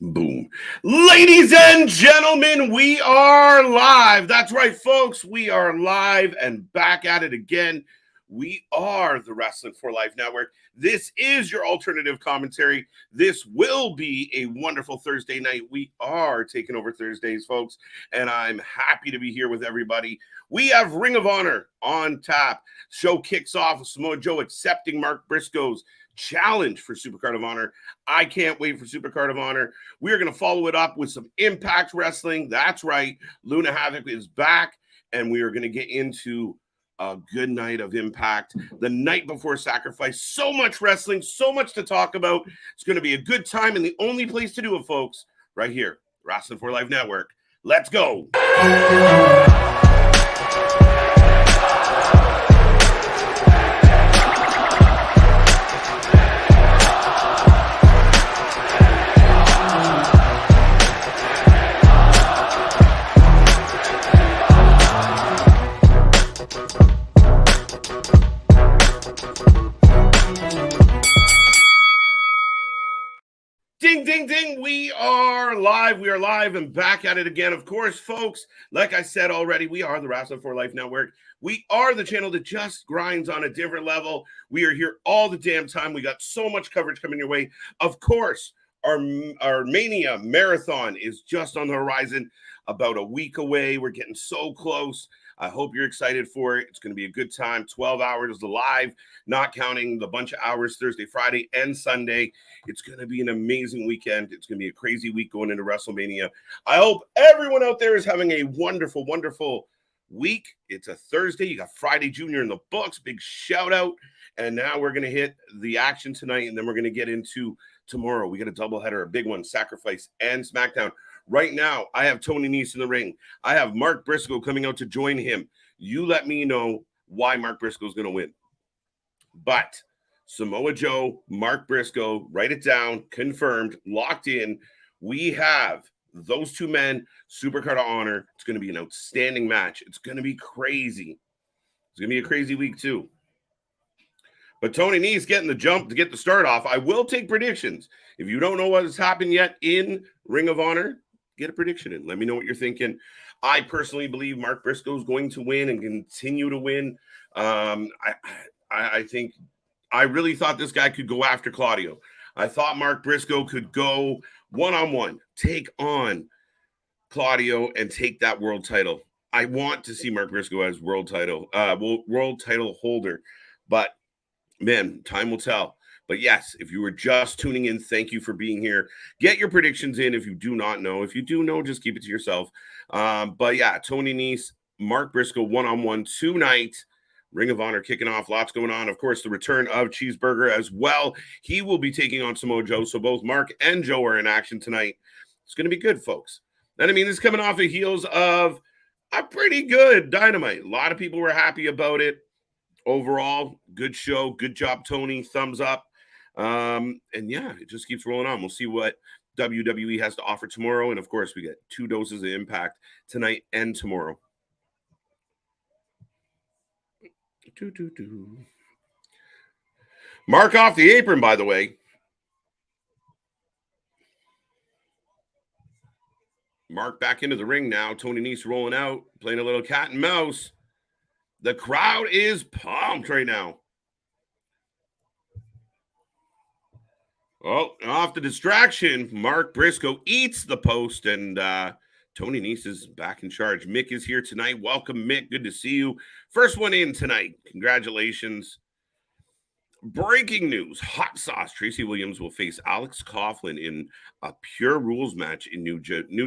Boom. Ladies and gentlemen, we are live. That's right, folks. We are live and back at it again. We are the Wrestling for Life Network. This is your alternative commentary. This will be a wonderful Thursday night. We are taking over Thursdays, folks, and I'm happy to be here with everybody. We have Ring of Honor on tap. Show kicks off with Samoa Joe accepting Mark Briscoe's challenge for Supercard of Honor. I can't wait for Supercard of Honor. We're going to follow it up with some Impact Wrestling. That's right. Luna Havoc is back, and we are going to get into a good night of Impact. The night before Sacrifice. So much wrestling, so much to talk about. It's going to be a good time, and the only place to do it, folks, right here, Wrestling for Life Network. Let's go. Ding, ding, ding. We are live. We are live and back at it again. Of course, folks, like I said already, we are the Wrestling for Life Network. We are the channel that just grinds on a different level. We are here all the damn time. We got so much coverage coming your way. Of course, our Mania Marathon is just on the horizon, about a week away. We're getting so close. I hope you're excited for it. It's going to be a good time. 12 hours live, not counting the bunch of hours Thursday, Friday, and Sunday. It's going to be an amazing weekend. It's going to be a crazy week going into WrestleMania. I hope everyone out there is having a wonderful, wonderful week. It's a Thursday. You got Friday Junior in the books. Big shout out. And now we're going to hit the action tonight, and then we're going to get into tomorrow. We got a doubleheader, a big one, Sacrifice and SmackDown. Right now, I have Tony Nese in the ring. I have Mark Briscoe coming out to join him. You let me know why Mark Briscoe is going to win. But Samoa Joe, Mark Briscoe, write it down, confirmed, locked in. We have those two men, Supercard of Honor. It's going to be an outstanding match. It's going to be crazy. It's going to be a crazy week, too. But Tony Nese getting the jump to get the start off. I will take predictions. If you don't know what has happened yet in Ring of Honor, get a prediction in. Let me know what you're thinking. I personally believe Mark Briscoe is going to win and continue to win. I think I really thought this guy could go after Claudio. I thought Mark Briscoe could go one-on-one, take on Claudio and take that world title. I want to see Mark Briscoe as world title holder, but man, time will tell. But yes, if you were just tuning in, thank you for being here. Get your predictions in if you do not know. If you do know, just keep it to yourself. But yeah, Tony Nese, Mark Briscoe, one-on-one tonight. Ring of Honor kicking off. Lots going on. Of course, the return of Cheeseburger as well. He will be taking on Samoa Joe. So both Mark and Joe are in action tonight. It's going to be good, folks. And I mean, this is coming off the heels of a pretty good Dynamite. A lot of people were happy about it. Overall, good show. Good job, Tony. Thumbs up. And yeah, it just keeps rolling on. We'll see what WWE has to offer tomorrow. And of course, we get 2 doses of Impact tonight and tomorrow. Mark off the apron, by the way. Mark back into the ring now. Tony Nese rolling out, playing a little cat and mouse. The crowd is pumped right now. Oh, off the distraction, Mark Briscoe eats the post, and Tony Nese is back in charge. Mick is here tonight. Welcome, Mick. Good to see you. First one in tonight. Congratulations. Breaking news. Hot Sauce. Tracy Williams will face Alex Coughlin in a Pure Rules match in New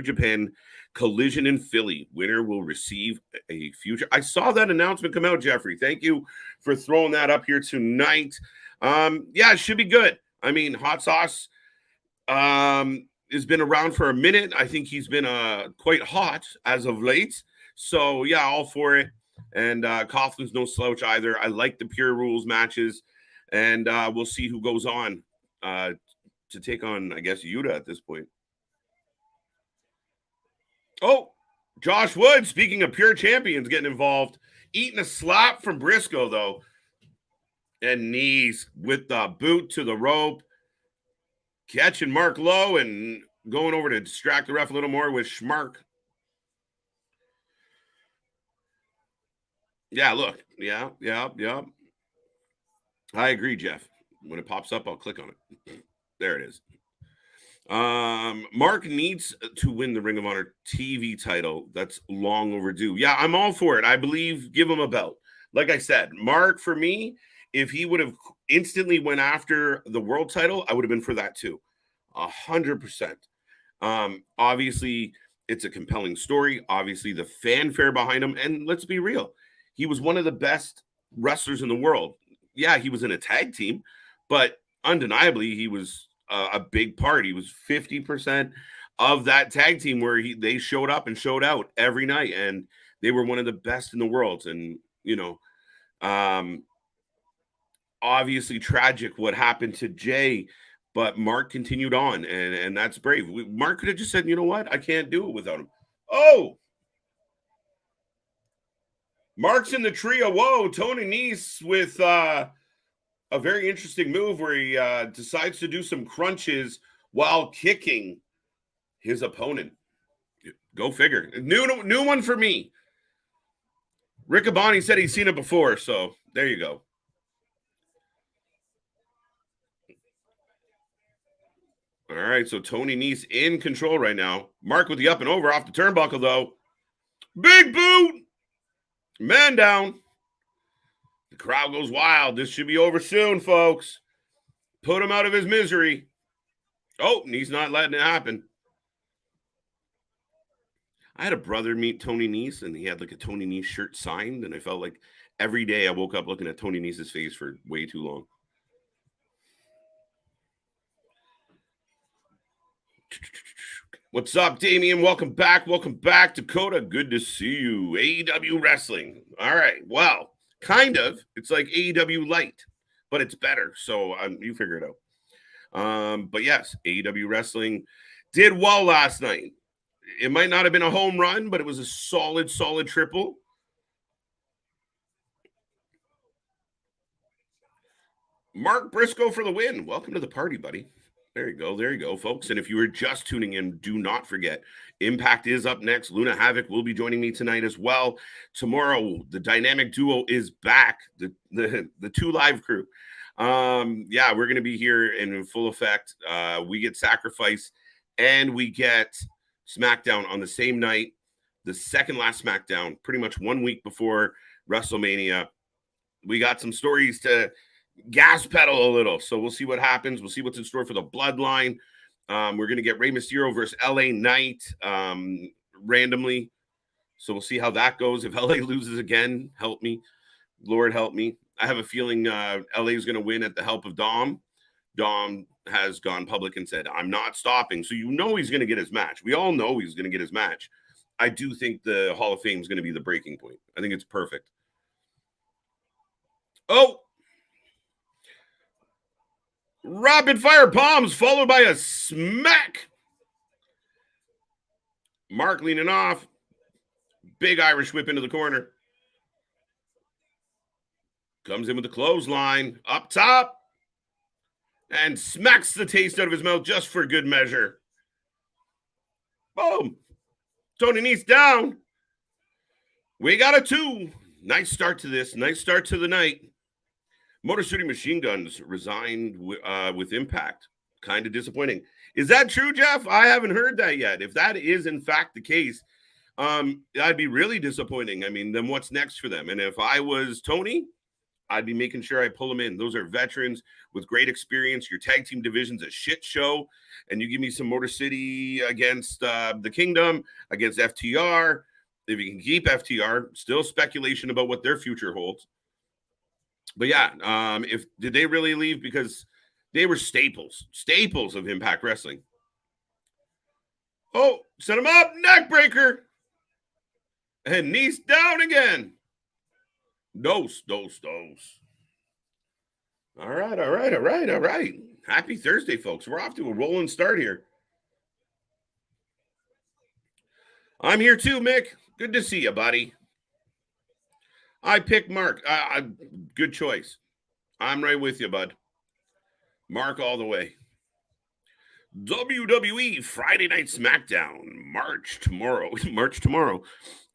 Japan Collision in Philly. Winner will receive a future. I saw that announcement come out, Jeffrey. Thank you for throwing that up here tonight. Yeah, it should be good. I mean, Hot Sauce has been around for a minute. I think he's been quite hot as of late. So, yeah, all for it. And Coughlin's no slouch either. I like the Pure Rules matches. And we'll see who goes on to take on, I guess, Yuta at this point. Oh, Josh Wood, speaking of Pure Champions, getting involved. Eating a slap from Briscoe, though. And Nese with the boot to the rope. Catching Mark Lowe, and going over to distract the ref a little more with Schmark. Yeah, look. Yeah. I agree, Jeff. When it pops up, I'll click on it. There it is. Mark needs to win the Ring of Honor TV title. That's long overdue. Yeah, I'm all for it. I believe give him a belt. Like I said, Mark, for me, if he would have instantly went after the world title, I would have been for that too. 100%. Obviously, it's a compelling story. Obviously, the fanfare behind him. And let's be real, he was one of the best wrestlers in the world. Yeah, he was in a tag team, but undeniably, he was a big part. He was 50% of that tag team where they showed up and showed out every night, and they were one of the best in the world. And, obviously tragic what happened to Jay, but Mark continued on, and that's brave. Mark could have just said, you know what? I can't do it without him. Oh, Mark's in the trio. Whoa, Tony Nese with a very interesting move where he decides to do some crunches while kicking his opponent. Go figure. New one for me. Riccaboni said he's seen it before, so there you go. All right, so Tony Nese in control right now. Mark with the up and over off the turnbuckle, though. Big boot! Man down. The crowd goes wild. This should be over soon, folks. Put him out of his misery. Oh, and he's not letting it happen. I had a brother meet Tony Nese, and he had like a Tony Nese shirt signed, and I felt like every day I woke up looking at Tony Nese's face for way too long. What's up, Damian? Welcome back. Welcome back, Dakota. Good to see you. AEW Wrestling. All right. Well, kind of. It's like AEW Light, but it's better. So you figure it out. But yes, AEW Wrestling did well last night. It might not have been a home run, but it was a solid triple. Mark Briscoe for the win. Welcome to the party, buddy. There you go, folks. And if you were just tuning in, do not forget, Impact is up next. Luna Havoc will be joining me tonight as well. Tomorrow, the dynamic duo is back. The two live crew. Yeah, we're going to be here in full effect. We get Sacrifice and we get SmackDown on the same night. The second last SmackDown, pretty much 1 week before WrestleMania. We got some stories to gas pedal a little. So we'll see what happens. We'll see what's in store for the Bloodline. We're going to get Rey Mysterio versus LA Knight randomly. So we'll see how that goes. If LA loses again, help me. Lord help me. I have a feeling LA is going to win at the help of Dom. Dom has gone public and said, I'm not stopping. So he's going to get his match. We all know he's going to get his match. I do think the Hall of Fame is going to be the breaking point. I think it's perfect. Oh, rapid fire bombs followed by a smack. Mark leaning off. Big Irish whip into the corner. Comes in with the clothesline. Up top. And smacks the taste out of his mouth just for good measure. Boom. Tony Nese down. We got a 2. Nice start to this. Nice start to the night. Motor City Machine Guns resigned with Impact. Kind of disappointing. Is that true, Jeff? I haven't heard that yet. If that is in fact the case, I'd be really disappointing. I mean, then what's next for them? And if I was Tony, I'd be making sure I pull them in. Those are veterans with great experience. Your tag team division's a shit show. And you give me some Motor City against the Kingdom, against FTR. If you can keep FTR, still speculation about what their future holds. But yeah, did they really leave? Because they were staples of Impact Wrestling. Oh, set him up, neck breaker. And Nese down again. Dose. All right. Happy Thursday, folks. We're off to a rolling start here. I'm here too, Mick. Good to see you, buddy. I picked Mark. Good choice. I'm right with you, bud. Mark all the way. WWE Friday Night SmackDown, March tomorrow.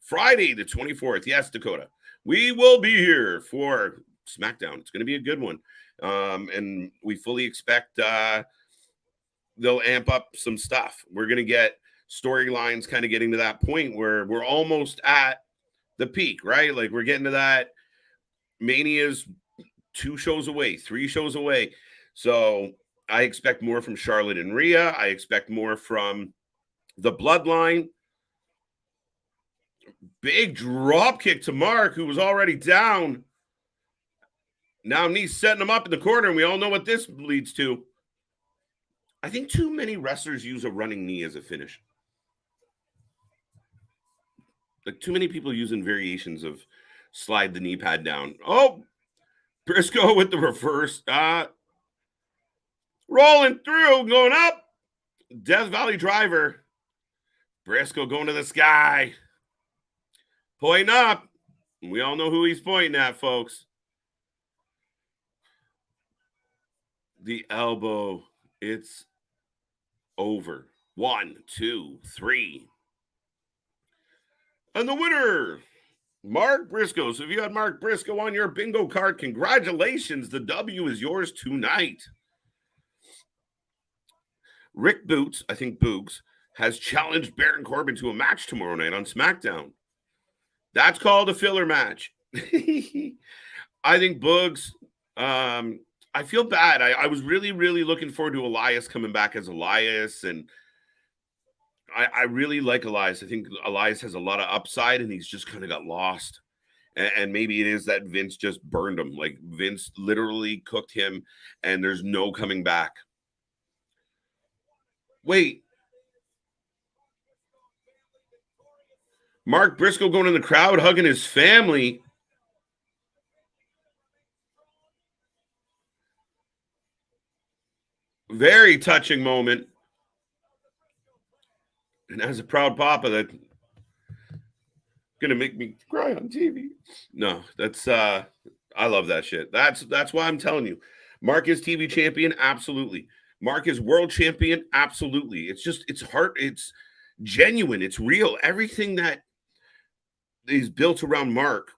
Friday the 24th. Yes, Dakota. We will be here for SmackDown. It's going to be a good one. And we fully expect they'll amp up some stuff. We're going to get storylines kind of getting to that point where we're almost at the peak, right? Like we're getting to that. Mania's 2 shows away, 3 shows away. So I expect more from Charlotte and Rhea. I expect more from the Bloodline. Big drop kick to Mark, who was already down. Now Knee's setting him up in the corner, and we all know what this leads to. I think too many wrestlers use a running knee as a finish. Like too many people using variations of slide the knee pad down. Oh, Briscoe with the reverse. Rolling through, going up. Death Valley driver. Briscoe going to the sky. Pointing up. We all know who he's pointing at, folks. The elbow. It's over. 1, 2, 3. And the winner, Mark Briscoe. So if you had Mark Briscoe on your bingo card, congratulations. The W is yours tonight. Rick Boots, I think Boogs, has challenged Baron Corbin to a match tomorrow night on SmackDown. That's called a filler match. I think Boogs, I feel bad. I was really, really looking forward to Elias coming back as Elias, and I really like Elias. I think Elias has a lot of upside, and he's just kind of got lost. And maybe it is that Vince just burned him. Like Vince literally cooked him, and there's no coming back. Wait. Mark Briscoe going in the crowd, hugging his family. Very touching moment. And as a proud papa, that's gonna make me cry on TV. No, that's I love that shit. That's why I'm telling you. Mark is TV champion, absolutely. Mark is world champion, absolutely. It's heart, it's genuine, it's real. Everything that is built around Mark,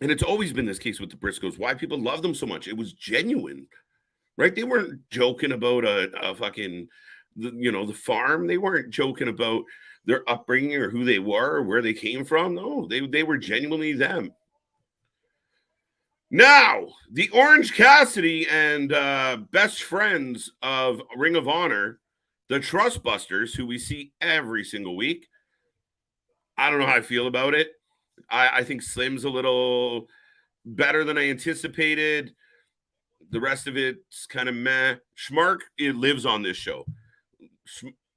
and it's always been this case with the Briscoes, why people love them so much. It was genuine, right? They weren't joking about a fucking, the farm. They weren't joking about their upbringing or who they were or where they came from. No, they were genuinely them. Now, the Orange Cassidy and best friends of Ring of Honor, the Trust Busters, who we see every single week. I don't know how I feel about it. I think Slim's a little better than I anticipated. The rest of it's kind of meh. Schmark, it lives on this show.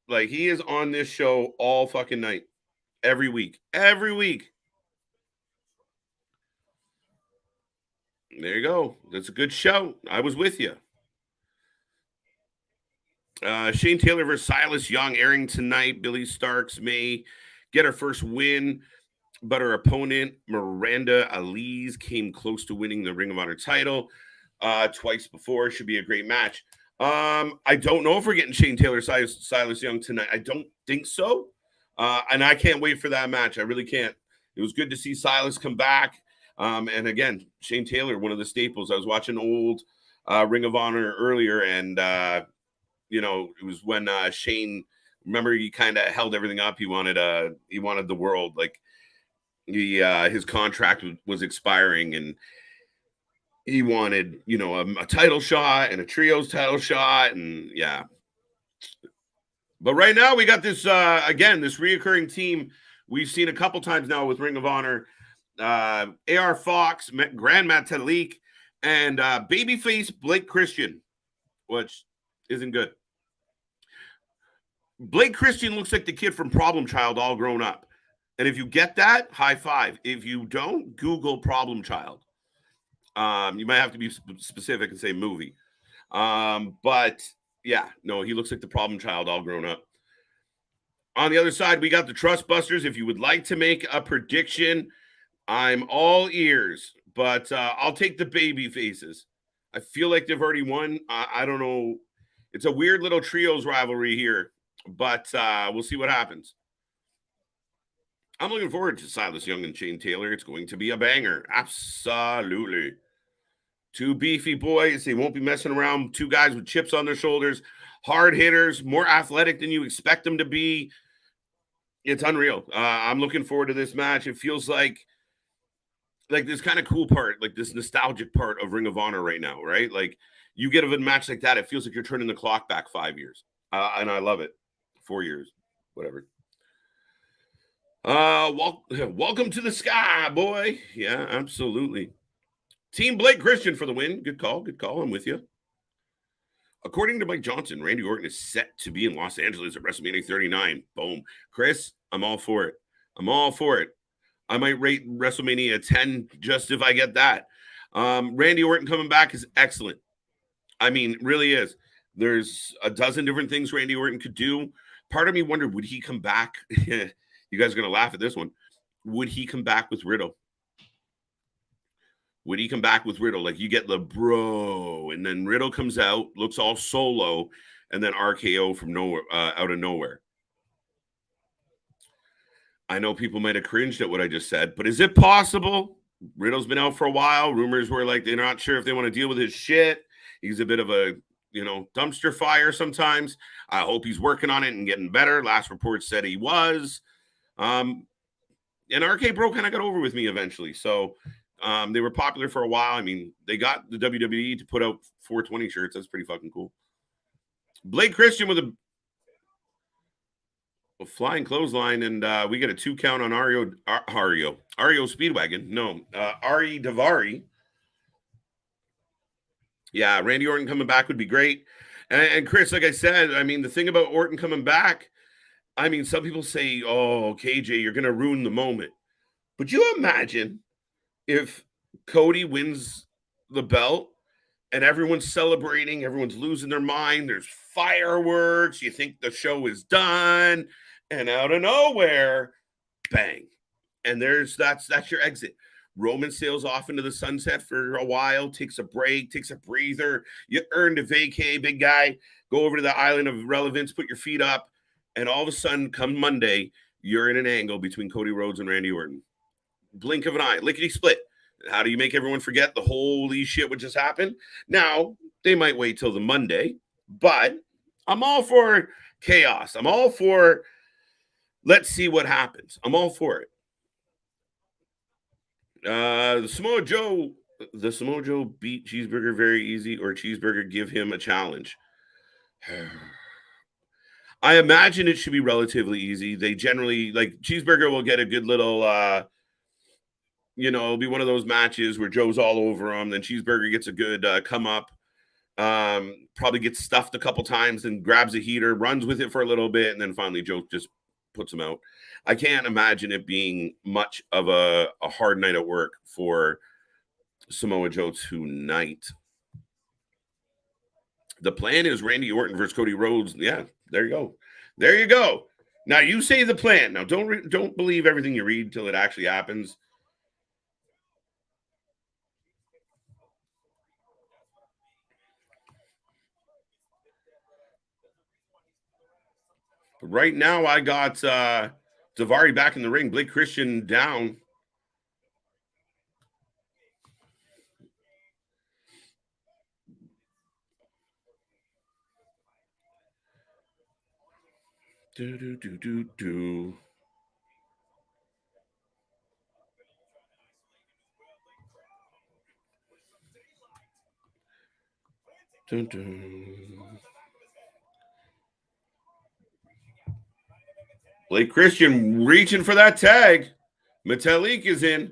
Like, he is on this show all fucking night. Every week. Every week. There you go. That's a good show. I was with you. Shane Taylor versus Silas Young airing tonight. Billy Starks may get her first win, but her opponent, Miranda Alize, came close to winning the Ring of Honor title twice before. Should be a great match. I don't know if we're getting Shane Taylor, Silas Young tonight. I don't think so. And I can't wait for that match. I really can't. It was good to see Silas come back. And again, Shane Taylor, one of the staples. I was watching old Ring of Honor earlier, and it was when Shane, remember, he kind of held everything up. He wanted the world. Like his contract was expiring, and he wanted a title shot and a trios title shot, and yeah. But right now we got this this reoccurring team we've seen a couple times now with Ring of Honor. AR Fox, Grand Metalik, and babyface Blake Christian, which isn't good. Blake Christian looks like the kid from Problem Child all grown up. And if you get that, high five. If you don't, Google Problem Child. You might have to be specific and say movie. But yeah, no, he looks like the Problem Child all grown up. On the other side, we got the Trust Busters. If you would like to make a prediction, I'm all ears, but I'll take the baby faces. I feel like they've already won. I don't know It's a weird little trios rivalry here, but we'll see what happens. I'm looking forward to Silas Young and Shane Taylor. It's going to be a banger. Absolutely. Two beefy boys. They won't be messing around. Two guys with chips on their shoulders, hard hitters, more athletic than you expect them to be. It's unreal. I'm looking forward to this match. It feels like this kind of cool part, like this nostalgic part of Ring of Honor right now, right? Like you get a match like that, it feels like you're turning the clock back 5 years, and I love it. 4 years, whatever. Welcome to the sky, boy. Yeah, absolutely. Team Blake Christian for the win. Good call. Good call. I'm with you. According to Mike Johnson, Randy Orton is set to be in Los Angeles at WrestleMania 39. Boom. Chris, I'm all for it. I'm all for it. I might rate WrestleMania 10 just if I get that. Randy Orton coming back is excellent. I mean, really is. There's a dozen different things Randy Orton could do. Part of me wondered, would he come back? You guys are going to laugh at this one. Would he come back with Riddle? Would he come back with Riddle? Like you get the bro, and then Riddle comes out, looks all solo, and then RKO from nowhere, out of nowhere. I know people might have cringed at what I just said, but is it possible? Riddle's been out for a while. Rumors were like they're not sure if they want to deal with his shit. He's a bit of a, dumpster fire sometimes. I hope he's working on it and getting better. Last report said he was. And RK Bro kind of got over with me eventually. So they were popular for a while. I mean, they got the WWE to put out 420 shirts. That's pretty fucking cool. Blake Christian with a flying clothesline, and we get a 2 count on Ario Speedwagon. No, Ari Davari. Yeah, Randy Orton coming back would be great. And Chris, like I said, I mean, the thing about Orton coming back, I mean, some people say, oh, KJ, you're going to ruin the moment. But you imagine if Cody wins the belt and everyone's celebrating, everyone's losing their mind, there's fireworks, you think the show is done, and out of nowhere, bang. And that's your exit. Roman sails off into the sunset for a while, takes a break, takes a breather. You earned a vacay, big guy. Go over to the island of relevance, put your feet up, and all of a sudden, come Monday, you're in an angle between Cody Rhodes and Randy Orton. Blink of an eye, lickety split. How do you make everyone forget the holy shit what just happened? Now, they might wait till the Monday, but I'm all for chaos. I'm all for let's see what happens. I'm all for it. The Samoa Joe beat Cheeseburger very easy, or Cheeseburger give him a challenge. I imagine it should be relatively easy. They generally, like, Cheeseburger will get a good little, it'll be one of those matches where Joe's all over him. Then Cheeseburger gets a good come up, probably gets stuffed a couple times and grabs a heater, runs with it for a little bit, and then finally Joe just puts him out. I can't imagine it being much of a hard night at work for Samoa Joe tonight. The plan is Randy Orton versus Cody Rhodes. Yeah, there you go. There you go. Now you say the plan. Now don't believe everything you read till it actually happens. But right now I got Davari back in the ring. Blake Christian down. Do. Dun, dun. Blake Christian reaching for that tag. Metalik is in.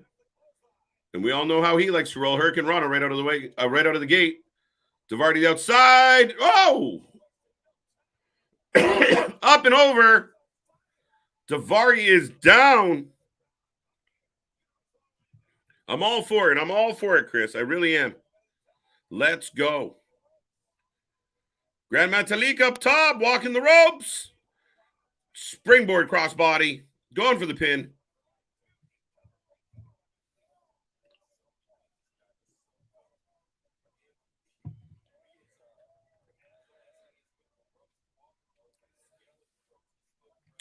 And we all know how he likes to roll. Hurricane Rana right out of the way, right out of the gate. Davari outside. Oh! Up and over. Davari is down. I'm all for it. I'm all for it, Chris. I really am. Let's go. Grand Metalik up top, walking the ropes. Springboard crossbody. Going for the pin.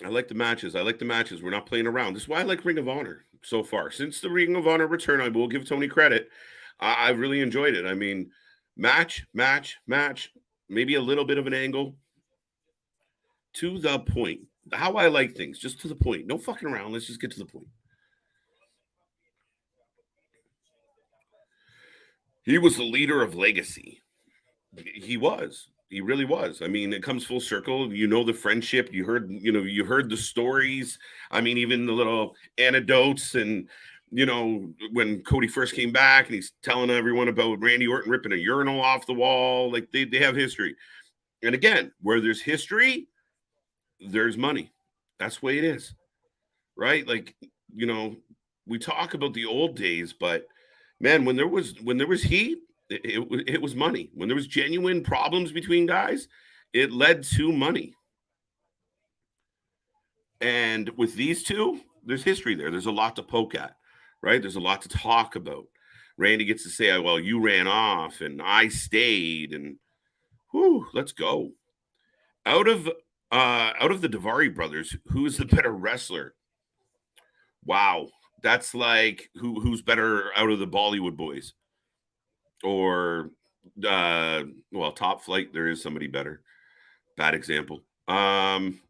I like the matches. I like the matches. We're not playing around. This is why I like Ring of Honor so far. Since the Ring of Honor return, I will give Tony credit. I've really enjoyed it. I mean, match, maybe a little bit of an angle, to the point. How I like things, just to the point. No fucking around. Let's just get to the point. He was the leader of Legacy. He was. He really was. I mean, it comes full circle. You know the friendship. You heard the stories. I mean, even the little anecdotes and when Cody first came back and he's telling everyone about Randy Orton ripping a urinal off the wall. Like they have history. And again, where there's history, there's money. That's the way it is. Right? Like, we talk about the old days, but man, when there was heat, it was money. When there was genuine problems between guys, it led to money. And with these two, there's history there. There's a lot to poke at, right? There's a lot to talk about. Randy gets to say, well, you ran off and I stayed, and whew, let's go. Out of the Daivari brothers, who is the better wrestler? Wow. That's like who's better out of the Bollywood boys? Or Top Flight, there is somebody better. Bad example. I'm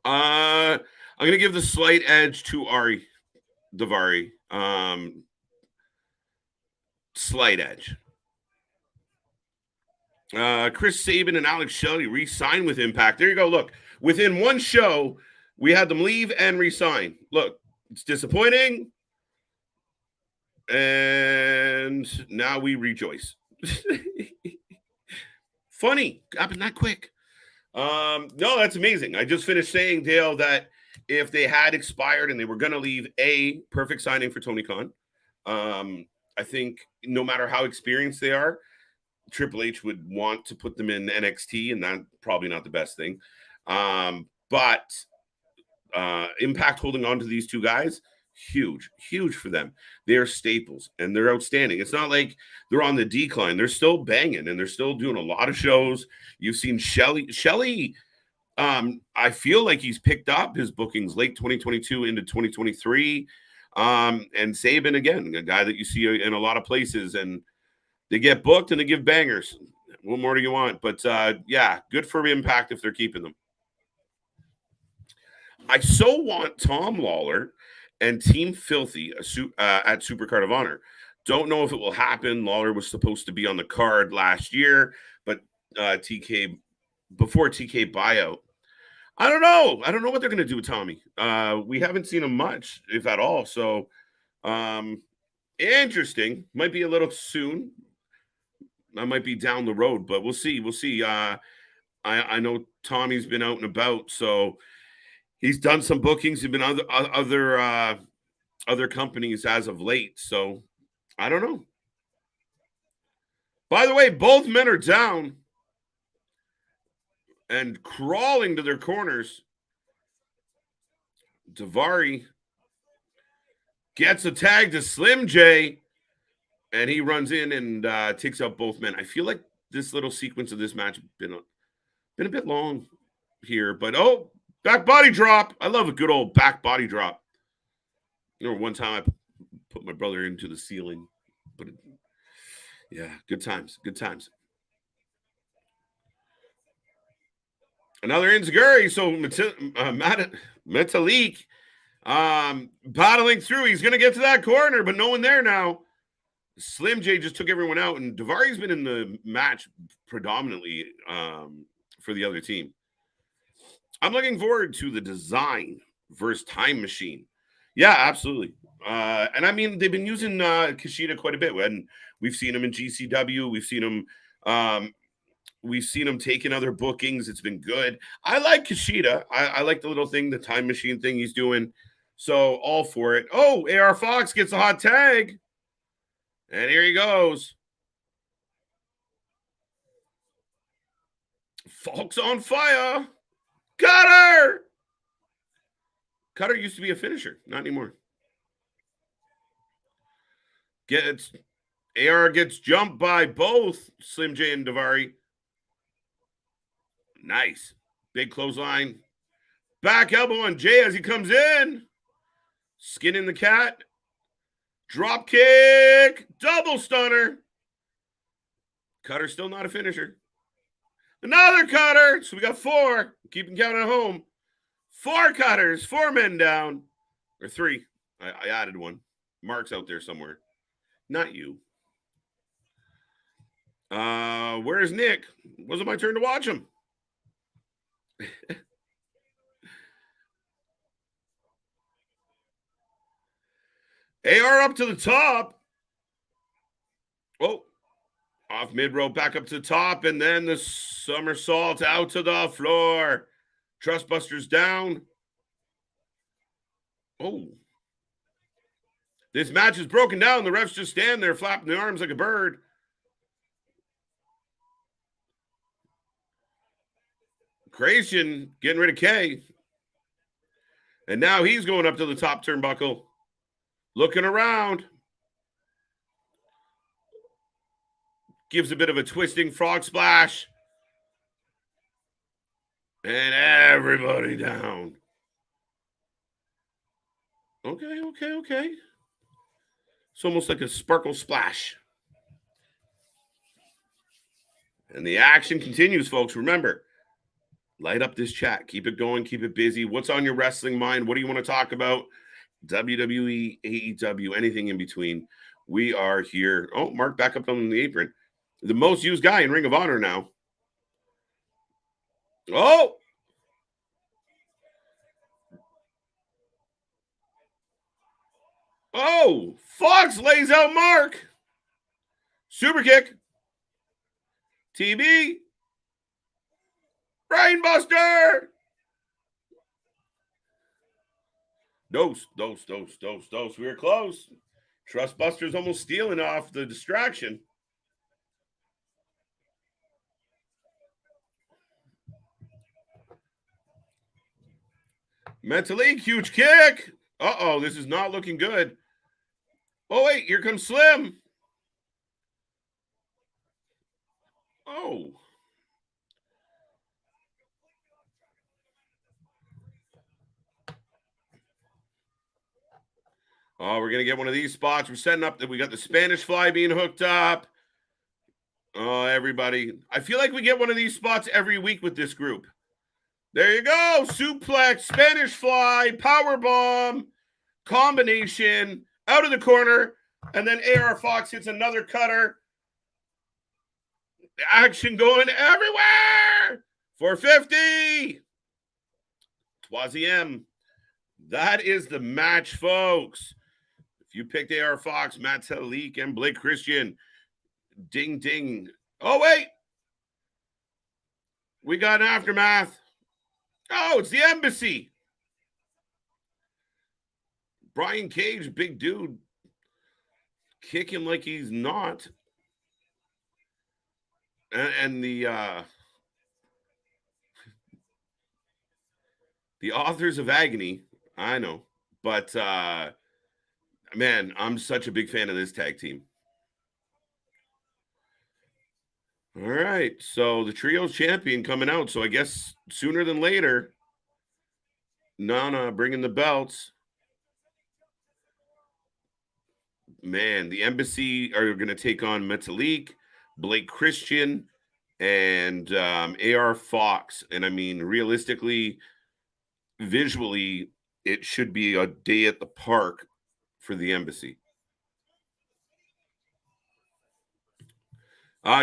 gonna give the slight edge to Daivari. Slight edge. Chris Sabin and Alex Shelley re-signed with Impact. There you go. Look, within one show, we had them leave and re-sign. Look, it's disappointing. And now we rejoice. Funny. Happened that quick. No, that's amazing. I just finished saying, Dale, that if they had expired and they were going to leave, perfect signing for Tony Khan. I think no matter how experienced they are, Triple H would want to put them in NXT, and that's probably not the best thing. But Impact holding on to these two guys, huge for them. They're staples and they're outstanding. It's not like they're on the decline. They're still banging and they're still doing a lot of shows. You've seen Shelley. I feel like he's picked up his bookings late 2022 into 2023. And Sabin, again, a guy that you see in a lot of places, and they get booked and they give bangers. What more do you want? But yeah, good for Impact if they're keeping them. I so want Tom Lawler and Team Filthy at Supercard of Honor. Don't know if it will happen. Lawler was supposed to be on the card last year, but before TK buyout. I don't know. I don't know what they're going to do with Tommy. We haven't seen him much, if at all. So interesting. Might be a little soon. I might be down the road, but we'll see. We'll see. I know Tommy's been out and about, so he's done some bookings. He's been other companies as of late. So I don't know. By the way, both men are down and crawling to their corners. Daivari gets a tag to Slim J, and he runs in and takes out both men. I feel like this little sequence of this match has been a bit long here, but back body drop. I love a good old back body drop. One time I put my brother into the ceiling, but yeah, good times. Another Enziguri. So Metalik battling through. He's going to get to that corner, but no one there now. Slim J just took everyone out, and Daivari's been in the match predominantly for the other team. I'm looking forward to the Design versus Time Machine. Yeah, absolutely. And I mean, they've been using Kushida quite a bit. And we've seen him in GCW. We've seen him taking other bookings. It's been good. I like Kushida. I like the little thing, the Time Machine thing he's doing. So all for it. Oh, AR Fox gets a hot tag. And here he goes. Fox on fire. Cutter! Cutter used to be a finisher. Not anymore. AR gets jumped by both Slim J and Daivari. Nice. Big clothesline. Back elbow on Jay as he comes in. Skinning the cat. Drop kick. Double stunner. Cutter still not a finisher. Another cutter. So we got 4. Keep them counting at home. 4 cutters. 4 men down. Or 3. I added one. Mark's out there somewhere. Not you. Where's Nick? Wasn't my turn to watch him. AR up to the top. Oh, off mid rope, back up to the top, and then the somersault out to the floor. Trustbusters down. Oh. This match is broken down. The refs just stand there flapping their arms like a bird. Grayson getting rid of Kay. And now he's going up to the top turnbuckle. Looking around. Gives a bit of a twisting frog splash. And everybody down. Okay. It's almost like a sparkle splash. And the action continues, folks. Remember, light up this chat. Keep it going. Keep it busy. What's on your wrestling mind? What do you want to talk about? WWE, AEW, anything in between. We are here. Oh, Mark back up on the apron. The most used guy in Ring of Honor now. Oh! Oh! Fox lays out Mark. Super kick. TB. Brainbuster. Dose. We were close. Trustbuster's almost stealing off the distraction. Metalik, huge kick. Uh-oh, this is not looking good. Oh, wait, here comes Slim. Oh. Oh, we're going to get one of these spots. We're setting up that we got the Spanish Fly being hooked up. Oh, everybody. I feel like we get one of these spots every week with this group. There you go. Suplex, Spanish Fly, power bomb, combination, out of the corner, and then AR Fox hits another cutter. The action going everywhere. 450. Troisième. That is the match, folks. If you picked AR Fox, Matt Talik, and Blake Christian, ding, ding. Oh, wait. We got an aftermath. Oh, it's the embassy. Brian Cage, big dude. Kick him like he's not. And the authors of Agony, I know. But, man, I'm such a big fan of this tag team. All right, so the Trios champion coming out. So I guess sooner than later, Nana bringing the belts. Man, the Embassy are going to take on Metalik, Blake Christian, and AR Fox. And I mean, realistically, visually, it should be a day at the park for the Embassy.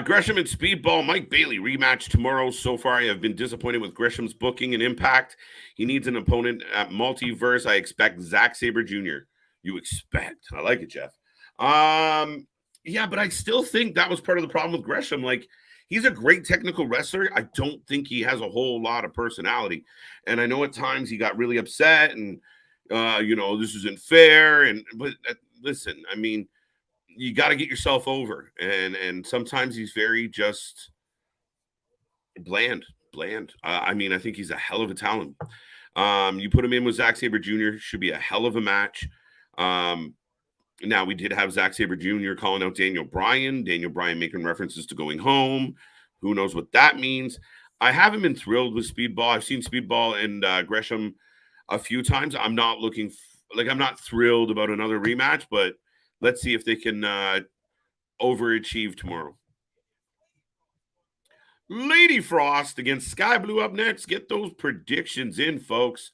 Gresham and Speedball, Mike Bailey rematch tomorrow. So far, I have been disappointed with Gresham's booking and Impact. He needs an opponent at Multiverse. I expect Zack Sabre Jr. You expect. I like it, Jeff. Yeah, but I still think that was part of the problem with Gresham. Like, he's a great technical wrestler. I don't think he has a whole lot of personality. And I know at times he got really upset and, this isn't fair. But listen, I mean, you got to get yourself over. And sometimes he's very just bland. I mean, I think he's a hell of a talent. You put him in with Zack Sabre Jr., should be a hell of a match. Now, we did have Zack Sabre Jr. calling out Daniel Bryan. Daniel Bryan making references to going home. Who knows what that means? I haven't been thrilled with Speedball. I've seen Speedball and Gresham a few times. I'm not looking I'm not thrilled about another rematch, but let's see if they can overachieve tomorrow. Lady Frost against Sky Blue up next. Get those predictions in, folks.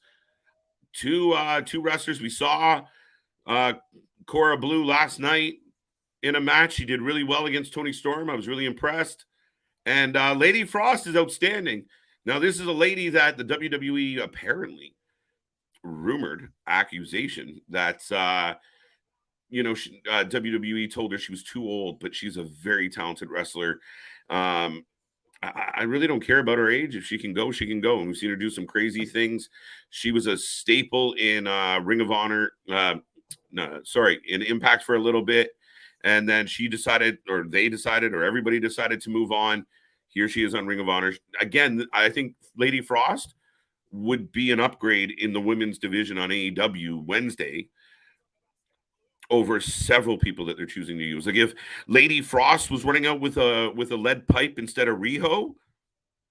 Two wrestlers we saw. Cora Blue last night in a match. She did really well against Toni Storm. I was really impressed. And Lady Frost is outstanding. Now, this is a lady that the WWE apparently rumored accusation that WWE told her she was too old, but she's a very talented wrestler. I really don't care about her age. If she can go, she can go. And we've seen her do some crazy things. She was a staple in Ring of Honor. In Impact for a little bit. And then she decided, or they decided, or everybody decided to move on. Here she is on Ring of Honor. Again, I think Lady Frost would be an upgrade in the women's division on AEW Wednesday over several people that they're choosing to use. Like if Lady Frost was running out with a lead pipe instead of Riho,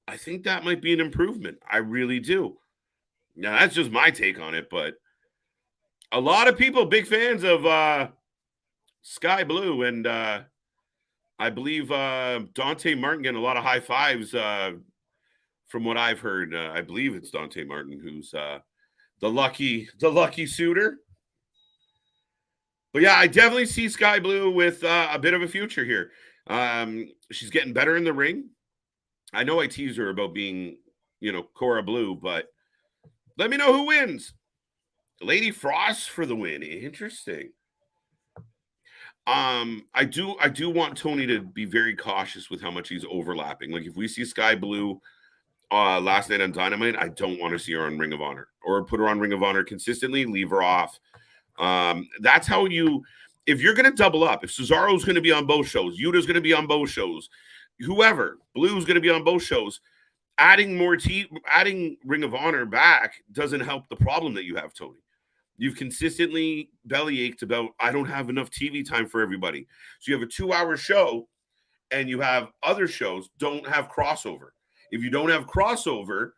I think that might be an improvement. I really do. Now, that's just my take on it, but a lot of people big fans of Sky Blue, and I believe Dante Martin getting a lot of high fives from what I've heard. I believe it's Dante Martin who's the lucky suitor. But yeah, I definitely see Sky Blue with a bit of a future here. She's getting better in the ring. I know I teased her about being, Cora Blue, but let me know who wins. Lady Frost for the win. Interesting. I do want Tony to be very cautious with how much he's overlapping. Like if we see Sky Blue last night on Dynamite, I don't want to see her on Ring of Honor or put her on Ring of Honor consistently, leave her off. That's how if you're going to double up, if Cesaro's going to be on both shows, Yuta's going to be on both shows, whoever, Blue's going to be on both shows, adding Ring of Honor back doesn't help the problem that you have, Tony. You've consistently bellyached about, I don't have enough TV time for everybody. So you have a 2-hour show and you have other shows don't have crossover. If you don't have crossover,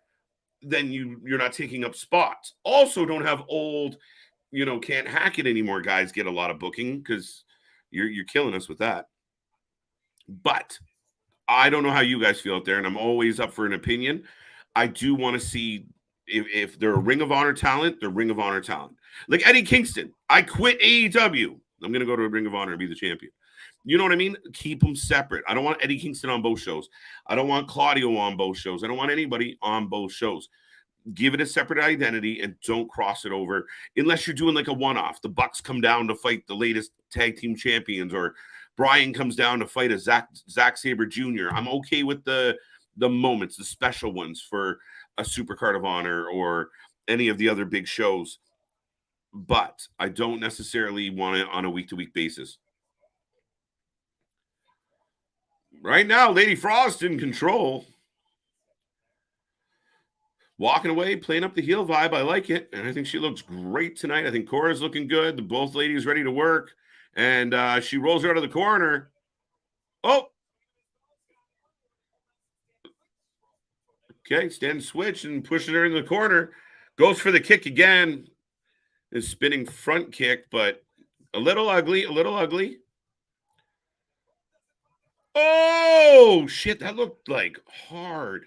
then you're not taking up spots. Also don't have old, can't hack it anymore guys get a lot of booking because you're killing us with that. But I don't know how you guys feel out there, and I'm always up for an opinion. I do want to see if they're a Ring of Honor talent, they're Ring of Honor talent. Like Eddie Kingston, I quit AEW. I'm going to go to a Ring of Honor and be the champion. You know what I mean? Keep them separate. I don't want Eddie Kingston on both shows. I don't want Claudio on both shows. I don't want anybody on both shows. Give it a separate identity and don't cross it over unless you're doing like a one-off. The Bucks come down to fight the latest tag team champions, or Brian comes down to fight a Zack Sabre Jr. I'm okay with the moments, the special ones for a Super Card of Honor or any of the other big shows. But I don't necessarily want it on a week-to-week basis. Right now, Lady Frost in control. Walking away, playing up the heel vibe. I like it. And I think she looks great tonight. I think Cora's looking good. Both ladies ready to work. And she rolls her out of the corner. Oh. Okay, stand switch and pushing her in the corner. Goes for the kick again. Is spinning front kick, but a little ugly, Oh, shit, that looked like hard.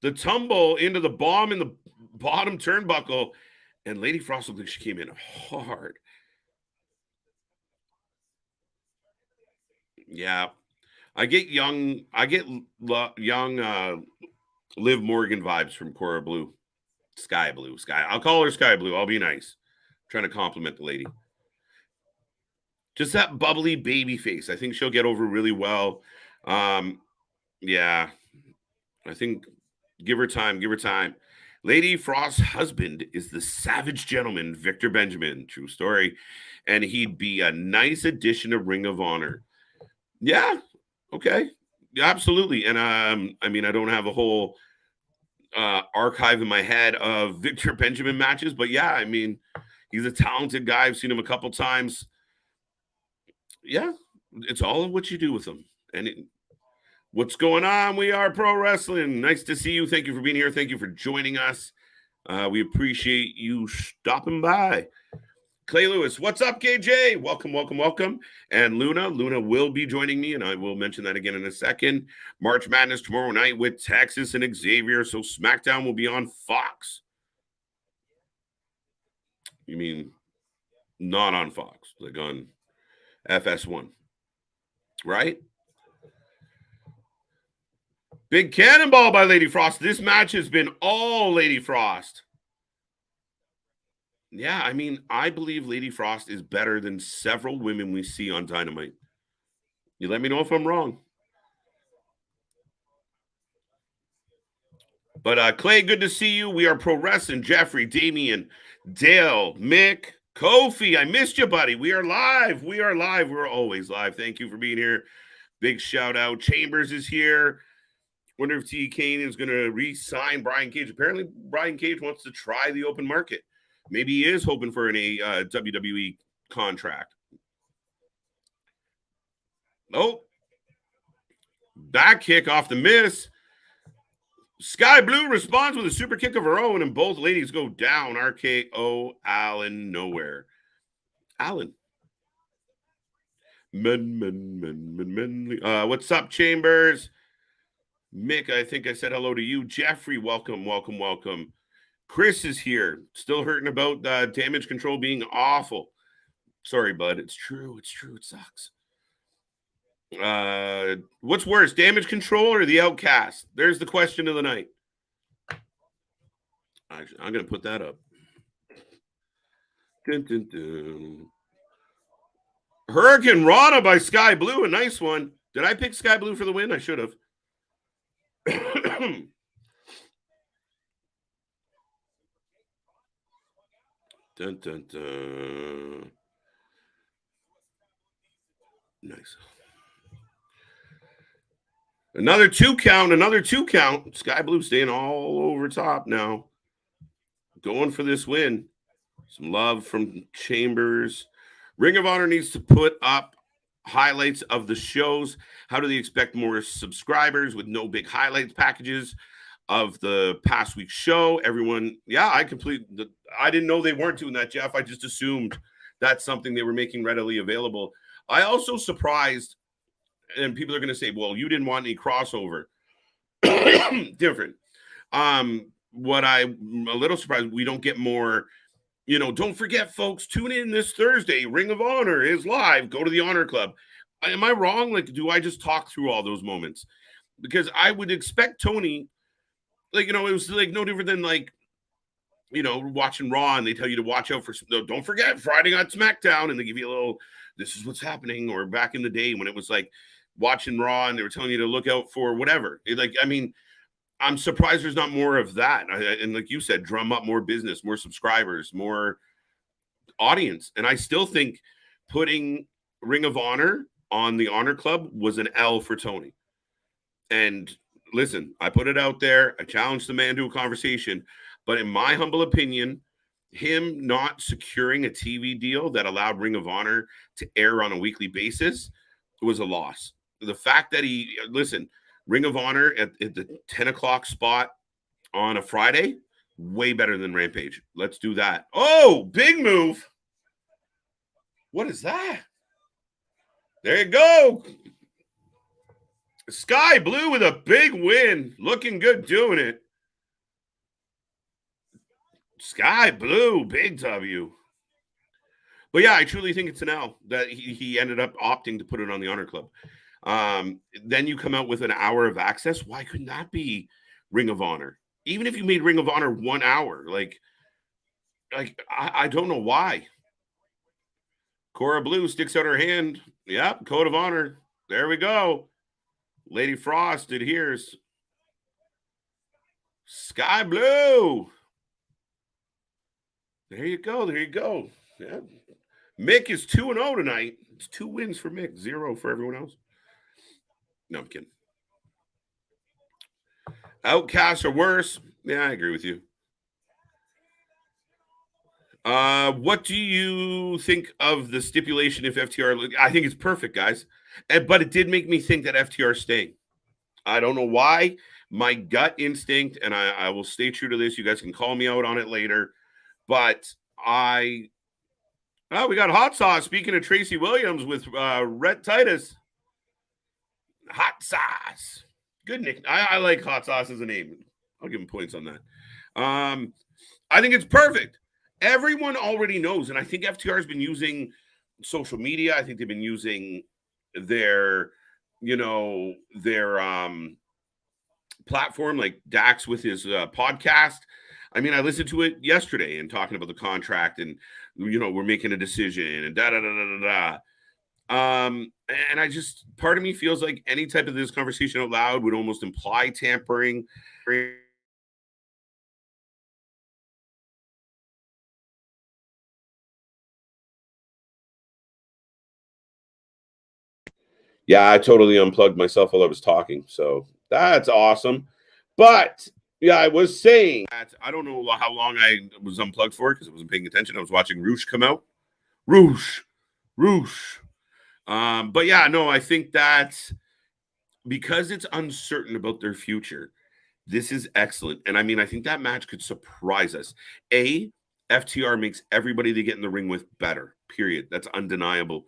The tumble into the bomb in the bottom turnbuckle, and Lady Frost looked like she came in hard. Yeah. I get young Liv Morgan vibes from Cora Blue. Sky Blue. I'll call her Sky Blue. I'll be nice. I'm trying to compliment the lady. Just that bubbly baby face. I think she'll get over really well. Yeah. I think give her time. Lady Frost's husband is the savage gentleman, Victor Benjamin. True story. And he'd be a nice addition to Ring of Honor. Yeah. Okay. Yeah, absolutely. And I mean, I don't have a whole archive in my head of Victor Benjamin matches, but yeah, I mean, he's a talented guy. I've seen him a couple times. Yeah, it's all of what you do with him. And What's going on? We are Pro Wrestling. Nice to see you. Thank you for being here. Thank you for joining us. We appreciate you stopping by. Clay Lewis, what's up, KJ? Welcome, welcome, welcome. And Luna will be joining me, and I will mention that again in a second. March Madness tomorrow night with Texas and Xavier, so SmackDown will be on Fox. You mean not on Fox, like on FS1, right? Big Cannonball by Lady Frost. This match has been all Lady Frost. Yeah, I mean, I believe Lady Frost is better than several women we see on Dynamite. You let me know if I'm wrong. But Clay, good to see you. We are Pro Wrestling. Jeffrey, Damian, Dale, Mick, Kofi. I missed you, buddy. We are live. We are live. We're always live. Thank you for being here. Big shout out. Chambers is here. Wonder if T. Kane is going to re-sign Brian Cage. Apparently, Brian Cage wants to try the open market. Maybe he is hoping for a WWE contract. Oh, back kick off the miss. Sky Blue responds with a super kick of her own, and both ladies go down. RKO Allen nowhere. Allen. What's up, Chambers? Mick, I think I said hello to you. Jeffrey, welcome, welcome, welcome. Chris is here. Still hurting about damage control being awful. Sorry, bud. It's true. It's true. It sucks. What's worse, damage control or the Outcast? There's the question of the night. Actually, I'm going to put that up. Dun, dun, dun. Hurricane Rana by Sky Blue. A nice one. Did I pick Sky Blue for the win? I should have. Dun, dun, dun. Nice. Another 2 count, another 2 count. Sky Blue staying all over top now. Going for this win. Some love from Chambers. Ring of Honor needs to put up highlights of the shows. How do they expect more subscribers with no big highlights packages of the past week's show? Everyone, yeah, I didn't know they weren't doing that, Jeff. I just assumed that's something they were making readily available. I also surprised, and people are going to say, well, you didn't want any crossover. Different. What I'm a little surprised, we don't get more, don't forget, folks, tune in this Thursday. Ring of Honor is live. Go to the Honor Club. Am I wrong? Like, do I just talk through all those moments? Because I would expect Tony, it was like no different than watching Raw, and they tell you to watch out for, don't forget Friday Night SmackDown, and they give you a little, this is what's happening. Or back in the day when it was like watching Raw and they were telling you to look out for whatever. I'm surprised there's not more of that. And like you said, drum up more business, more subscribers, more audience. And I still think putting Ring of Honor on the Honor Club was an L for Tony. And listen, I put it out there. I challenged the man to a conversation. But in my humble opinion, him not securing a TV deal that allowed Ring of Honor to air on a weekly basis was a loss. The fact that Ring of Honor at the 10 o'clock spot on a Friday, way better than Rampage. Let's do that. Oh, big move. What is that? There you go. Sky Blue with a big win. Looking good doing it. Sky Blue, big W. But yeah, I truly think it's an L that he ended up opting to put it on the Honor Club. Then you come out with an hour of access. Why couldn't that be Ring of Honor? Even if you made Ring of Honor 1 hour, I don't know why. Cora Blue sticks out her hand. Yep, Code of Honor. There we go. Lady Frost adheres. Sky Blue. There you go. There you go. Yeah. Mick is 2-0 tonight. It's 2 wins for Mick, 0 for everyone else. No, I'm kidding. Outcasts are worse. Yeah, I agree with you. What do you think of the stipulation if FTR? I think it's perfect, guys. But it did make me think that FTR is staying. I don't know why. My gut instinct, and I will stay true to this. You guys can call me out on it later, but we got hot sauce. Speaking of Tracy Williams with Rhett Titus, hot sauce. Good nick. I like hot sauce as a name. I'll give him points on that. I think it's perfect. Everyone already knows, and I think FTR has been using social media. I think they've been using their platform, like Dax with his podcast. I mean, I listened to it yesterday and talking about the contract, and we're making a decision and da da da da da. And I just, part of me feels like any type of this conversation out loud would almost imply tampering. Yeah, I totally unplugged myself while I was talking, so that's awesome. But yeah, I was saying that I don't know how long I was unplugged for because I wasn't paying attention. I was watching Roosh come out. Roosh. But yeah, no, I think that because it's uncertain about their future, this is excellent. And I mean, I think that match could surprise us. FTR makes everybody they get in the ring with better, period. That's undeniable.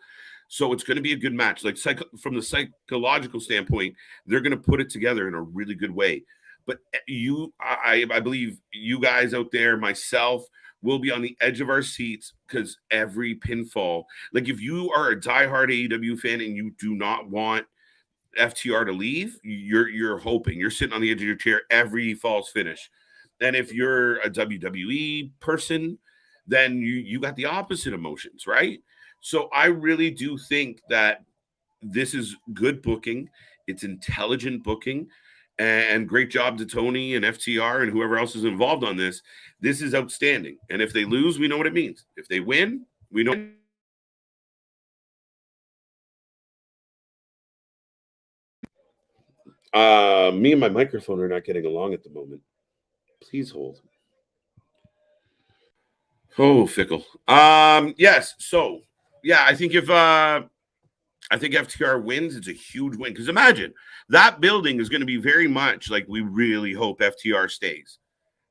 So it's going to be a good match. Like from the psychological standpoint, they're going to put it together in a really good way. But I believe you guys out there, myself, will be on the edge of our seats because every pinfall, like if you are a diehard AEW fan and you do not want FTR to leave, you're hoping, you're sitting on the edge of your chair every false finish. And if you're a WWE person, then you got the opposite emotions, right? So I really do think that this is good booking. It's intelligent booking, and great job to Tony and FTR and whoever else is involved on this. This is outstanding. And if they lose, we know what it means. If they win, we know. Me and my microphone are not getting along at the moment. Please hold. Oh, fickle. Yes. So, yeah, I think FTR wins, it's a huge win. Because imagine that building is going to be very much like we really hope FTR stays,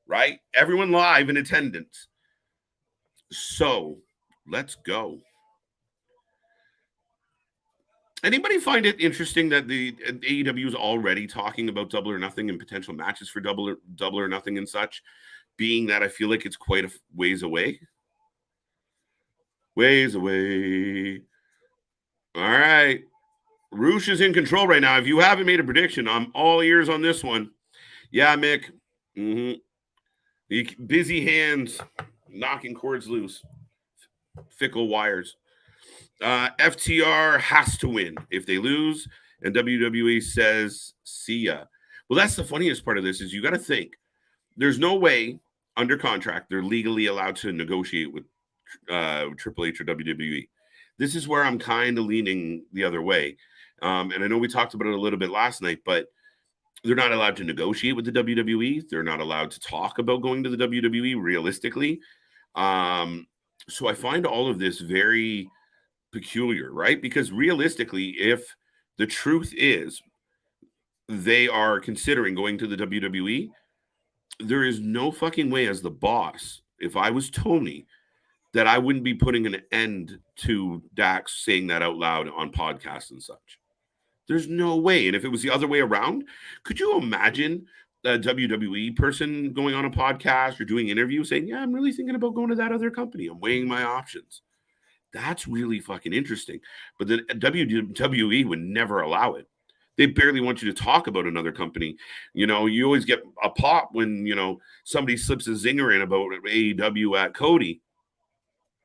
right? Everyone live in attendance. So let's go. Anybody find it interesting that the AEW is already talking about Double or Nothing and potential matches for Double or Nothing and such, being that I feel like it's quite a ways away? Ways away. All right. Roosh is in control right now. If you haven't made a prediction, I'm all ears on this one. Yeah, Mick. Busy hands knocking cords loose. Fickle wires. FTR has to win. If they lose, and WWE says, see ya. Well, that's the funniest part of this is you got to think. There's no way under contract they're legally allowed to negotiate with Triple H or WWE. This is where I'm kind of leaning the other way. And I know we talked about it a little bit last night, but they're not allowed to negotiate with the WWE. They're not allowed to talk about going to the WWE realistically. So I find all of this very peculiar, right? Because realistically, if the truth is they are considering going to the WWE, there is no fucking way as the boss, if I was Tony, that I wouldn't be putting an end to Dax saying that out loud on podcasts and such. There's no way. And if it was the other way around, could you imagine a WWE person going on a podcast or doing interviews saying, yeah, I'm really thinking about going to that other company. I'm weighing my options. That's really fucking interesting. But the WWE would never allow it. They barely want you to talk about another company. You always get a pop when, somebody slips a zinger in about AEW at Cody,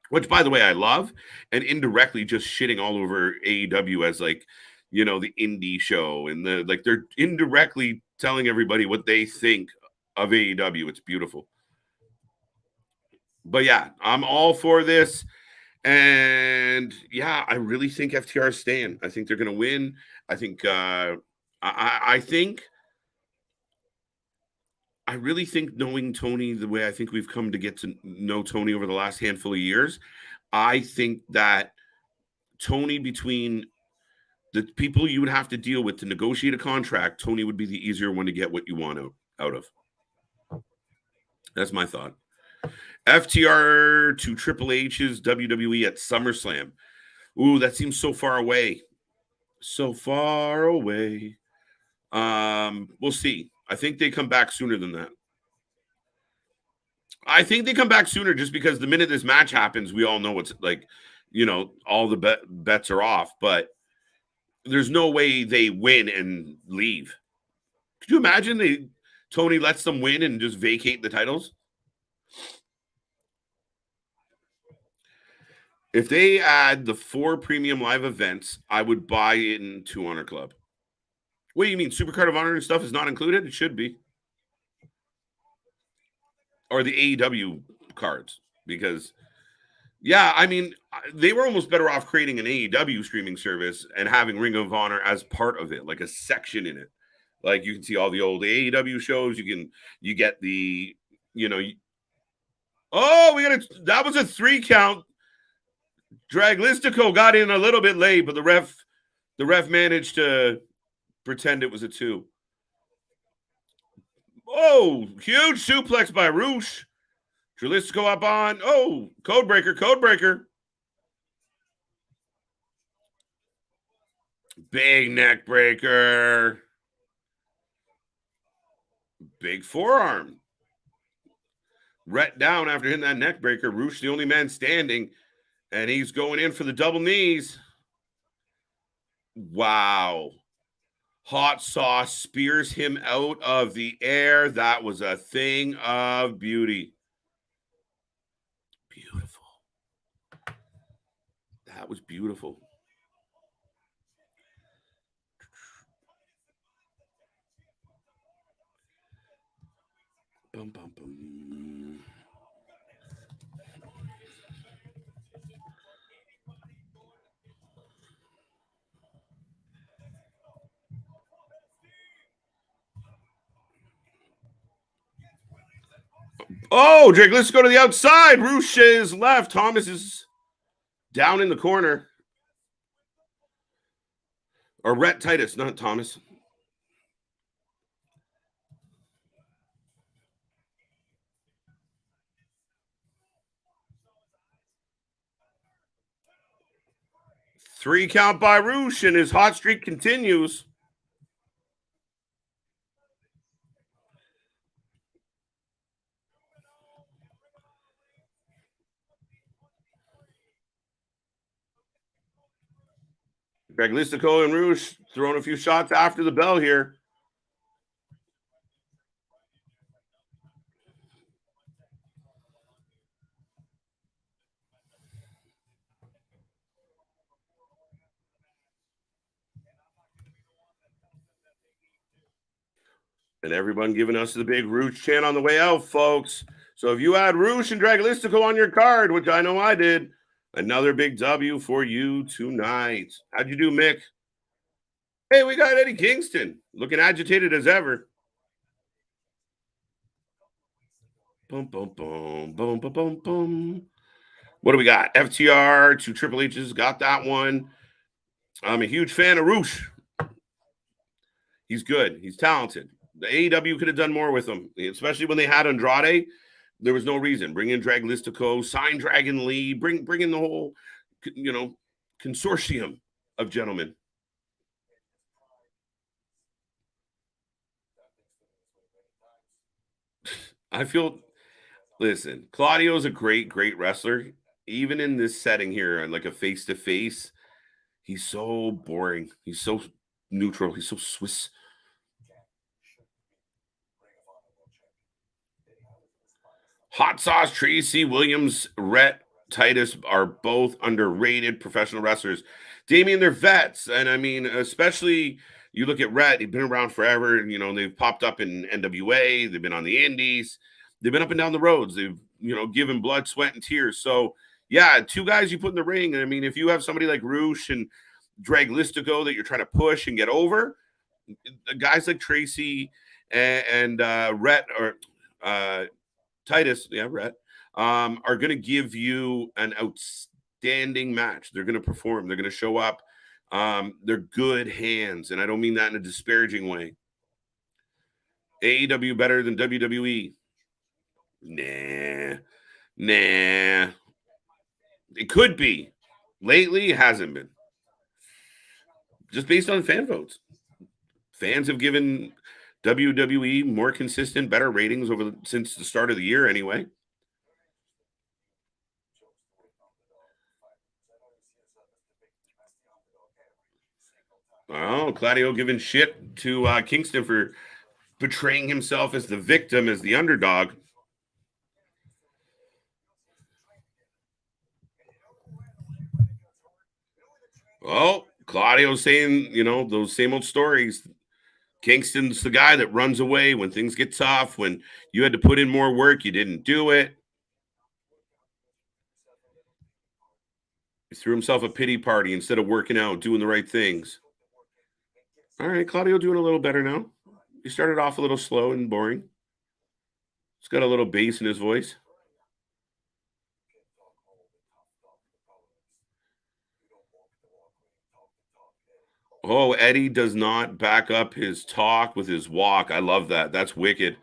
which, by the way, I love, and indirectly just shitting all over AEW as like, the indie show, and they're indirectly telling everybody what they think of AEW. It's beautiful. But yeah, I'm all for this. And yeah, I really think FTR is staying. I think they're going to win. I think, I really think knowing Tony the way I think we've come to get to know Tony over the last handful of years, I think that Tony, between the people you would have to deal with to negotiate a contract, Tony would be the easier one to get what you want out of. That's my thought. FTR to Triple H's WWE at SummerSlam. Ooh, that seems so far away. So far away. We'll see. I think they come back sooner than that. I think they come back sooner just because the minute this match happens, we all know it's like, all the bets are off. But there's no way they win and leave. Could you imagine Tony lets them win and just vacate the titles? If they add the 4 premium live events, I would buy into Honor Club. What do you mean? Supercard of Honor and stuff is not included? It should be. Or the AEW cards. Because, yeah, I mean, they were almost better off creating an AEW streaming service and having Ring of Honor as part of it, like a section in it. Like, you can see all the old AEW shows. You get the, that was a 3 count. Draglistico got in a little bit late, but the ref managed to pretend it was a 2. Oh, huge suplex by Roosh. Draglistico up on. Oh, codebreaker. Big neck breaker. Big forearm. Rhett down after hitting that neck breaker. Roosh, the only man standing. And he's going in for the double knees. Wow. Hot Sauce spears him out of the air. That was a thing of beauty. Beautiful. That was beautiful. Bum, bum, bum. Oh, Drake, let's go to the outside. Roosh is left. Thomas is down in the corner. Or Rhett Titus, not Thomas. Three count by Roosh, and his hot streak continues. Draglistico and Roosh throwing a few shots after the bell here. And everyone giving us the big Roosh chant on the way out, folks. So if you had Roosh and Draglistico on your card, which I know I did, another big W for you tonight. How'd you do, Mick? Hey, we got Eddie Kingston looking agitated as ever. Boom, boom, boom, boom, boom, boom, boom. What do we got? FTR to Triple H's got that one. I'm a huge fan of Roosh. He's good. He's talented. The AEW could have done more with him, especially when they had Andrade. There was no reason. Bring in Draglistico, sign Dragon Lee, bring in the whole, consortium of gentlemen. Listen, Claudio's a great, great wrestler. Even in this setting here, like a face-to-face, he's so boring. He's so neutral. He's so Swiss. Hot Sauce, Tracy Williams, Rhett Titus are both underrated professional wrestlers. Damian, they're vets. And I mean, especially you look at Rhett, he's been around forever. They've popped up in NWA. They've been on the indies. They've been up and down the roads. They've, given blood, sweat, and tears. So, yeah, 2 guys you put in the ring. And I mean, if you have somebody like Roosh and Draglistico that you're trying to push and get over, guys like Tracy and Rhett or Titus, Rhett, are going to give you an outstanding match. They're going to perform. They're going to show up. They're good hands, and I don't mean that in a disparaging way. AEW better than WWE? Nah. It could be. Lately, it hasn't been. Just based on fan votes. Fans have given WWE more consistent, better ratings since the start of the year, anyway. Oh, Claudio giving shit to Kingston for portraying himself as the victim, as the underdog. Oh, Claudio saying, those same old stories. Kingston's the guy that runs away when things get tough, when you had to put in more work, you didn't do it. He threw himself a pity party instead of working out, doing the right things. All right, Claudio doing a little better now. He started off a little slow and boring. He's got a little bass in his voice. Oh, Eddie does not back up his talk with his walk. I love that. That's wicked.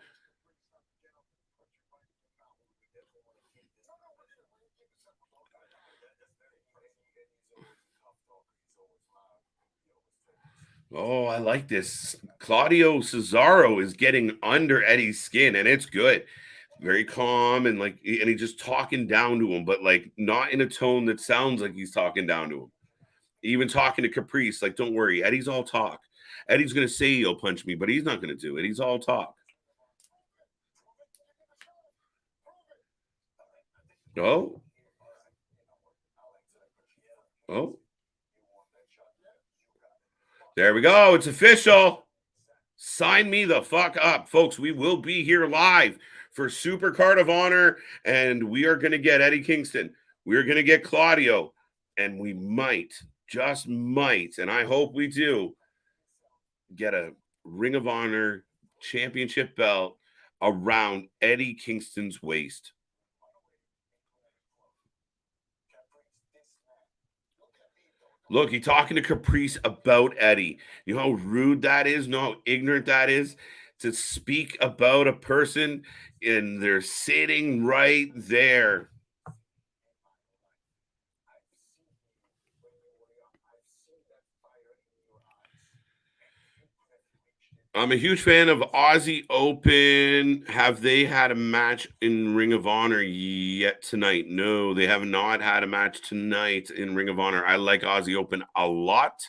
Oh, I like this. Claudio Cesaro is getting under Eddie's skin, and it's good. Very calm and he's just talking down to him, but not in a tone that sounds like he's talking down to him. Even talking to Caprice, don't worry, Eddie's all talk. Eddie's gonna say he'll punch me, but he's not gonna do it. He's all talk. Oh. Oh. There we go. It's official. Sign me the fuck up, folks. We will be here live for Super Card of Honor, and we are going to get Eddie Kingston. We are going to get Claudio, and we might, just might, and I hope we do, get a Ring of Honor championship belt around Eddie Kingston's waist. Look, he's talking to Caprice about Eddie. You know how rude that is? You know how ignorant that is? To speak about a person and they're sitting right there. I'm a huge fan of Aussie Open. Have they had a match in Ring of Honor yet tonight? No, they have not had a match tonight in Ring of Honor. I like Aussie Open a lot.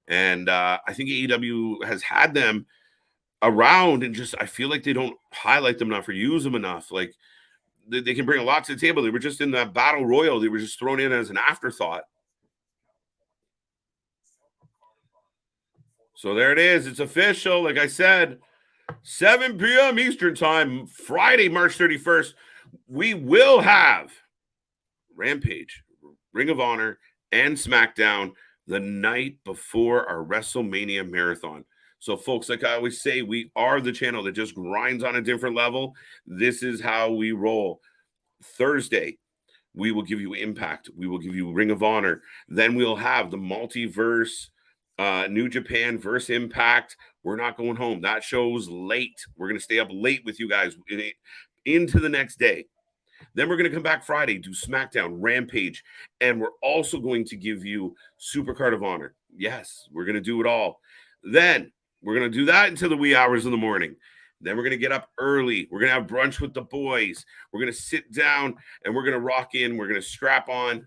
And I think AEW has had them around, and just I feel like they don't highlight them enough or use them enough. They can bring a lot to the table. They were just in that battle royal. They were just thrown in as an afterthought. So there it is. It's official. Like I said, 7 p.m. Eastern Time, Friday, March 31st. We will have Rampage, Ring of Honor, and SmackDown the night before our WrestleMania marathon. So, folks, like I always say, we are the channel that just grinds on a different level. This is how we roll. Thursday, we will give you Impact. We will give you Ring of Honor. Then we'll have the multiverse, New Japan versus Impact. We're not going home. That show's late. We're going to stay up late with you guys into the next day. Then we're going to come back Friday, do SmackDown, Rampage, and we're also going to give you Super Card of Honor. Yes, we're going to do it all. Then we're going to do that until the wee hours of the morning. Then we're going to get up early. We're going to have brunch with the boys. We're going to sit down and we're going to rock in. We're going to strap on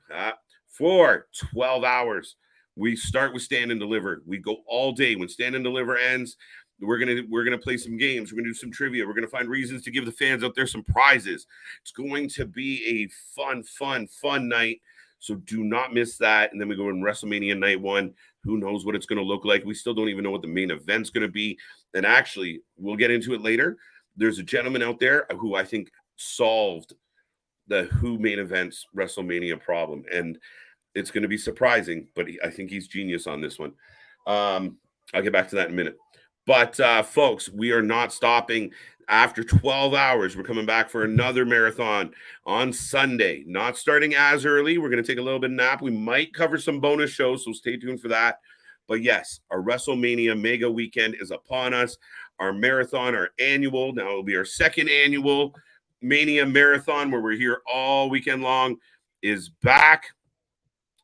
for 12 hours. We start with Stand and Deliver. We go all day. When Stand and Deliver ends, we're gonna play some games. We're gonna do some trivia. We're gonna find reasons to give the fans out there some prizes. It's going to be a fun night. So do not miss that. And then we go in WrestleMania night one. Who knows what it's going to look like? We still don't even know what the main event's going to be. And actually, we'll get into it later. There's a gentleman out there who I think solved the who main events WrestleMania problem. And it's going to be surprising, but I think he's genius on this one. I'll get back to that in a minute. But folks, we are not stopping. After 12 hours, we're coming back for another marathon on Sunday. Not starting as early. We're going to take a little bit of nap. We might cover some bonus shows, so stay tuned for that. But yes, our WrestleMania mega weekend is upon us. Our marathon, our annual, now it'll be our second annual Mania marathon where we're here all weekend long, is back.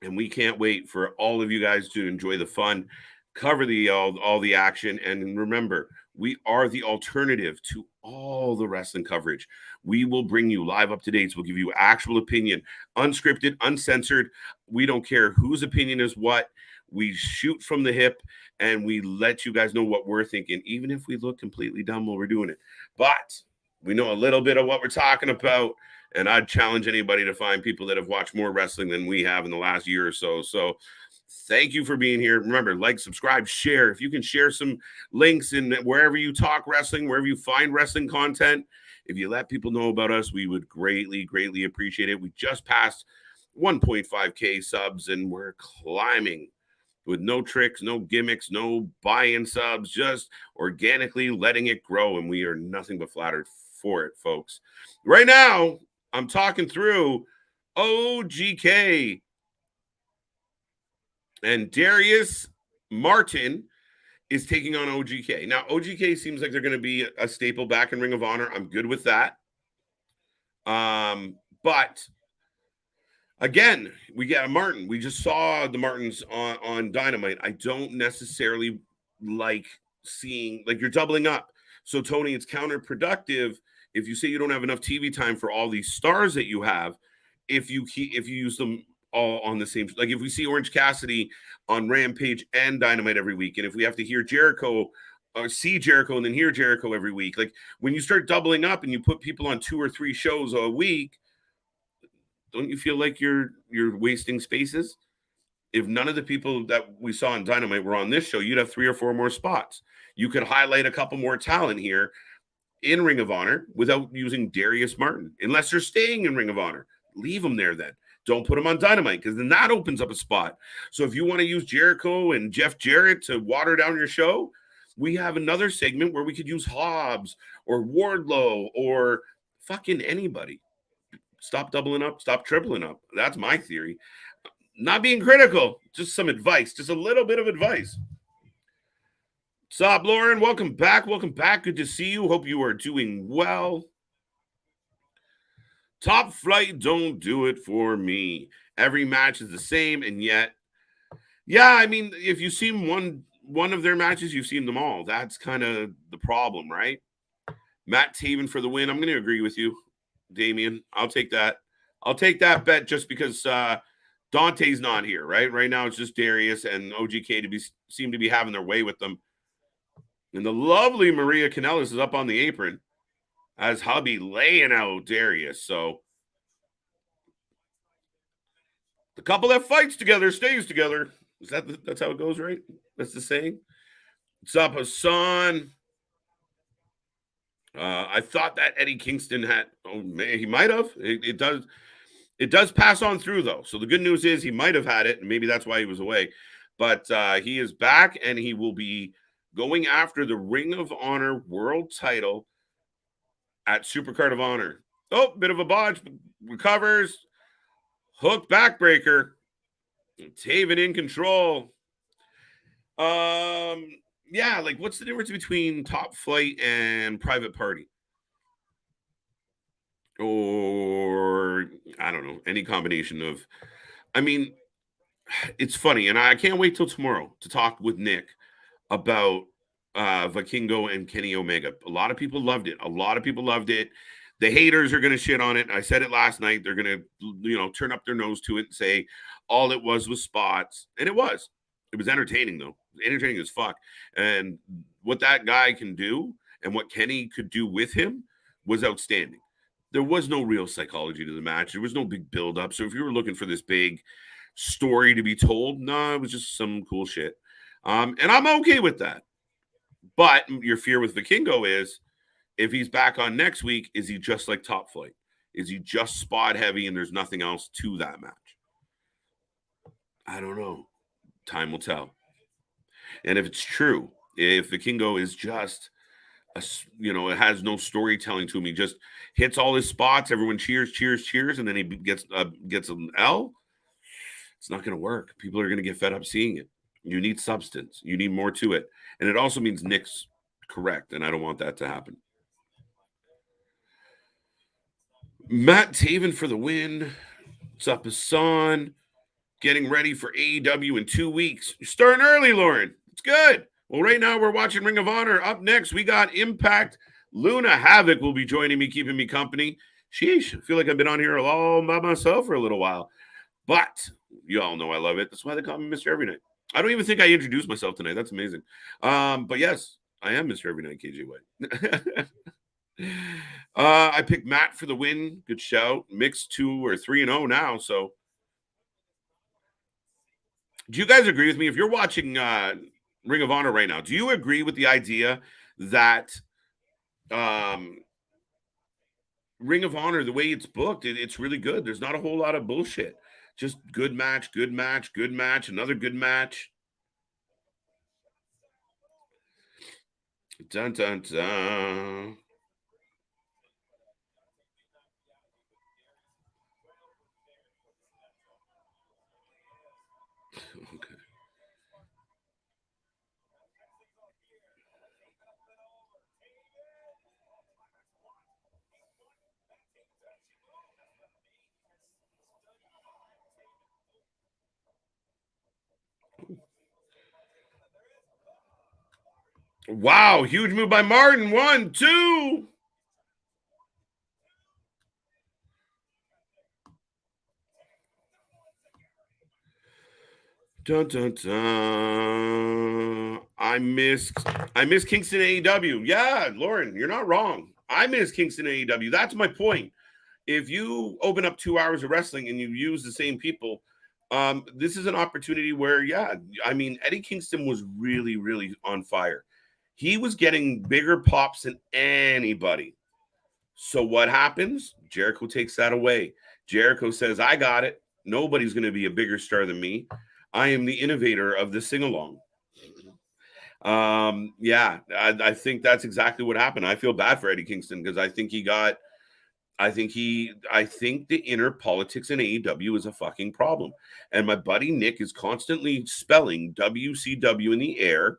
And we can't wait for all of you guys to enjoy the fun, cover the all the action, and remember, we are the alternative to all the wrestling coverage. We will bring you live up to dates. We'll give you actual opinion, unscripted, uncensored. We don't care whose opinion is what. We shoot from the hip and we let you guys know what we're thinking, even if we look completely dumb while we're doing it. But we know a little bit of what we're talking about. And I'd challenge anybody to find people that have watched more wrestling than we have in the last year or so. So thank you for being here. Remember, like, subscribe, share. If you can share some links in wherever you talk wrestling, wherever you find wrestling content, if you let people know about us, we would greatly, greatly appreciate it. We just passed 1.5K subs and we're climbing with no tricks, no gimmicks, no buy-in subs, just organically letting it grow. And we are nothing but flattered for it, folks. Right now, I'm talking through OGK and Darius Martin is taking on OGK. Now, OGK seems like they're going to be a staple back in Ring of Honor. I'm good with that. But again, we got a Martin. We just saw the Martins on Dynamite. I don't necessarily like seeing, like, you're doubling up. So, Tony, it's counterproductive if you say you don't have enough TV time for all these stars that you have, if you use them all on the same, like if we see Orange Cassidy on Rampage and Dynamite every week, and if we have to hear Jericho or see Jericho and then hear Jericho every week, like when you start doubling up and you put people on 2 or 3 shows a week, don't you feel like you're wasting spaces? If none of the people that we saw in Dynamite were on this show, you'd have 3 or 4 more spots. You could highlight a couple more talent here in Ring of Honor without using Darius Martin, unless they're staying in Ring of Honor. Leave them there then. Don't put them on Dynamite, because then that opens up a spot. So if you want to use Jericho and Jeff Jarrett to water down your show, we have another segment where we could use Hobbs or Wardlow or fucking anybody. Stop doubling up, stop tripling up. That's my theory. Not being critical, just some advice, just a little bit of advice. What's up, Lauren? Welcome back. Welcome back. Good to see you. Hope you are doing well. Top Flight, don't do it for me. Every match is the same, and yet, yeah, I mean, if you've seen one of their matches, you've seen them all. That's kind of the problem, right? Matt Taven for the win. I'm going to agree with you, Damian. I'll take that. I'll take that bet just because Dante's not here, right? Right now, it's just Darius and OGK seem to be having their way with them. And the lovely Maria Kanellis is up on the apron as hubby laying out Darius. So the couple that fights together stays together. That's how it goes, right? That's the saying. What's up, Hassan? I thought that Eddie Kingston had. Oh man, he might have. It does pass on through though. So the good news is he might have had it, and maybe that's why he was away. But he is back, and he will be going after the Ring of Honor World Title at Supercard of Honor. Oh, bit of a botch. Recovers. Hook backbreaker. Taven in control. Yeah, like what's the difference between Top Flight and Private Party? Or I don't know, any combination of, I mean, it's funny, and I can't wait till tomorrow to talk with Nick about Vikingo and Kenny Omega. A lot of people loved it. The haters are going to shit on it. I said it last night. They're going to, turn up their nose to it and say all it was spots. And it was. It was entertaining, though. Entertaining as fuck. And what that guy can do and what Kenny could do with him was outstanding. There was no real psychology to the match. There was no big build-up. So if you were looking for this big story to be told, no, it was just some cool shit. And I'm okay with that. But your fear with Vikingo is, if he's back on next week, is he just like Top Flight? Is he just spot heavy and there's nothing else to that match? I don't know. Time will tell. And if it's true, if Vikingo is just it has no storytelling to me. Just hits all his spots. Everyone cheers, cheers, cheers, and then he gets an L. It's not going to work. People are going to get fed up seeing it. You need substance. You need more to it, and it also means Nick's correct, and I don't want that to happen. Matt Taven for the win. What's up, Hassan? Getting ready for AEW in 2 weeks. You're starting early, Lauren. It's good. Well, right now we're watching Ring of Honor. Up next, we got Impact. Luna Havoc will be joining me, keeping me company. Sheesh, I feel like I've been on here all by myself for a little while. But you all know I love it. That's why they call me Mr. Every Night. I don't even think I introduced myself tonight. That's amazing. But yes, I am Mr. Every Night, KJ White. I picked Matt for the win. Good shout. Mixed 2 or 3-0 now. So, do you guys agree with me? If you're watching Ring of Honor right now, do you agree with the idea that Ring of Honor, the way it's booked, it's really good? There's not a whole lot of bullshit. Just good match, good match, good match, another good match. Dun, dun, dun. Okay. Wow, huge move by Martin. 1, 2. Dun, dun, dun. I miss Kingston AEW. Yeah, Lauren, you're not wrong. I miss Kingston AEW. That's my point. If you open up 2 hours of wrestling and you use the same people, this is an opportunity where, yeah, I mean, Eddie Kingston was really, really on fire. He was getting bigger pops than anybody. So what happens? Jericho takes that away. Jericho says, I got it. Nobody's going to be a bigger star than me. I am the innovator of the sing-along. Yeah, I think that's exactly what happened. I feel bad for Eddie Kingston because I think the inner politics in AEW is a fucking problem. And my buddy Nick is constantly spelling WCW in the air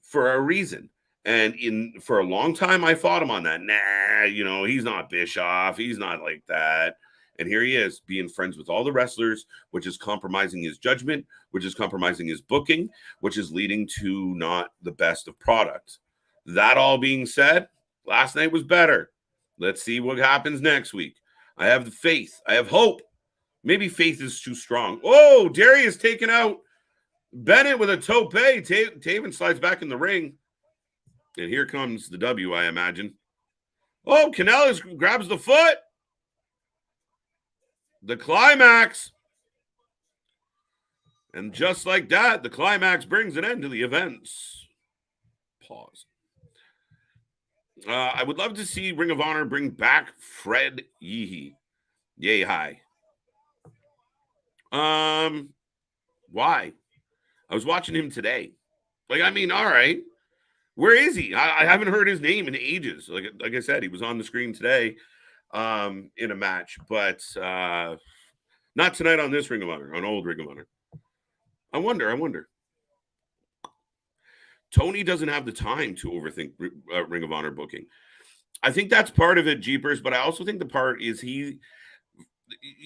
for a reason. And for a long time, I fought him on that. Nah, he's not Bischoff. He's not like that. And here he is being friends with all the wrestlers, which is compromising his judgment, which is compromising his booking, which is leading to not the best of product. That all being said, last night was better. Let's see what happens next week. I have the faith. I have hope. Maybe faith is too strong. Oh, Darius taking out Bennett with a tope. Taven slides back in the ring. And here comes the W, I imagine. Oh, Canellis grabs the foot. The climax. And just like that, the climax brings an end to the events. Pause. I would love to see Ring of Honor bring back Fred Yeehee. Yay, hi. Why? I was watching him today. All right. Where is he? I haven't heard his name in ages. Like I said, he was on the screen today in a match, but not tonight on this Ring of Honor, on old Ring of Honor. I wonder. Tony doesn't have the time to overthink Ring of Honor booking. I think that's part of it, Jeepers, but I also think the part is he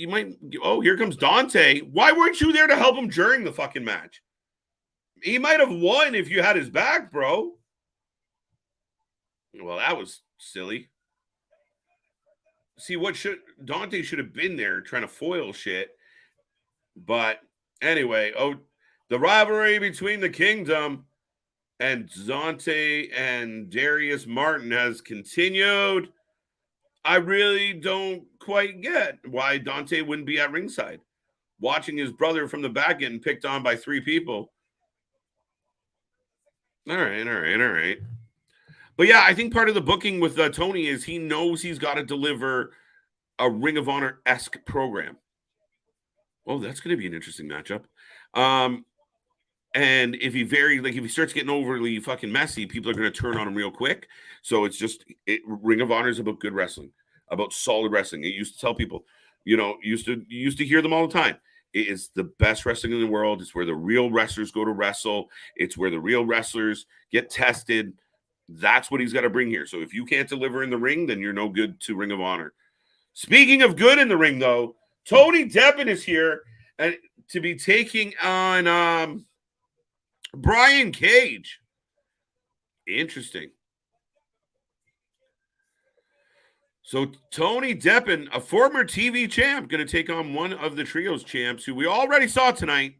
might. Oh, here comes Dante. Why weren't you there to help him during the fucking match? He might have won if you had his back, bro. Well, that was silly. See, Dante should have been there trying to foil shit. But anyway, the rivalry between the Kingdom and Dante and Darius Martin has continued. I really don't quite get why Dante wouldn't be at ringside, watching his brother from the back getting picked on by 3 people. All right. But yeah, I think part of the booking with Tony is he knows he's got to deliver a Ring of Honor-esque program. Oh, that's going to be an interesting matchup. And if he starts getting overly fucking messy, people are going to turn on him real quick. So it's just Ring of Honor is about good wrestling, about solid wrestling. It used to tell people, you used to hear them all the time. It is the best wrestling in the world. It's where the real wrestlers go to wrestle. It's where the real wrestlers get tested. That's what he's got to bring here. So if you can't deliver in the ring, then you're no good to Ring of Honor. Speaking of good in the ring, though, Tony Deppen is here and to be taking on Brian Cage. Interesting. So Tony Deppen, a former TV champ, going to take on one of the trios champs who we already saw tonight.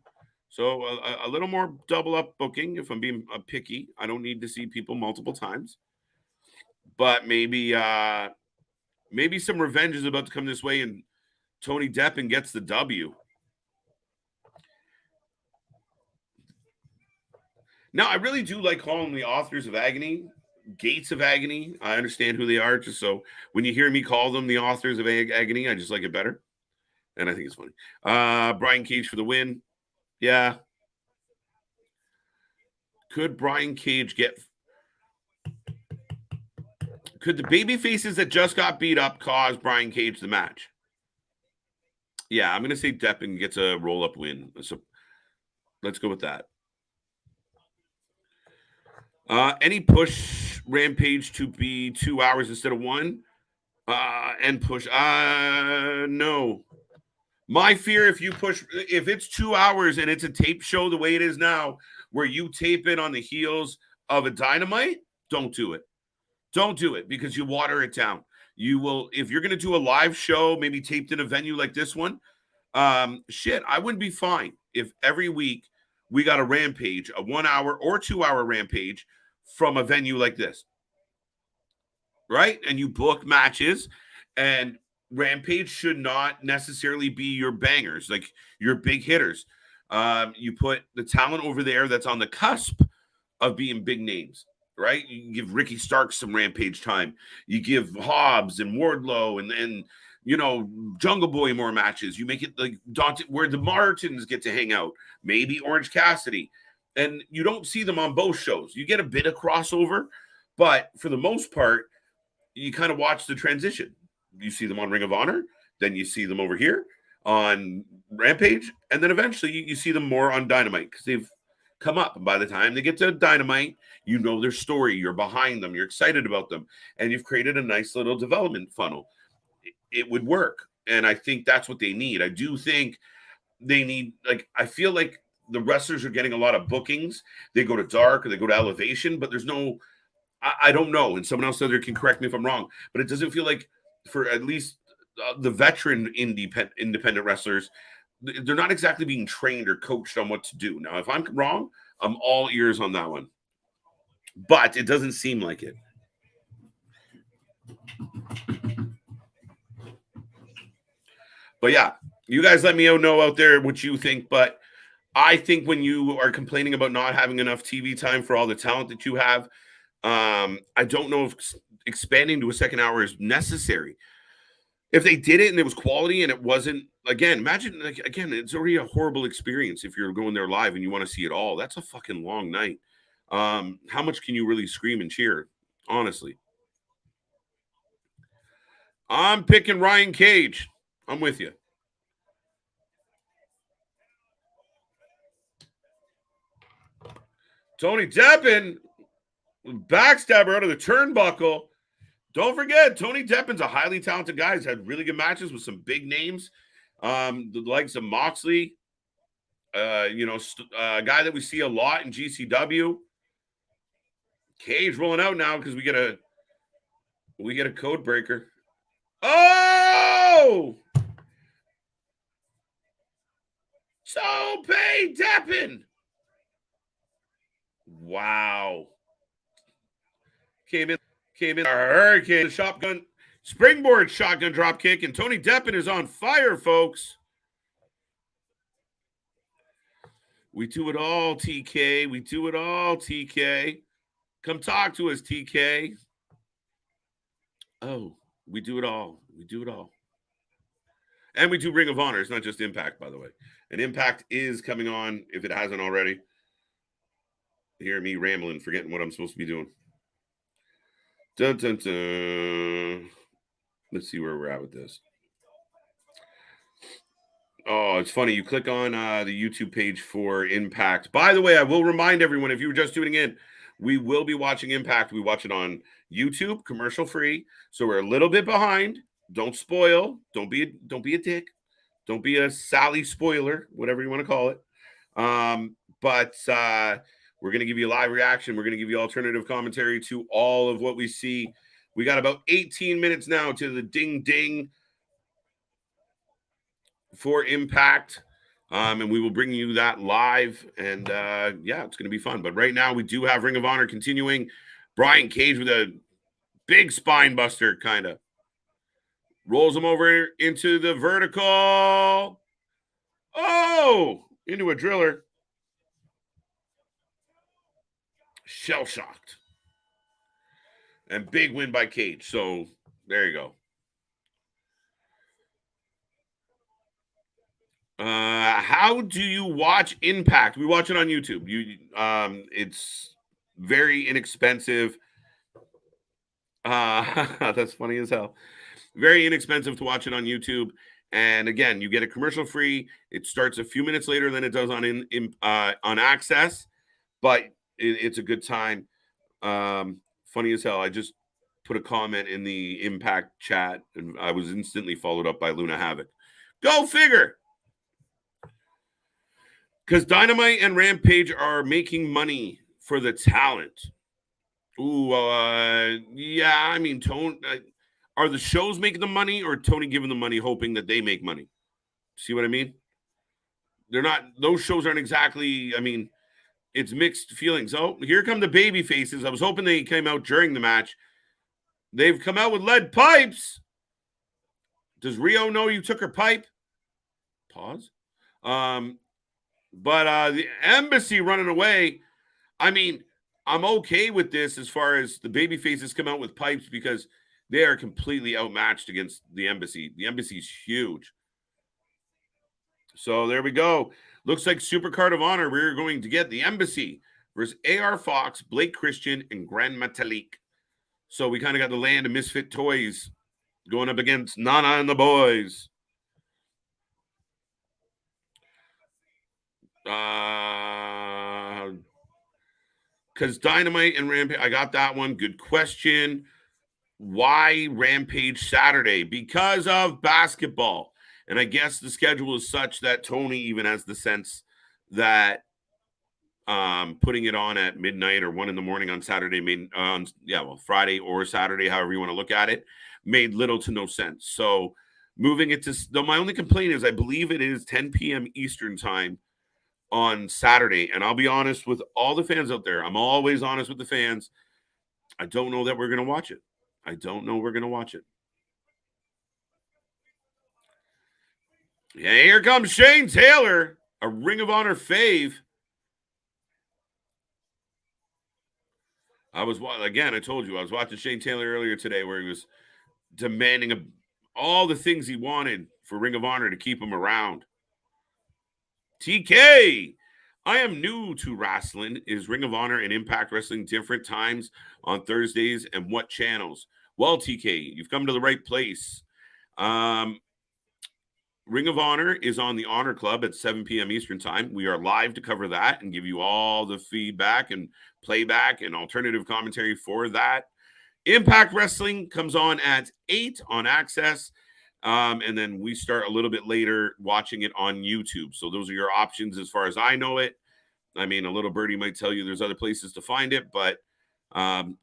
So a little more double up booking if I'm being picky. I don't need to see people multiple times. But maybe some revenge is about to come this way and Tony Deppen gets the W. Now, I really do like calling them the authors of agony, gates of agony. I understand who they are, just so when you hear me call them the authors of agony, I just like it better. And I think it's funny. Brian Cage for the win. Yeah. Could Brian Cage could the baby faces that just got beat up cause Brian Cage the match? Yeah, I'm going to say Deppen gets a roll-up win. So let's go with that. Any push Rampage to be 2 hours instead of 1? And push. No. My fear if it's 2 hours and it's a tape show the way it is now, where you tape it on the heels of a Dynamite, don't do it. Don't do it because you water it down. You will, if you're going to do a live show, maybe taped in a venue like this one, I wouldn't be fine if every week we got a Rampage, a 1 hour or 2 hour Rampage from a venue like this. Right? And you book matches, and Rampage should not necessarily be your bangers, like your big hitters. You put the talent over there that's on the cusp of being big names, right? You give Ricky Starks some Rampage time. You give Hobbs and Wardlow and Jungle Boy more matches. You make it like Dante, where the Martins get to hang out. Maybe Orange Cassidy. And you don't see them on both shows. You get a bit of crossover, but for the most part, you kind of watch the transition. You see them on Ring of Honor, then you see them over here on Rampage, and then eventually you see them more on Dynamite because they've come up. And by the time they get to Dynamite, you know their story, you're behind them, you're excited about them, and you've created a nice little development funnel. It would work, and I think that's what they need. I do think they need, I feel like the wrestlers are getting a lot of bookings. They go to Dark or they go to Elevation, but there's no, I don't know, and someone else out there can correct me if I'm wrong, but it doesn't feel like for at least the veteran independent wrestlers, they're not exactly being trained or coached on what to do. Now, if I'm wrong, I'm all ears on that one, but it doesn't seem like it. But yeah, you guys let me know out there what you think, but I think when you are complaining about not having enough TV time for all the talent that you have, I don't know if expanding to a second hour is necessary. If they did it and it was quality and it wasn't, again, imagine, it's already a horrible experience if you're going there live and you want to see it all. That's a fucking long night. How much can you really scream and cheer? Honestly. I'm picking Ryan Cage. I'm with you. Tony Deppen, backstabber out of the turnbuckle. Don't forget, Tony Deppen's a highly talented guy. He's had really good matches with some big names. The likes of Moxley, a guy that we see a lot in GCW. Cage rolling out now because we get a code breaker. Oh! So pay Deppen. Wow. Came in a hurricane, shotgun, springboard shotgun drop kick, and Tony Deppen is on fire, folks. We do it all, TK. We do it all, TK. Come talk to us, TK. Oh, we do it all. We do it all. And we do Ring of Honor. It's not just Impact, by the way. And Impact is coming on, if it hasn't already. Hear me rambling, forgetting what I'm supposed to be doing. Dun, dun, dun. Let's see where we're at with this. Oh, it's funny. You click on the YouTube page for Impact. By the way, I will remind everyone, if you were just tuning in, we will be watching Impact. We watch it on YouTube, commercial free. So we're a little bit behind. Don't spoil. Don't be a dick. Don't be a Sally spoiler, whatever you want to call it. But we're going to give you a live reaction. We're going to give you alternative commentary to all of what we see. We got about 18 minutes now to the ding ding for Impact. And we will bring you that live. And yeah, it's going to be fun. But right now we do have Ring of Honor continuing. Brian Cage with a big spine buster, kind of. Rolls him over into the vertical. Oh, into a driller. Shell-shocked. And big win by Cage. So there you go. How do you watch Impact? We watch it on YouTube. It's very inexpensive. That's funny as hell. Very inexpensive to watch it on YouTube. And again, you get it commercial free. It starts a few minutes later than it does on Access, but it's a good time. Funny as hell. I just put a comment in the Impact chat, and I was instantly followed up by Luna Havoc. Go figure. Because Dynamite and Rampage are making money for the talent. Ooh, yeah. I mean, Tony. Are the shows making the money, or Tony giving the money, hoping that they make money? See what I mean? They're not. Those shows aren't exactly. I mean, it's mixed feelings. Oh, here come the baby faces. I was hoping they came out during the match. They've come out with lead pipes. Does Rio know you took her pipe? Pause. But the Embassy running away. I mean, I'm okay with this as far as the baby faces come out with pipes because they are completely outmatched against the Embassy. The Embassy's huge. So there we go. Looks like Supercard of Honor. We're going to get the Embassy versus AR Fox, Blake Christian, and Grand Metalik. So we kind of got the land of misfit toys going up against Nana and the boys. Because Dynamite and Rampage, I got that one. Good question. Why Rampage Saturday? Because of basketball. And I guess the schedule is such that Tony even has the sense that putting it on at midnight or 1 a.m. on Saturday, Friday or Saturday, however you want to look at it, made little to no sense. So moving it to, though my only complaint is I believe it is 10 p.m. Eastern time on Saturday. And I'll be honest with all the fans out there. I'm always honest with the fans. I don't know that we're going to watch it. I don't know we're going to watch it. Yeah, here comes Shane Taylor, a Ring of Honor fave. I told you, I was watching Shane Taylor earlier today where he was demanding all the things he wanted for Ring of Honor to keep him around. TK, I am new to Wrasslin. Is Ring of Honor and Impact Wrestling different times on Thursdays and what channels? Well, TK, you've come to the right place. Ring of Honor is on the Honor Club at 7 p.m. Eastern time. We are live to cover that and give you all the feedback and playback and alternative commentary for that. Impact Wrestling comes on at 8 on Access. And then we start a little bit later watching it on YouTube. So those are your options as far as I know it. I mean, a little birdie might tell you there's other places to find it, but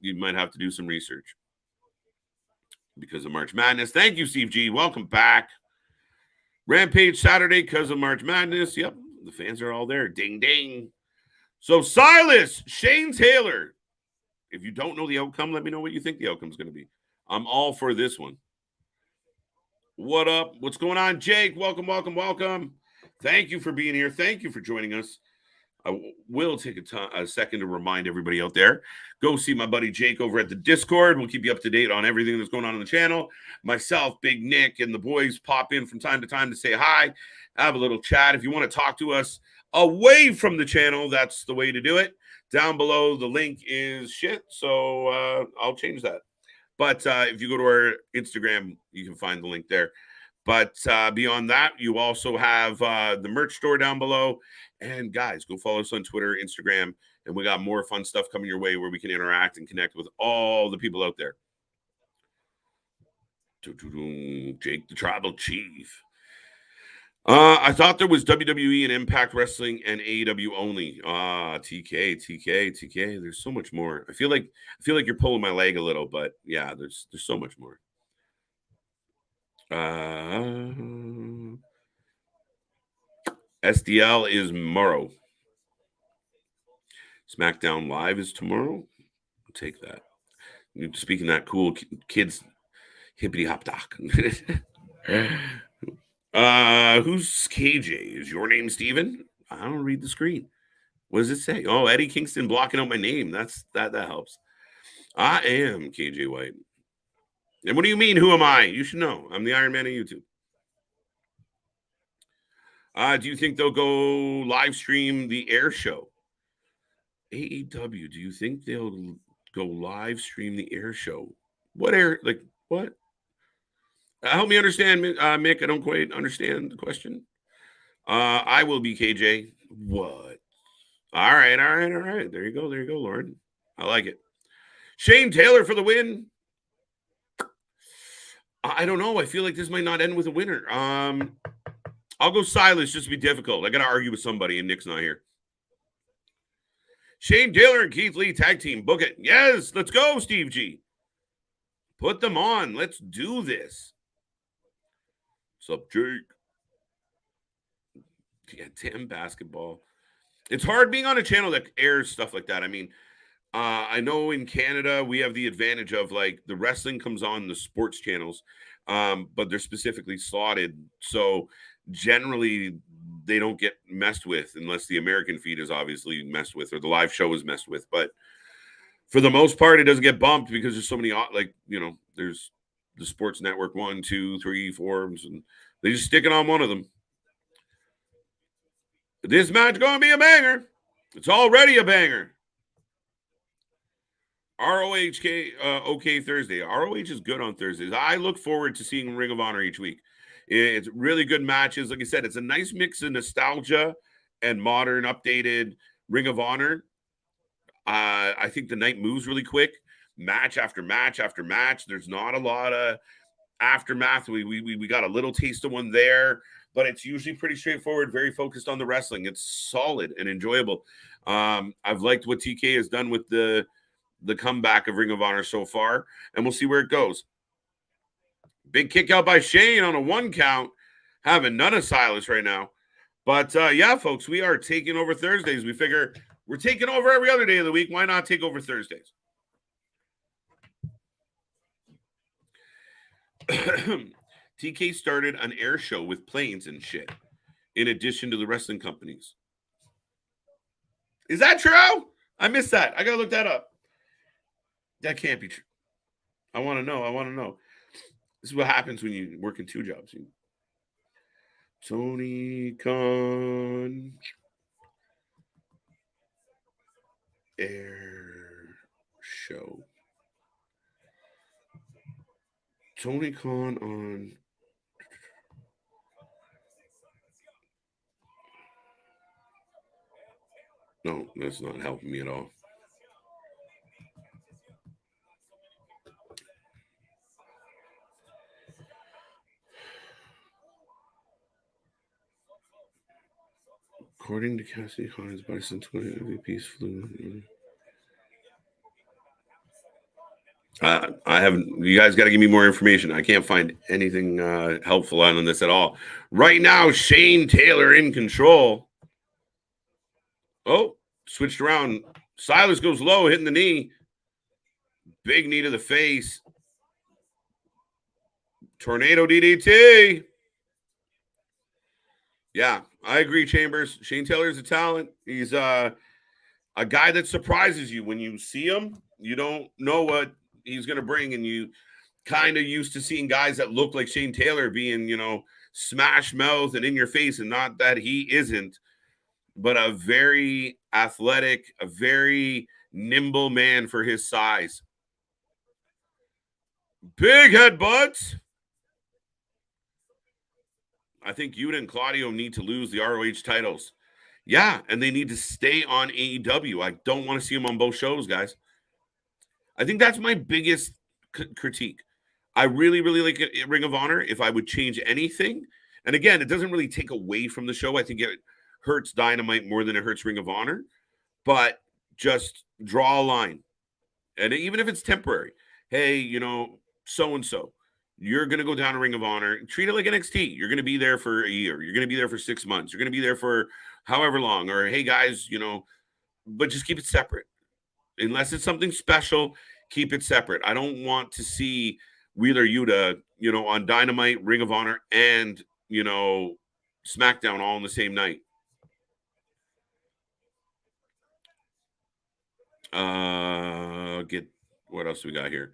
you might have to do some research because of March Madness. Thank you, Steve G. Welcome back. Rampage Saturday because of March Madness. Yep, the fans are all there. Ding, ding. So Silas, Shane Taylor. If you don't know the outcome, let me know what you think the outcome is going to be. I'm all for this one. What up? What's going on, Jake? Welcome, welcome, welcome. Thank you for being here. Thank you for joining us. I will take a second to remind everybody out there. Go see my buddy Jake over at the Discord. We'll keep you up to date on everything that's going on the channel. Myself, Big Nick, and the boys pop in from time to time to say hi, have a little chat. If you want to talk to us away from the channel, that's the way to do it. down below. The link is shit, so I'll change that. But if you go to our Instagram, you can find the link there. But beyond that, you also have the merch store down below. And guys, go follow us on Twitter, Instagram, and we got more fun stuff coming your way where we can interact and connect with all the people out there. Jake the Tribal Chief. I thought there was WWE and Impact Wrestling and AEW only. TK. There's so much more. I feel like you're pulling my leg a little, but yeah, there's so much more. SDL is tomorrow. SmackDown Live is tomorrow. I'll take that. Speaking that cool kids, hippity hop doc. Who's KJ? Is your name Steven? I don't read the screen. What does it say? Oh, Eddie Kingston blocking out my name. That helps. I am KJ White. And what do you mean, who am I? You should know. I'm the Iron Man of YouTube. Do you think they'll go live stream the air show? AEW, do you think they'll go live stream the air show? What air? Like, what? Help me understand, Mick. I don't quite understand the question. I will be KJ. What? All right. There you go, Lauren. I like it. Shane Taylor for the win. I don't know. I feel like this might not end with a winner. I'll go Silas just to be difficult. I got to argue with somebody, and Nick's not here. Shane Taylor and Keith Lee tag team. Book it. Yes, let's go, Steve G. Put them on. Let's do this. What's up, Jake? Yeah, damn basketball. It's hard being on a channel that airs stuff like that. I mean, I know in Canada we have the advantage of like the wrestling comes on the sports channels, but they're specifically slotted. So generally they don't get messed with unless the American feed is obviously messed with or the live show is messed with. But for the most part, it doesn't get bumped because there's so many, like, you know, there's the Sports Network 1, 2, 3, 4, and they just stick it on one of them. This match going to be a banger. It's already a banger. ROH okay Thursday. ROH is good on Thursdays. I look forward to seeing Ring of Honor each week. It's really good matches. Like I said, it's a nice mix of nostalgia and modern, updated Ring of Honor. I think the night moves really quick. Match after match after match. There's not a lot of aftermath. We got a little taste of one there, but it's usually pretty straightforward, very focused on the wrestling. It's solid and enjoyable. I've liked what TK has done with the comeback of Ring of Honor so far, and we'll see where it goes. Big kick out by Shane on a 1 count. Having none of Silas right now. But, yeah, folks, we are taking over Thursdays. We figure we're taking over every other day of the week. Why not take over Thursdays? TK started an air show with planes and shit, in addition to the wrestling companies. Is that true? I missed that. I got to look that up. That can't be true. I want to know. This is what happens when you work in 2 jobs. Tony Khan air show. Tony Khan on. No, that's not helping me at all. According to Cassidy Hines, Bison 20 MVPs flew. I haven't. You guys got to give me more information. I can't find anything helpful on this at all. Right now, Shane Taylor in control. Oh, switched around. Silas goes low, hitting the knee. Big knee to the face. Tornado DDT. Yeah, I agree, Chambers. Shane Taylor's a talent. He's a guy that surprises you. When you see him, you don't know what he's going to bring, and you kind of used to seeing guys that look like Shane Taylor being, you know, smash mouth and in your face, and not that he isn't. but a very athletic, a very nimble man for his size. Big headbutts. I think Yuta and Claudio need to lose the ROH titles. Yeah, and they need to stay on AEW. I don't want to see them on both shows, guys. I think that's my biggest critique. I really, really like Ring of Honor. If I would change anything, and again, it doesn't really take away from the show. I think it hurts Dynamite more than it hurts Ring of Honor, but just draw a line. And even if it's temporary, hey, you know, so-and-so, you're going to go down to Ring of Honor. Treat it like NXT. You're going to be there for a year. You're going to be there for 6 months. You're going to be there for however long. Or, hey, guys, you know, but just keep it separate. Unless it's something special, keep it separate. I don't want to see Wheeler Yuta, you know, on Dynamite, Ring of Honor, and, you know, SmackDown all in the same night. Get what else we got here?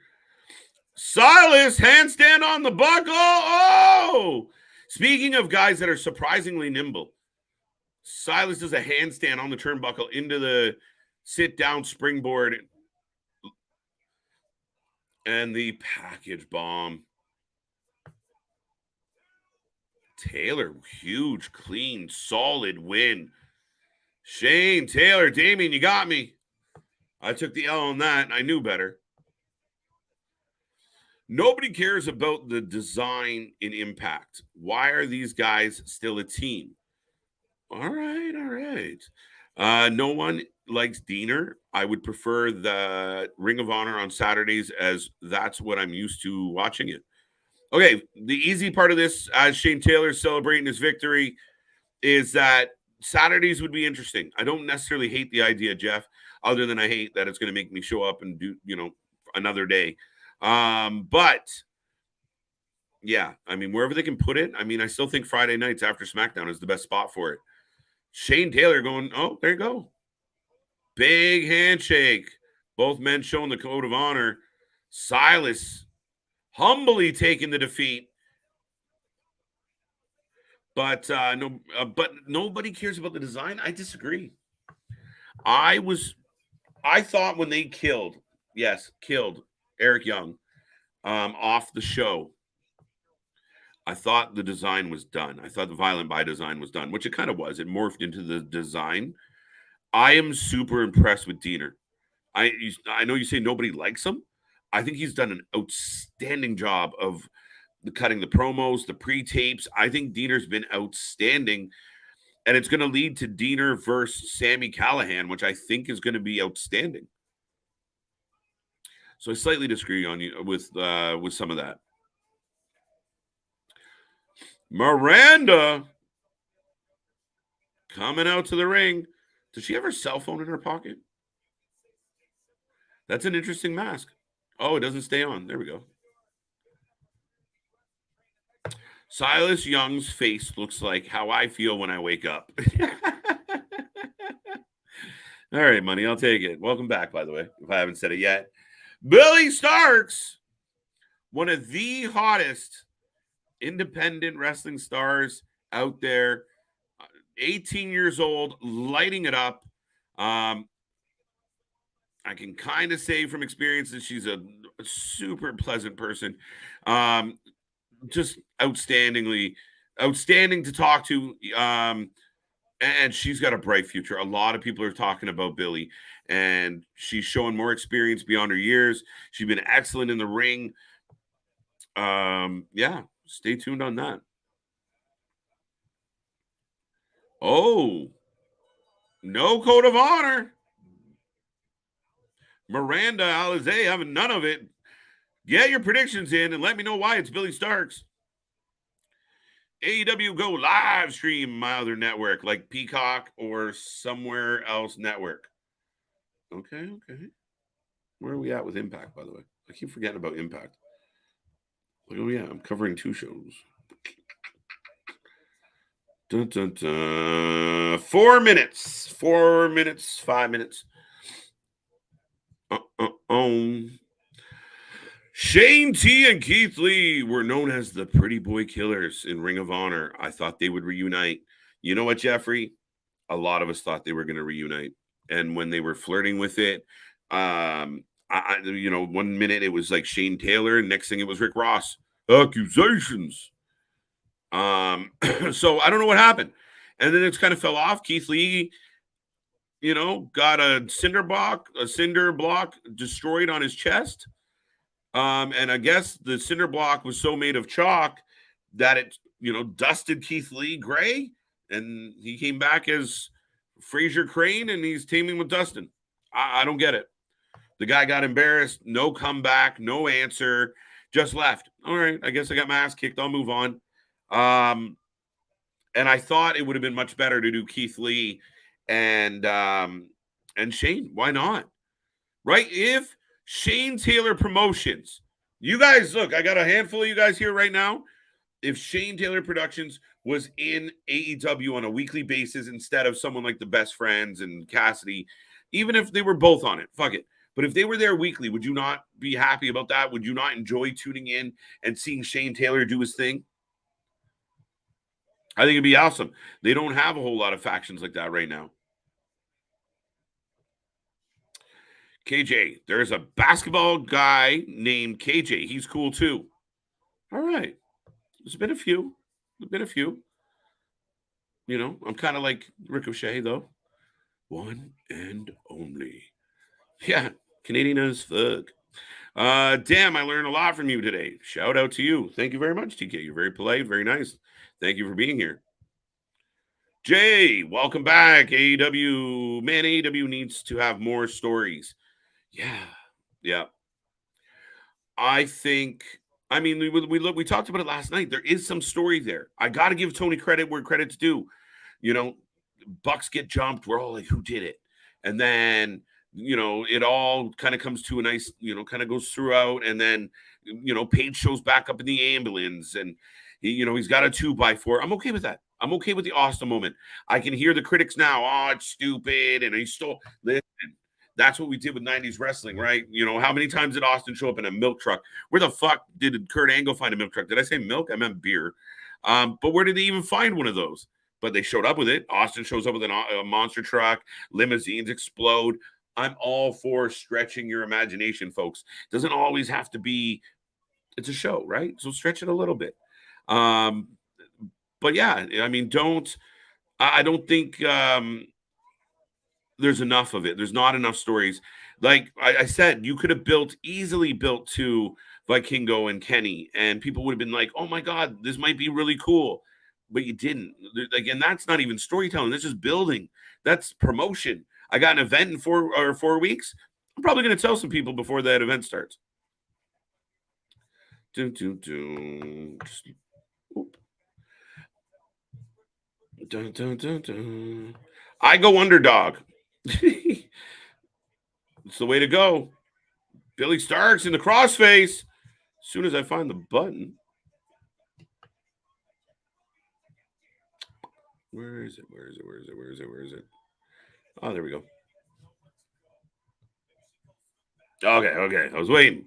Silas handstand on the buckle. Oh, speaking of guys that are surprisingly nimble, Silas does a handstand on the turnbuckle into the sit down springboard and the package bomb. Taylor, huge, clean, solid win. Shane Taylor, Damien, you got me. I took the L on that. I knew better. Nobody cares about the design in Impact. Why are these guys still a team? All right. No one likes Diener. I would prefer the Ring of Honor on Saturdays, as that's what I'm used to watching it. Okay, the easy part of this, as Shane Taylor's celebrating his victory, is that Saturdays would be interesting. I don't necessarily hate the idea, Jeff, other than I hate that it's going to make me show up and do, you know, another day. But yeah, I mean, wherever they can put it, I mean, I still think Friday nights after SmackDown is the best spot for it. Shane Taylor going, oh, there you go. Big handshake. Both men showing the code of honor. Silas humbly taking the defeat. But but nobody cares about the design. I disagree. I thought when they killed Eric Young off the show, I thought the design was done. I thought the Violent by design was done, which it kind of was. It morphed into the design. I am super impressed with Diener. I know you say nobody likes him. I think he's done an outstanding job of cutting the promos, the pre-tapes. I think Diener's been outstanding. And it's going to lead to Diener versus Sami Callihan, which I think is going to be outstanding. So I slightly disagree on you with some of that. Miranda coming out to the ring. Does she have her cell phone in her pocket? That's an interesting mask. Oh, it doesn't stay on. There we go. Silas Young's face looks like how I feel when I wake up. All right, money, I'll take it. Welcome back, by the way, if I haven't said it yet. Billy Starks, one of the hottest independent wrestling stars out there, 18 years old, lighting it up. I can kind of say from experience that she's a super pleasant person. Just outstanding to talk to. And she's got a bright future. A lot of people are talking about Billy, and she's showing more experience beyond her years. She's been excellent in the ring. Yeah, stay tuned on that. Oh, no code of honor. Miranda Alizé having none of it. Get your predictions in and let me know why it's Billy Starks. AEW Go live stream my other network, like Peacock or somewhere else network. Okay. Where are we at with Impact, by the way? I keep forgetting about Impact. Oh, yeah, I'm covering 2 shows. Dun, dun, dun. 4 minutes. 4 minutes. 5 minutes. Shane T and Keith Lee were known as the Pretty Boy Killers in Ring of Honor. I thought they would reunite. You know what, Jeffrey? a lot of us thought they were going to reunite. And when they were flirting with it, one minute it was like Shane Taylor, next thing it was Rick Ross. Accusations. So I don't know what happened. And then it's kind of fell off. Keith Lee, got a cinder block destroyed on his chest. And I guess the cinder block was so made of chalk that it, dusted Keith Lee gray, and he came back as Fraser Crane, and he's teaming with Dustin. I don't get it. The guy got embarrassed, no comeback, no answer, just left. All right, I guess I got my ass kicked. I'll move on. And I thought it would have been much better to do Keith Lee and Shane. Why not? Right? If Shane Taylor Promotions, you guys, look, I got a handful of you guys here right now. If Shane Taylor Productions was in AEW on a weekly basis instead of someone like the Best Friends and Cassidy, even if they were both on it, fuck it. But if they were there weekly, would you not be happy about that? Would you not enjoy tuning in and seeing Shane Taylor do his thing? I think it'd be awesome. They don't have a whole lot of factions like that right now. KJ, there's a basketball guy named KJ. He's cool too. All right. There's been a few. I'm kind of like Ricochet, though. One and only. Yeah, Canadian as fuck. Damn, I learned a lot from you today. Shout out to you. Thank you very much, TK. You're very polite, very nice. Thank you for being here. Jay, welcome back. AEW. Man, AEW needs to have more stories. Yeah. I think... we talked about it last night. There is some story there. I got to give Tony credit where credit's due. Bucks get jumped. We're all like, who did it? And then, it all kind of comes to a nice, kind of goes throughout. And then, Paige shows back up in the ambulance and, he's got a 2x4. I'm okay with that. I'm okay with the Austin moment. I can hear the critics now. Oh, it's stupid. And he's still, listen. That's what we did with 90s wrestling, right? How many times did Austin show up in a milk truck? Where the fuck did Kurt Angle find a milk truck? Did I say milk? I meant beer. But where did they even find one of those? But they showed up with it. Austin shows up with a monster truck. Limousines explode. I'm all for stretching your imagination, folks. Doesn't always have to be, it's a show, right? So stretch it a little bit. But yeah, I don't think there's enough of it. There's not enough stories. Like I said, you could have easily built to Vikingo and Kenny, and people would have been like, oh my God, this might be really cool. But you didn't. Again, that's not even storytelling. That's just building. That's promotion. I got an event in 4 weeks. I'm probably going to tell some people before that event starts. Dun, dun, dun. Dun, dun, dun, dun. I go underdog. It's the way to go. Billy Starks in the crossface. As soon as I find the button. Where is it? Oh, there we go. Okay. I was waiting.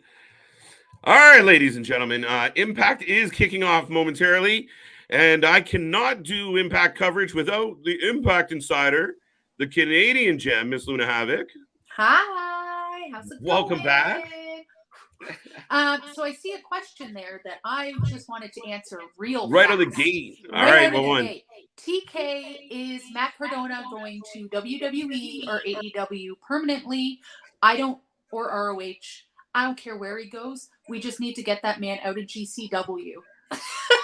All right, ladies and gentlemen. Impact is kicking off momentarily. And I cannot do Impact coverage without the Impact Insider, the Canadian gem, Miss Luna Havoc. Hi, how's it going? Welcome back. So I see a question there that I just wanted to answer real right fast. Out of the gate. All right, well, one. TK, is Matt Cardona going to WWE or AEW permanently? Or ROH. I don't care where he goes. We just need to get that man out of GCW.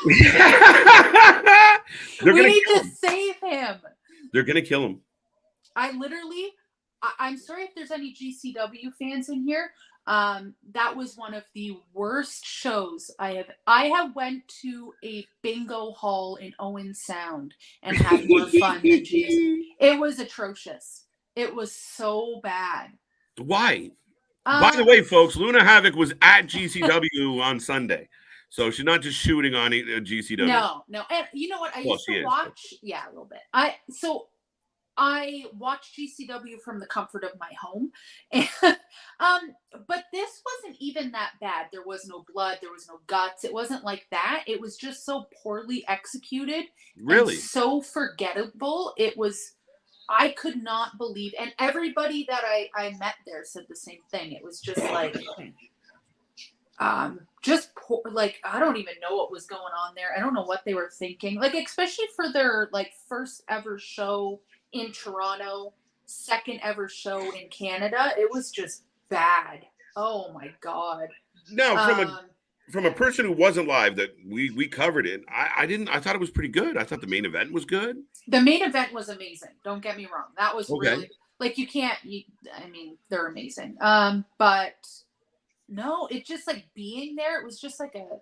We need to save him. They're going to kill him. I'm sorry if there's any GCW fans in here. That was one of the worst shows I have went to a bingo hall in Owen Sound and had more fun than GCW. It was atrocious. It was so bad. Why? By the way, folks, Luna Havoc was at GCW on Sunday. So she's not just shooting on GCW. No. And you know what? I used to watch. Yeah, a little bit. I watched GCW from the comfort of my home. And, but this wasn't even that bad. There was no blood. There was no guts. It wasn't like that. It was just so poorly executed. Really? And so forgettable. It was I could not believe, and everybody that I met there said the same thing. It was just like, like, I don't even know what was going on there. I don't know what they were thinking. Like, especially for their like first ever show in Toronto, second ever show in Canada. It was just bad. Oh my God. No, from a person who wasn't live that we covered it, I thought it was pretty good. I thought the main event was good. The main event was amazing. Don't get me wrong. That was Okay. really, like, I mean, they're amazing. But no, it just like being there, it was just like a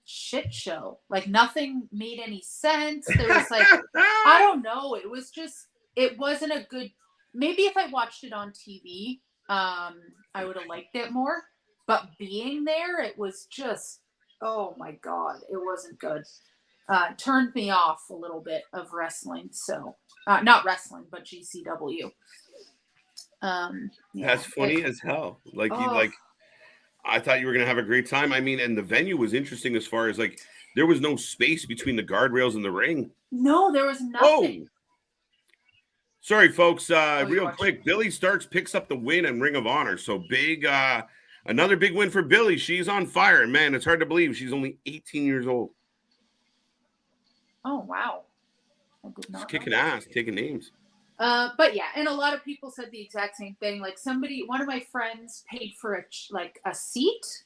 shit show. Like nothing made any sense. There was like, I don't know. It was just, it wasn't a good, maybe if I watched it on TV, I would have liked it more. But being there, it was just, oh my God, it wasn't good. Turned me off a little bit of wrestling. So, not wrestling, but GCW. That's funny as hell. Like I thought you were gonna have a great time. I mean, and the venue was interesting as far as like there was no space between the guardrails and the ring. No, there was nothing. Oh, sorry, folks. Real quick, Billy Starks picks up the win in Ring of Honor. So big, another big win for Billy. She's on fire, man. It's hard to believe she's only 18 years old. Oh wow! I did not. She's kicking ass, taking names. But yeah, and a lot of people said the exact same thing. Like one of my friends paid for a seat.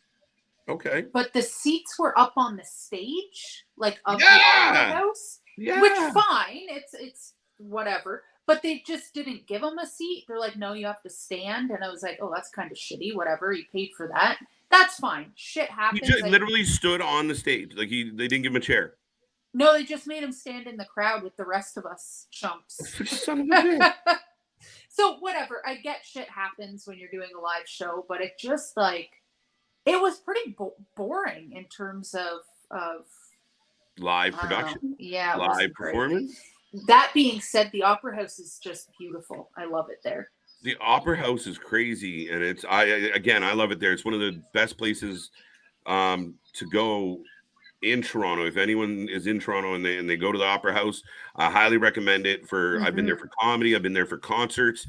Okay. But the seats were up on the stage, like of the opera house. Yeah. Which fine, it's whatever. But they just didn't give him a seat. They're like, no, you have to stand. And I was like, oh, that's kind of shitty. Whatever, you paid for that. That's fine. Shit happens. He just literally stood on the stage. Like they didn't give him a chair. No, they just made him stand in the crowd with the rest of us chumps. Son of a bitch. So whatever. I get shit happens when you're doing a live show, but it just like it was pretty boring in terms of live production. Yeah, live performance. That being said, the Opera House is just beautiful. I love it there. The Opera House is crazy, and I love it there. It's one of the best places to go in Toronto. If anyone is in Toronto and they go to the Opera House, I highly recommend it. I've been there for comedy, I've been there for concerts.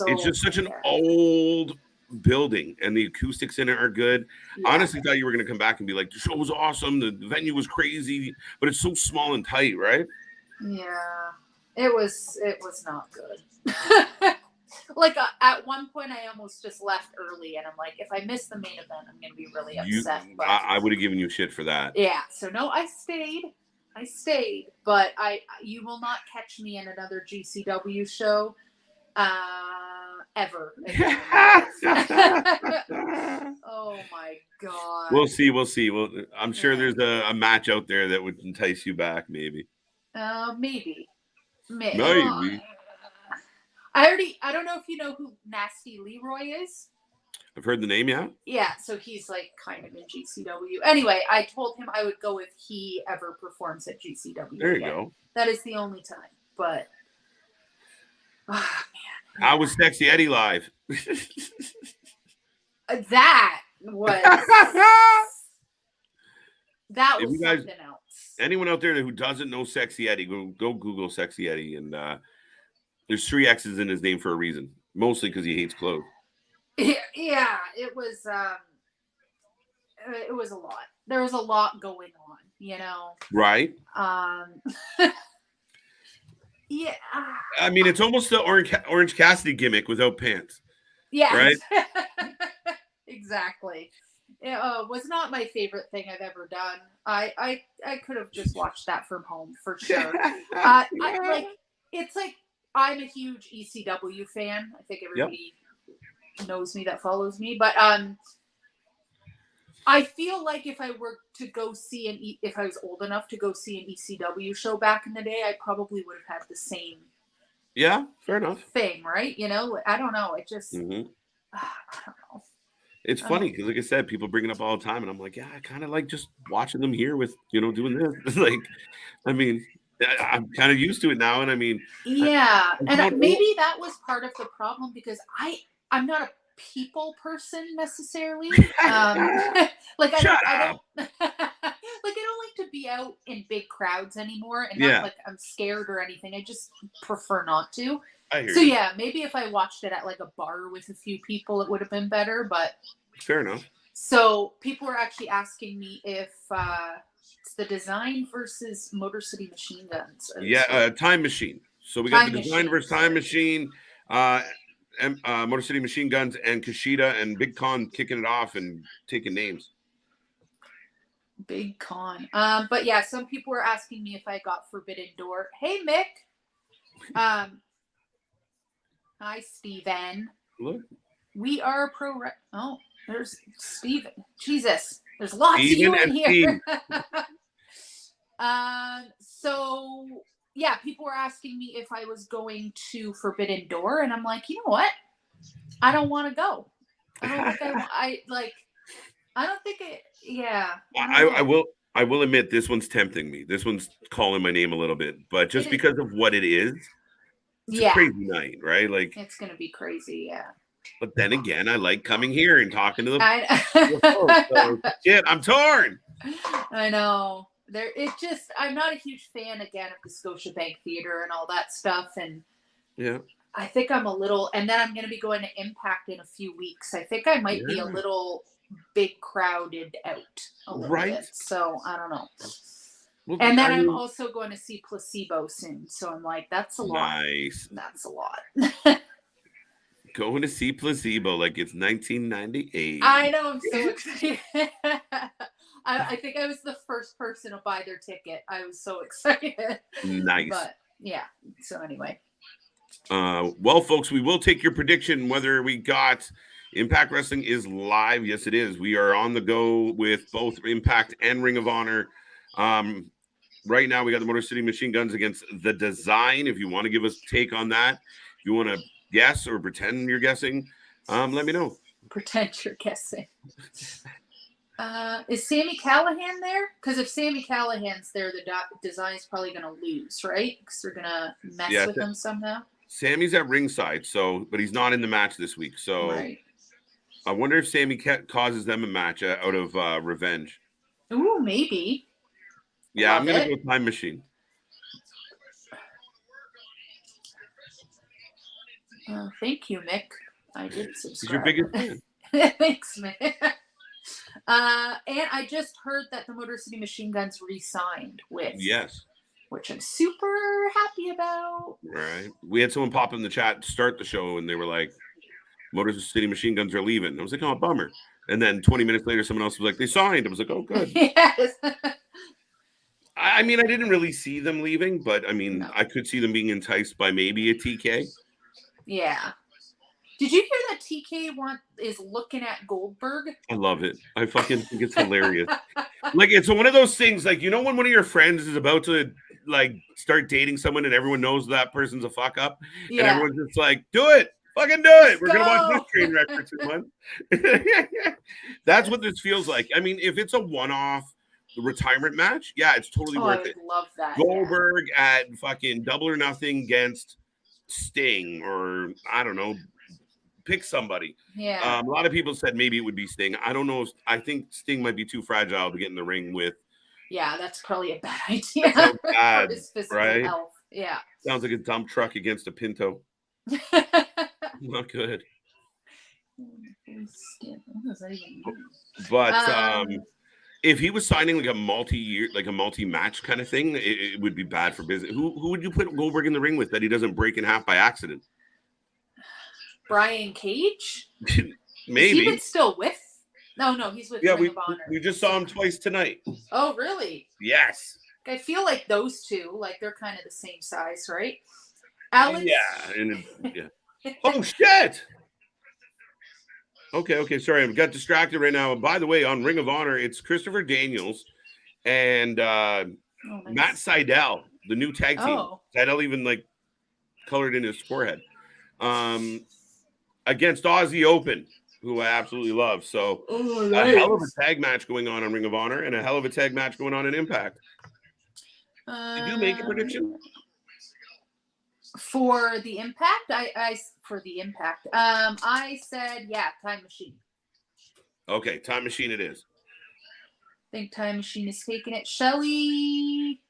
It's just such an old building, and the acoustics in it are good. I honestly thought you were going to come back and be like, the show was awesome, the venue was crazy, but it's so small and tight, right? Yeah, it was not good. Like at one point I almost just left early, and I'm like, if I miss the main event, I'm going to be really upset. But I would have given you shit for that. Yeah, so no, I stayed, but you will not catch me in another GCW show ever. Oh my God. We'll see. Well, I'm sure there's a match out there that would entice you back, maybe. Maybe. I don't know if you know who Nasty Leroy is. I've heard the name, yeah. Yeah, so he's like kind of in GCW. Anyway, I told him I would go if he ever performs at GCW. There you go. That is the only time. But man. How was Sexy Eddie live? That was something else. Anyone out there who doesn't know Sexy Eddie, go Google Sexy Eddie, and there's 3 X's in his name for a reason, mostly because he hates clothes. Yeah, it was a lot. There was a lot going on, you know. Right. Yeah. I mean, it's almost the Orange Cassidy gimmick without pants. Yeah. Right. Exactly. It was not my favorite thing I've ever done. I could have just watched that from home for sure. It's like I'm a huge ECW fan. I think everybody knows me that follows me, but I feel like if I were to go see if I was old enough to go see an ECW show back in the day, I probably would have had the same. Yeah, fair enough. Thing, right? You know, I don't know. It just, I don't know. It's funny because, like I said, people bring it up all the time, and I'm like, yeah, I kind of like just watching them here with, doing this. Like, I mean, I'm kind of used to it now, and I mean, yeah, and maybe that was part of the problem because I'm not a people person necessarily. Like I don't like I don't like to be out in big crowds anymore, and not like I'm scared or anything. I just prefer not to. I hear so you. yeah, maybe if I watched it at like a bar with a few people, it would have been better. But fair enough. So people were actually asking me if it's the Design versus Motor City Machine Guns. Time Machine. So we got the Design versus Time Machine, Motor City Machine Guns, and Kushida and Big Con kicking it off and taking names. Big Con. But yeah, some people were asking me if I got Forbidden Door. Hey, Mick. Hi, Steven. Look. We are Oh, there's Steven. Jesus. There's lots of you in here. So yeah, people were asking me if I was going to Forbidden Door, and I'm like, you know what? I don't want to go. I don't think it. Yeah. I will admit this one's tempting me. This one's calling my name a little bit, but just because of what it is, it's a crazy night, right? Like it's gonna be crazy, yeah. But then again, I like coming here and talking to the folks. So, shit, I'm torn. I know. I'm not a huge fan again of the Scotiabank Theater and all that stuff, and I think I'm a little. And then I'm going to be going to Impact in a few weeks. I think I might be a little big crowded out a little bit. So I don't know. Well, and then I'm also going to see Placebo soon. So I'm like, that's a lot. Nice. That's a lot. Going to see Placebo like it's 1998. I know. I'm so excited. I think I was the first person to buy their ticket. I was so excited. Nice. But yeah. So anyway. Well, folks, we will take your prediction whether we got Impact Wrestling is live. Yes, it is. We are on the go with both Impact and Ring of Honor. Right now, we got the Motor City Machine Guns against the Design. If you want to give us a take on that, if you want to guess or pretend you're guessing, let me know. Pretend you're guessing. Is Sami Callihan there? Because if Sami Callahan's there, the Design's probably going to lose, right? Because they're going to mess with him somehow. Sami's at ringside, but he's not in the match this week. So I wonder if Sami causes them a match out of revenge. Ooh, maybe. Yeah, I'm going to go Time Machine. Thank you, Mick. I did subscribe. He's your biggest fan. Thanks, Mick. And I just heard that the Motor City Machine Guns re-signed with. Yes. Which I'm super happy about. Right. We had someone pop in the chat to start the show, and they were like, Motor City Machine Guns are leaving. I was like, oh, bummer. And then 20 minutes later, someone else was like, they signed. I was like, oh, good. Yes. I mean, I didn't really see them leaving, but I mean, I could see them being enticed by maybe a TK. Yeah. Did you hear that TK is looking at Goldberg? I love it. I fucking think it's hilarious. Like, it's one of those things, like, you know, when one of your friends is about to, like, start dating someone and everyone knows that person's a fuck up, and everyone's just like, do it. Fucking do it. We're going to watch this train wreck for 2 months. That's what this feels like. I mean, if it's a one-off retirement match, yeah, it's totally worth it. I love that. Goldberg at fucking Double or Nothing against Sting, or I don't know, pick somebody. Yeah. A lot of people said maybe it would be Sting. I don't know. I think Sting might be too fragile to get in the ring with. Yeah, that's probably a bad idea. So bad, for his physical health. Yeah. Sounds like a dump truck against a Pinto. Not good. But if he was signing like a multi-match kind of thing, it would be bad for business. Who would you put Goldberg in the ring with that he doesn't break in half by accident? Brian Cage? Maybe. Is he even still with? No, he's with Ring of Honor. We just saw him twice tonight. Oh, really? Yes. I feel like those two, like they're kind of the same size, right? Alex? Yeah. Oh, shit! Okay, sorry. I got distracted right now. By the way, on Ring of Honor, it's Christopher Daniels and Matt Sydal, the new tag team. Sydal even, like, colored in his forehead. Against Aussie Open, who I absolutely love. So a hell of a tag match going on Ring of Honor and a hell of a tag match going on in Impact. Did you make a prediction? For the Impact, I said Time Machine. Okay, Time Machine it is. I think Time Machine is taking it. Shelley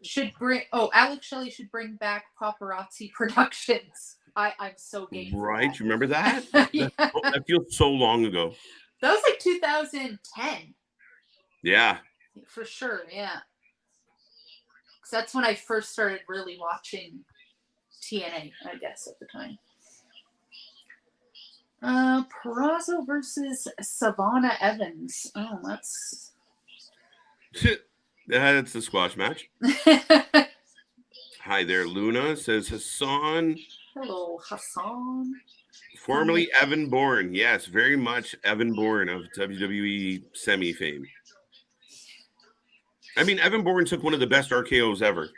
should bring. Oh, Alex Shelley should bring back Paparazzi Productions. I'm so game for Right, that. you remember that? Yeah. That feels so long ago. That was like 2010. Yeah. For sure, yeah. Because that's when I first started really watching TNA, I guess, at the time. Peraza versus Savannah Evans. Oh, that's... That's the squash match. Hi there, Luna, says Hassan. Hello, Hassan. Formerly Evan Bourne. Yes, very much Evan Bourne of WWE semi fame. I mean, Evan Bourne took one of the best RKOs ever.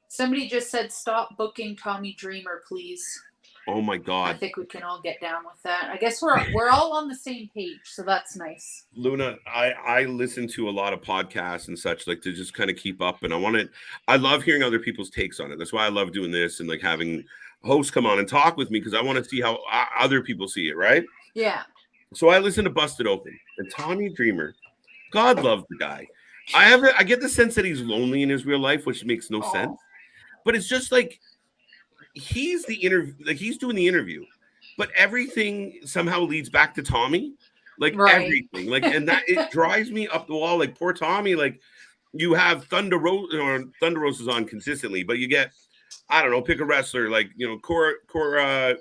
Somebody just said, stop booking Tommy Dreamer, please. Oh my God. I think we can all get down with that. I guess we're all on the same page, so that's nice. Luna, I listen to a lot of podcasts and such, like, to just kind of keep up, and I love hearing other people's takes on it. That's why I love doing this and like having hosts come on and talk with me, because I want to see how other people see it, right? Yeah. So I listen to Busted Open, and Tommy Dreamer, God love the guy. I get the sense that he's lonely in his real life, which makes no sense. But it's just like he's doing the interview, but everything somehow leads back to Tommy. Like everything. Like, and that it drives me up the wall. Like, poor Tommy, like, you have Thunder Rosa's on consistently, but you get, I don't know, pick a wrestler, like, you know, Cora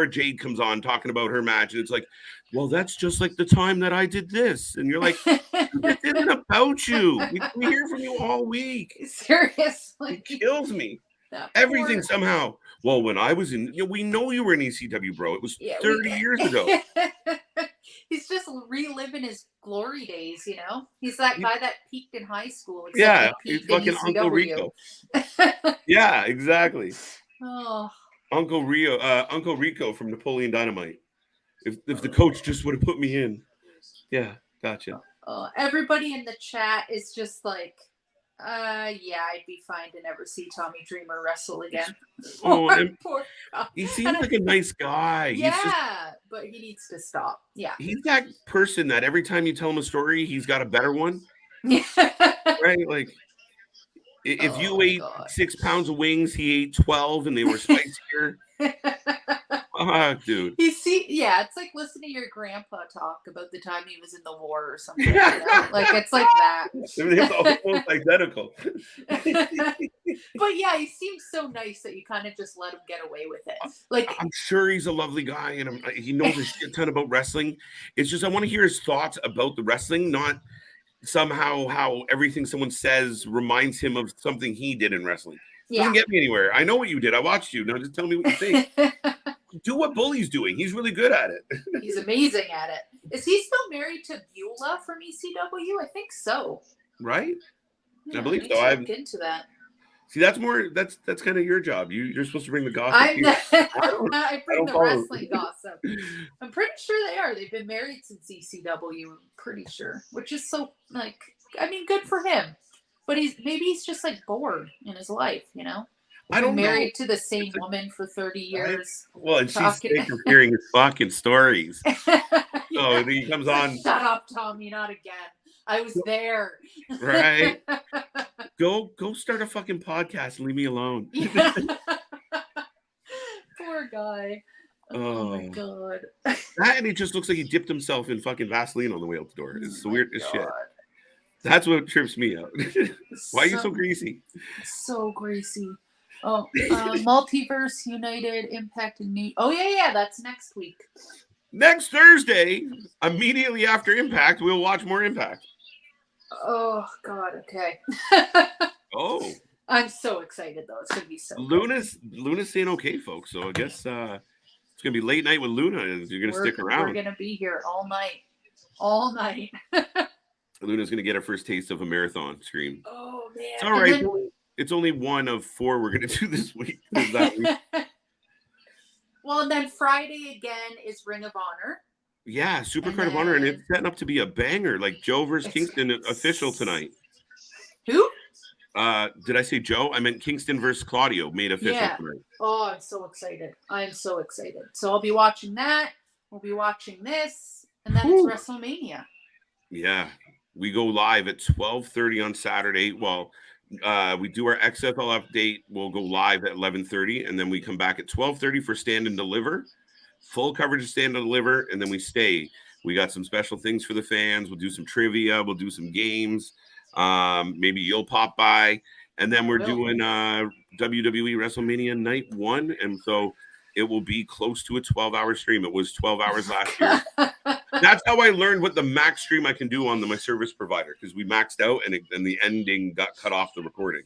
Jade comes on talking about her match, and it's like, well, that's just like the time that I did this. And you're like, this isn't about you. We hear from you all week. Seriously. It kills me. Everything somehow. Well, when I was in, we know you were in ECW, bro. It was 30 years ago. He's just reliving his glory days, you know? He's that guy that peaked in high school. Yeah, he's fucking Uncle Rico. Yeah, exactly. Oh. Uncle Rico from Napoleon Dynamite. If the coach just would have put me in. Yeah, gotcha. Everybody in the chat is just like, I'd be fine to never see Tommy Dreamer wrestle again. Poor he seems like a nice guy. Yeah, but he needs to stop. Yeah. He's that person that every time you tell him a story, he's got a better one. Yeah. Right? Like, if you ate 6 pounds of wings, he ate 12 and they were spicier. Dude. It's like listening to your grandpa talk about the time he was in the war or something. You know? Like, it's like that. It's almost identical. But yeah, he seems so nice that you kind of just let him get away with it. Like, I'm sure he's a lovely guy, and he knows a shit ton about wrestling. It's just I want to hear his thoughts about the wrestling, not somehow how everything someone says reminds him of something he did in wrestling. Doesn't get me anywhere. I know what you did. I watched you. Now just tell me what you think. Do what Bully's doing. He's really good at it. He's amazing at it. Is he still married to Beulah from ECW? I think so. Right? Yeah, I believe so. I've looked into that. See, that's kind of your job. You're supposed to bring the gossip. I bring the wrestling gossip. I'm pretty sure they are. They've been married since ECW. I'm pretty sure, which is so good for him. But he's just like bored in his life, you know. I don't know. Married to the same woman for 30 years. Well, and she's sick of hearing his fucking stories. So he comes on. Shut up, Tommy, not again. I was there. Right. Go start a fucking podcast and leave me alone. Poor guy. Oh my God. That, and he just looks like he dipped himself in fucking Vaseline on the way out the door. It's the weirdest shit. That's what trips me out. Why are you so greasy? So greasy. Oh, Multiverse United Impact and New. Oh yeah, that's next week. Next Thursday, immediately after Impact, we'll watch more Impact. Oh God, okay. Oh. I'm so excited though. It's gonna be so. Luna's saying okay, folks. So I guess it's gonna be late night with Luna, and you're gonna stick around. We're gonna be here all night. All night. Luna's gonna get her first taste of a marathon stream. Oh man. It's all right. It's only one of 4 we're going to do this week. Well, and then Friday again is Ring of Honor. Yeah, Supercard of Honor, and it's setting up to be a banger, like Joe versus Kingston official tonight. Who? Did I say Joe? I meant Kingston versus Claudio made official Yeah. tonight. Oh, I'm so excited. I'm so excited. So I'll be watching that. We'll be watching this. And then it's WrestleMania. Yeah. We go live at 12:30 on Saturday. Well, we do our XFL update. We'll go live at 11:30, and then we come back at 12:30 for Stand and Deliver. Full coverage of Stand and Deliver, and then we stay. We got some special things for the fans. We'll do some trivia. We'll do some games. Maybe you'll pop by. And then we're doing WWE WrestleMania Night 1. And so it will be close to a 12-hour stream. It was 12 hours last year. That's how I learned what the max stream I can do on my service provider, because we maxed out and the ending got cut off the recording.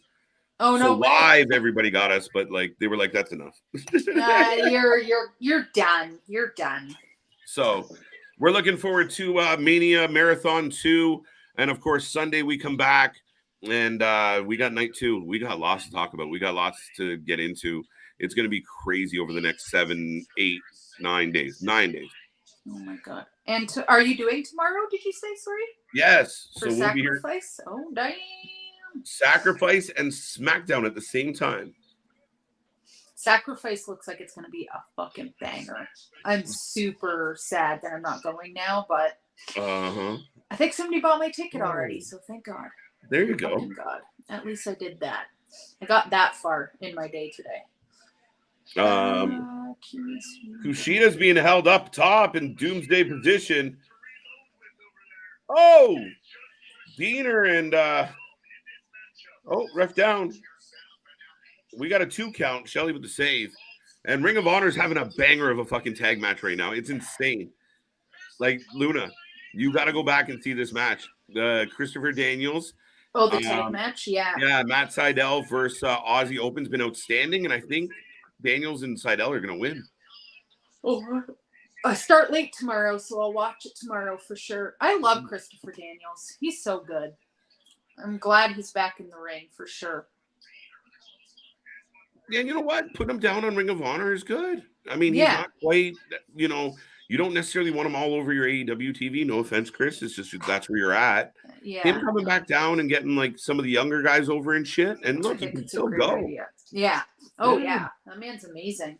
Oh, no way. Live, everybody got us, but like they were like, that's enough. You're done. You're done. So we're looking forward to Mania Marathon 2. And of course, Sunday we come back and we got night 2. We got lots to talk about. We got lots to get into. It's going to be crazy over the next 7, 8, 9 days. 9 days. Oh my God. And are you doing tomorrow? Did you say, sorry? Yes. For so Sacrifice? We'll be here. Oh, damn. Sacrifice and SmackDown at the same time. Sacrifice looks like it's going to be a fucking banger. I'm super sad that I'm not going now, but I think somebody bought my ticket already, so thank God. There you go. Thank God. At least I did that. I got that far in my day today. Kushida's being held up top in doomsday position. Oh, Diener and ref down. We got a 2 count. Shelly with the save. And Ring of Honor's having a banger of a fucking tag match right now. It's insane. Like, Luna, you got to go back and see this match. Christopher Daniels. Oh, the tag match? Yeah. Yeah, Matt Sydal versus Aussie Open's been outstanding, and I think Daniels and Sydal are going to win. Oh, I start late tomorrow, so I'll watch it tomorrow for sure. I love Christopher Daniels. He's so good. I'm glad he's back in the ring for sure. Yeah, you know what? Putting him down on Ring of Honor is good. I mean, he's not quite, you don't necessarily want him all over your AEW TV. No offense, Chris. It's just that's where you're at. Yeah. Him coming back down and getting like some of the younger guys over and shit. And look, he can still go. Idea. Yeah. Oh, yeah. That man's amazing.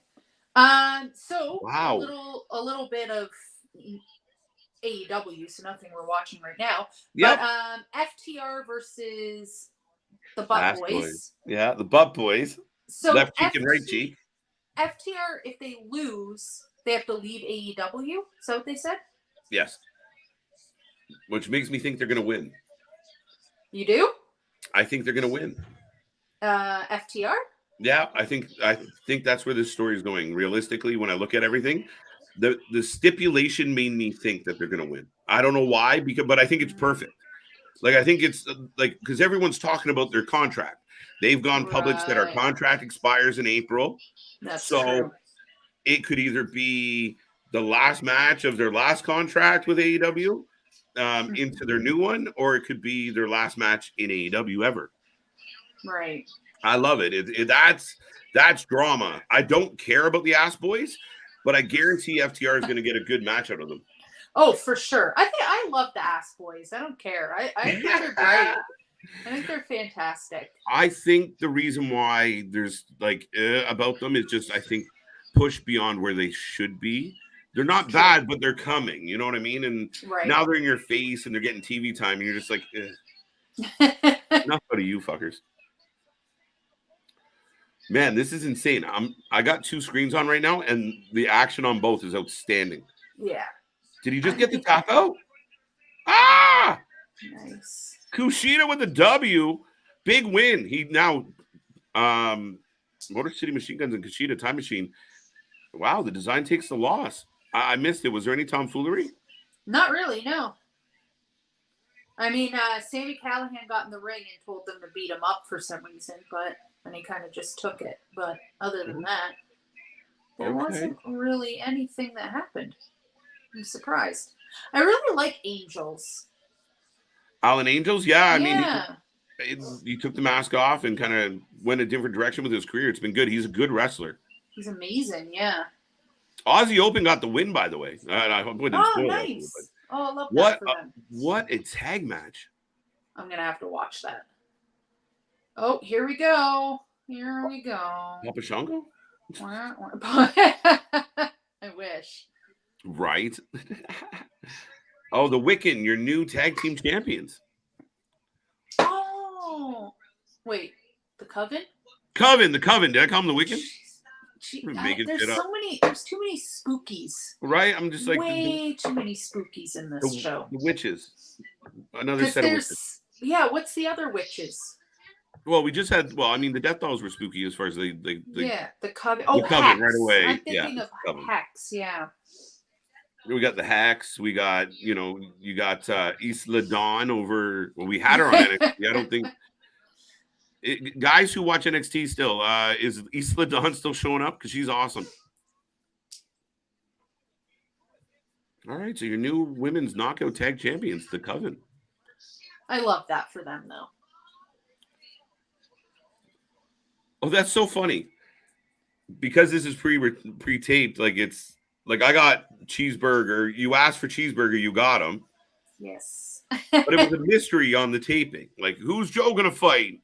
So wow. A little bit of AEW, so nothing we're watching right now. Yep. But FTR versus the Butt Boys. Yeah, the Butt Boys. So left cheek and right cheek. FTR, if they lose, they have to leave AEW. Is that what they said? Yes. Which makes me think they're going to win. You do? I think they're going to win. FTR? Yeah, I think that's where this story is going. Realistically, when I look at everything, the stipulation made me think that they're going to win. I don't know why, but I think it's perfect. Like, I think it's like, because everyone's talking about their contract. They've gone public that our contract expires in April. That's true. It could either be the last match of their last contract with AEW into their new one, or it could be their last match in AEW ever. Right. I love it. That's drama. I don't care about the Ass Boys, but I guarantee FTR is going to get a good match out of them. Oh, for sure. I love the Ass Boys. I don't care. I think they're great. I think they're fantastic. I think the reason why there's like about them is just, I think, push beyond where they should be. They're not bad, but they're coming. You know what I mean? And now they're in your face and they're getting TV time, and you're just like, enough out of you fuckers. Man, this is insane. I got 2 screens on right now, and the action on both is outstanding. Yeah. Did he just get the tap out? Ah! Nice. Kushida with the W. Big win. He now Motor City Machine Guns and Kushida Time Machine. Wow, the design takes the loss. I missed it. Was there any tomfoolery? Not really, no. I mean, Sami Callihan got in the ring and told them to beat him up for some reason, and he kind of just took it. But other than that, there wasn't really anything that happened. I'm surprised. I really like Angels. Alan Angels? Yeah. I mean, he took the mask off and kind of went a different direction with his career. It's been good. He's a good wrestler. He's amazing, yeah. Aussie Open got the win, by the way. I wouldn't nice. I love that for them. What a tag match. I'm going to have to watch that. Oh, here we go. Here we go. Papa Shango? I wish. Right. Oh, the Wiccan, your new tag team champions. Oh, wait. The Coven? The Coven. Did I call them the Wiccan? There's too many spookies. Right? I'm just like way too many spookies in this show. The witches. Another set of witches. Yeah, what's the other witches? Well, we just had. Well, I mean, the Death Dolls were spooky as far as the Coven. Oh, the Coven right away. I'm thinking of Hex. Yeah. We got the Hex. We got you got Isla Dawn over. Well, we had her on NXT. I don't think guys who watch NXT still is Isla Dawn still showing up because she's awesome. All right, so your new women's knockout tag champions, the Coven. I love that for them, though. Oh, that's so funny. Because this is pre-taped, like it's like I got cheeseburger. You asked for cheeseburger, you got them. Yes. But it was a mystery on the taping. Like, who's Joe gonna fight?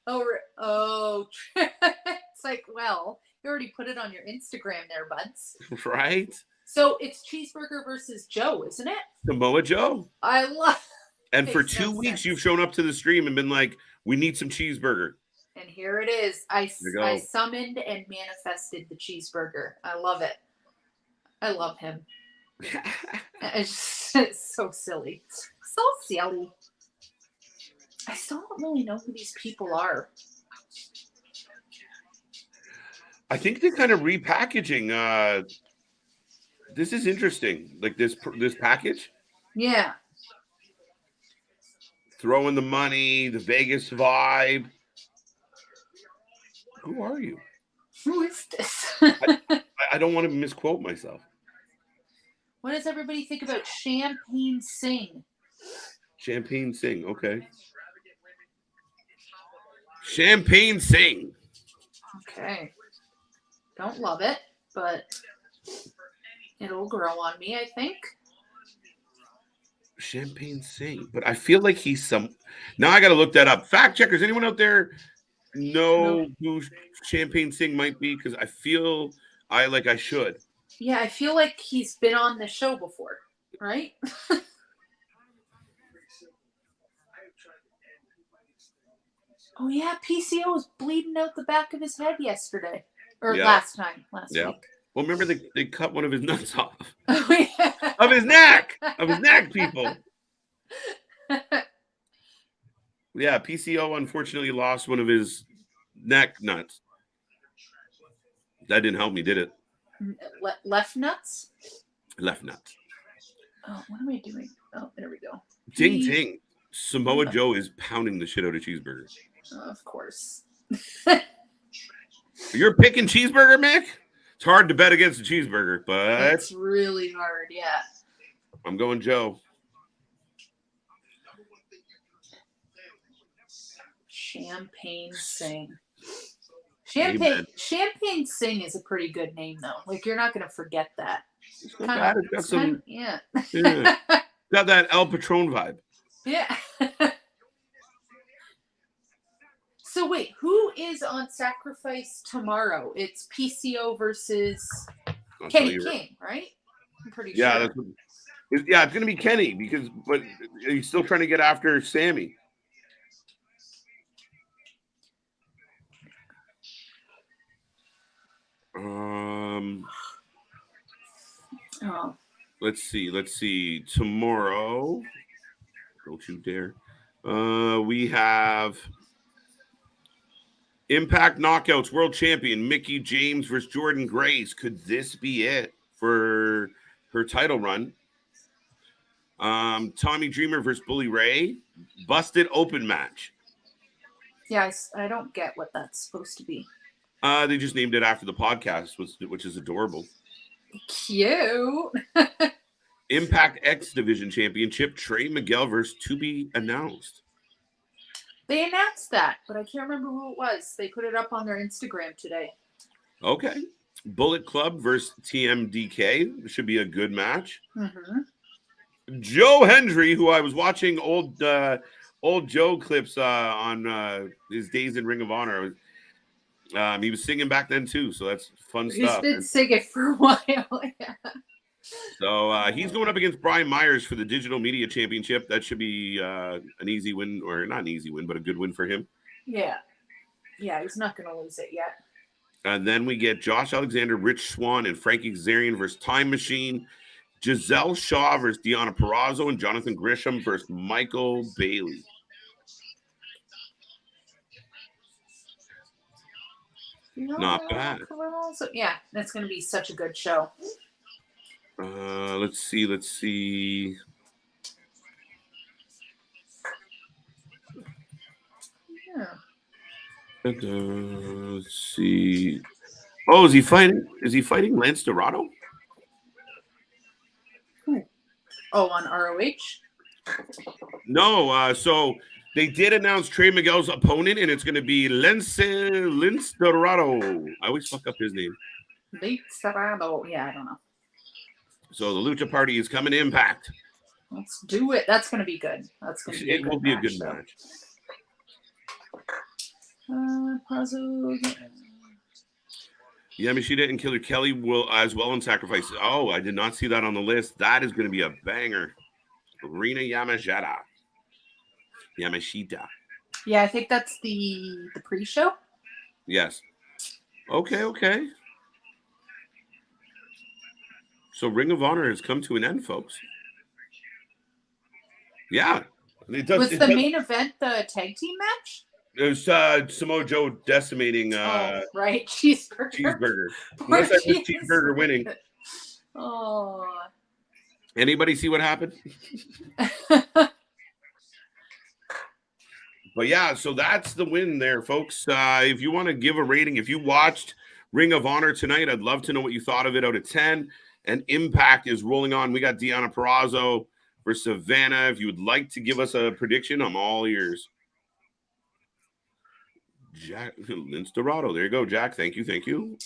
Oh, it's like, well, you already put it on your Instagram there, buds. Right? So it's Cheeseburger versus Joe, isn't it? Samoa Joe. I love. And for 2 weeks, you've shown up to the stream and been like, "We need some cheeseburger." And here it is. I summoned and manifested the cheeseburger. I love it. I love him. It's so silly. So silly. I still don't really know who these people are. I think they're kind of repackaging. This is interesting. Like this package. Yeah. Throwing the money, the Vegas vibe. Who are you? Who is this? I don't want to misquote myself. What does everybody think about Champagne Singh? Champagne Singh, okay. Champagne Singh. Okay. Don't love it, but it'll grow on me, I think. Champagne Singh. But I feel like he's some... Now I got to look that up. Fact checkers, anyone out there know who Champagne Singh might be? Because I feel I should. Yeah, I feel like he's been on the show before, right? Oh, yeah, PCO was bleeding out the back of his head yesterday. Or last week. Well, remember they cut one of his nuts off. Oh, yeah. Of his neck! Of his neck, people! Yeah, PCO unfortunately lost one of his neck nuts. That didn't help me, did it? Left nuts? Left nuts. Oh, what am I doing? Oh, there we go. Ding, ding. Samoa Joe is pounding the shit out of cheeseburgers. Of course. You're picking cheeseburger, Mick? It's hard to bet against a cheeseburger, but... It's really hard, yeah. I'm going Joe. Champagne Singh. Champagne Singh is a pretty good name, though. Like, you're not going to forget that. Yeah. Got that El Patron vibe. Yeah. So wait, who is on Sacrifice tomorrow? It's PCO versus Kenny King, right? I'm pretty sure. It's going to be Kenny but he's still trying to get after Sammy. Let's see. Tomorrow, don't you dare. We have Impact Knockouts World Champion Mickie James versus Jordan Grace. Could this be it for her title run? Tommy Dreamer versus Bully Ray. Busted open match. Yeah, I don't get what that's supposed to be. They just named it after the podcast, which is adorable. Cute. Impact X Division Championship, Trey Miguel versus to be announced. They announced that, but I can't remember who it was. They put it up on their Instagram today. Okay. Bullet Club versus TMDK. Should be a good match. Mm-hmm. Joe Hendry, who I was watching old old Joe clips on his days in Ring of Honor. He was singing back then too, so that's fun He's stuff. been singing for a while. Yeah. So he's going up against Brian Myers for the Digital Media Championship. That should be an easy win, or not an easy win, but a good win for him. Yeah. Yeah, he's not going to lose it yet. And then we get Josh Alexander, Rich Swann, and Frankie Kazarian versus Time Machine. Giselle Shaw versus Deonna Purrazzo, and Jonathan Grisham versus Michael Bailey. Not bad. Yeah, that's going to be such a good show. Let's see. Yeah. Let's see. Oh, is he fighting Lance Dorado? Oh, on ROH? No, so they did announce Trey Miguel's opponent, and it's going to be Lance Dorado. I always fuck up his name. Lance Dorado. Yeah, I don't know. So the Lucha Party is coming to Impact. Let's do it. That's going to be good. That's going to be It will be a good match. Yamashita and Killer Kelly will as well in Sacrifice. Oh, I did not see that on the list. That is going to be a banger. Rina Yamashita. Yeah, I think that's the pre-show. Yes. Okay. So Ring of Honor has come to an end, folks. Yeah. Was the main event the tag team match? It was Samoa Joe decimating right, cheeseburger. Unless that was cheeseburger winning. Oh. Anybody see what happened? But yeah, so that's the win there, folks. If you want to give a rating, if you watched Ring of Honor tonight, I'd love to know what you thought of it out of 10. And Impact is rolling on. We got Deonna Purrazzo versus Savannah. If you would like to give us a prediction, I'm all ears. Jack Lance Dorado. There you go, Jack. Thank you.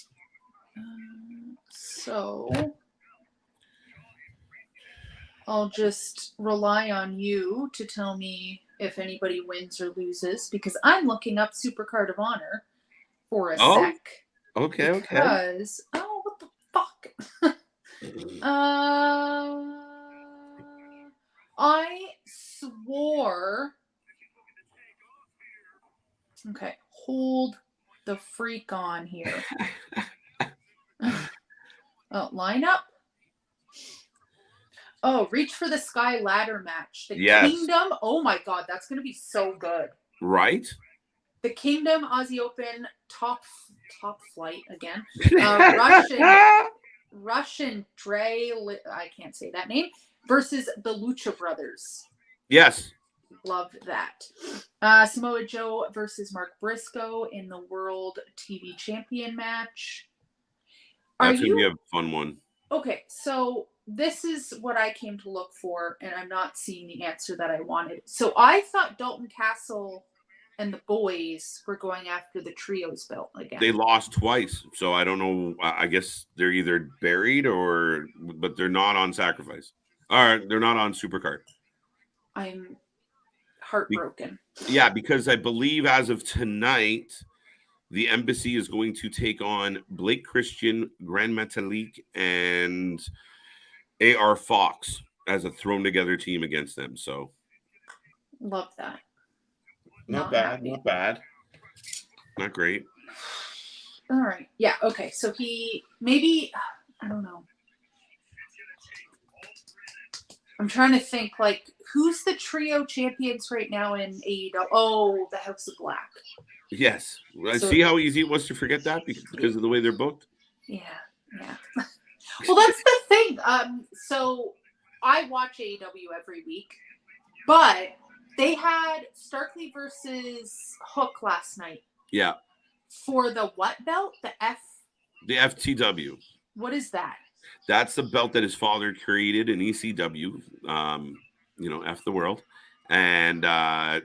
So I'll just rely on you to tell me if anybody wins or loses, because I'm looking up Supercard of Honor for a sec. Okay. Because what the fuck? I swore. Okay, hold the freak on here. Lineup. Oh, Reach for the Sky ladder match. The Kingdom. Oh my God, that's gonna be so good. Right. The Kingdom, Aussie Open, top flight again. Russian Dre. I can't say that name. Versus the Lucha Brothers. Yes. Love that. Samoa Joe versus Mark Briscoe in the World TV Champion match. That's going to be a fun one. Okay, so this is what I came to look for, and I'm not seeing the answer that I wanted. So I thought Dalton Castle and the boys were going after the trios belt again. They lost twice, so I don't know. I guess they're either buried but they're not on Sacrifice. Or they're not on Supercard. I'm heartbroken. Yeah, because I believe as of tonight, the Embassy is going to take on Blake Christian, Grand Metalik, and AR Fox as a thrown together team against them. So love that. Not bad. Not great. All right. Yeah. Okay. So I don't know. I'm trying to think, who's the trio champions right now in AEW? Oh, the House of Black. Yes. See how easy it was to forget that because of the way they're booked? Yeah. Well, that's the thing. So I watch AEW every week, but they had Starkley versus Hook last night. Yeah. For the what belt? The FTW. What is that? That's the belt that his father created in ECW. F the world. And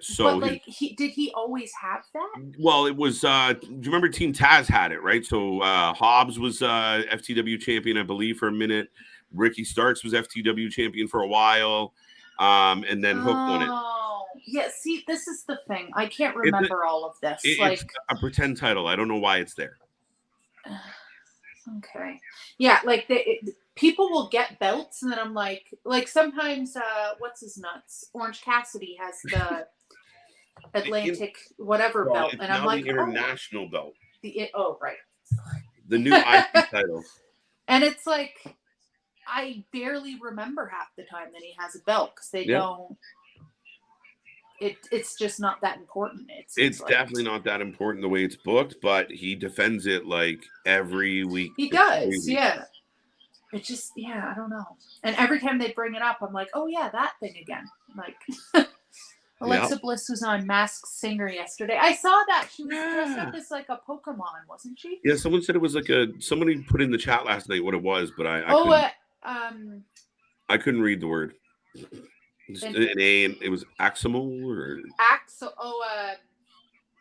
so but did he always have that? Well, it was do you remember Team Taz had it, right? So Hobbs was FTW champion, I believe, for a minute. Ricky Starks was FTW champion for a while. And then Hook won it. yeah. See, this is the thing. I can't remember all of this. It's a pretend title. I don't know why it's there. Okay. Yeah, like people will get belts, and then I'm like sometimes, what's his nuts? Orange Cassidy has the Atlantic whatever belt, it's and now I'm like, the international belt. Right. The new IC title. And it's like, I barely remember half the time that he has a belt because they don't. It's just not that important. It's like, definitely not that important the way it's booked, but he defends it like every week. He does, yeah. It just, I don't know. And every time they bring it up, I'm like, oh yeah, that thing again. Like, Alexa Bliss was on Masked Singer yesterday. I saw that. She was dressed up as like a Pokemon, wasn't she? Yeah, someone said it was like somebody put in the chat last night what it was, but I couldn't read the word. An A, and it was Aximal or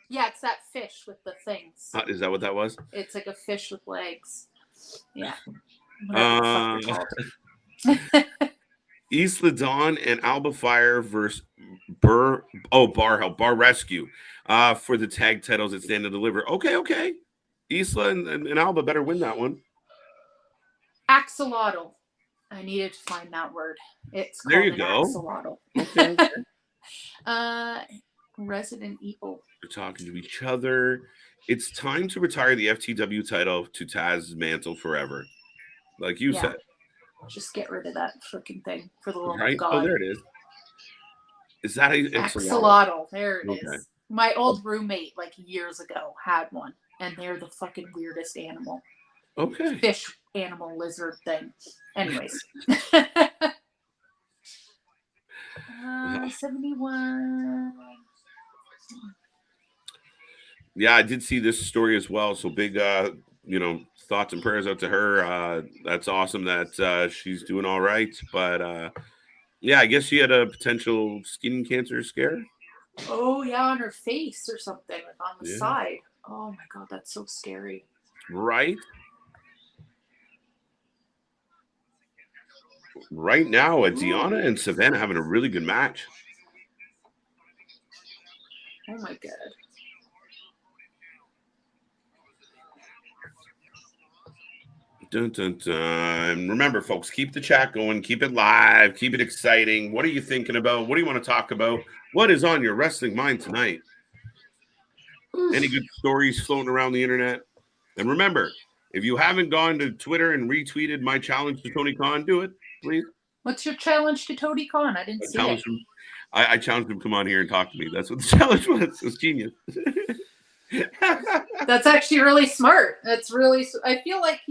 yeah, it's that fish with the things. Is that what that was? It's like a fish with legs. Yeah. Isla Dawn and Alba Fire versus Bar Rescue for the tag titles at Stand and Deliver. Okay. Isla and Alba better win that one. Axolotl. I needed to find that word. It's called axolotl. Okay. Resident Evil. They're talking to each other. It's time to retire the FTW title to Taz's mantle forever. Like you said. Just get rid of that freaking thing for the love of God. Oh, there it is. Is that a axolotl? There it is. My old roommate, like years ago, had one, and they're the fucking weirdest animal. Okay. Fish, animal, lizard thing. Anyways. 71. Yeah, I did see this story as well. So big, thoughts and prayers out to her. That's awesome that she's doing all right. But I guess she had a potential skin cancer scare. Oh, yeah, on her face or something, like on the side. Oh, my God, that's so scary. Right? Right now, Deanna and Savannah having a really good match. Oh, my God. Dun, dun, dun. Remember, folks, keep the chat going. Keep it live. Keep it exciting. What are you thinking about? What do you want to talk about? What is on your wrestling mind tonight? Any good stories floating around the internet? And remember, if you haven't gone to Twitter and retweeted my challenge to Tony Khan, do it, please. What's your challenge to Tony Khan? I didn't see it. I challenged him to come on here and talk to me. That's what the challenge was. It's genius. That's actually really smart. That's really. I feel like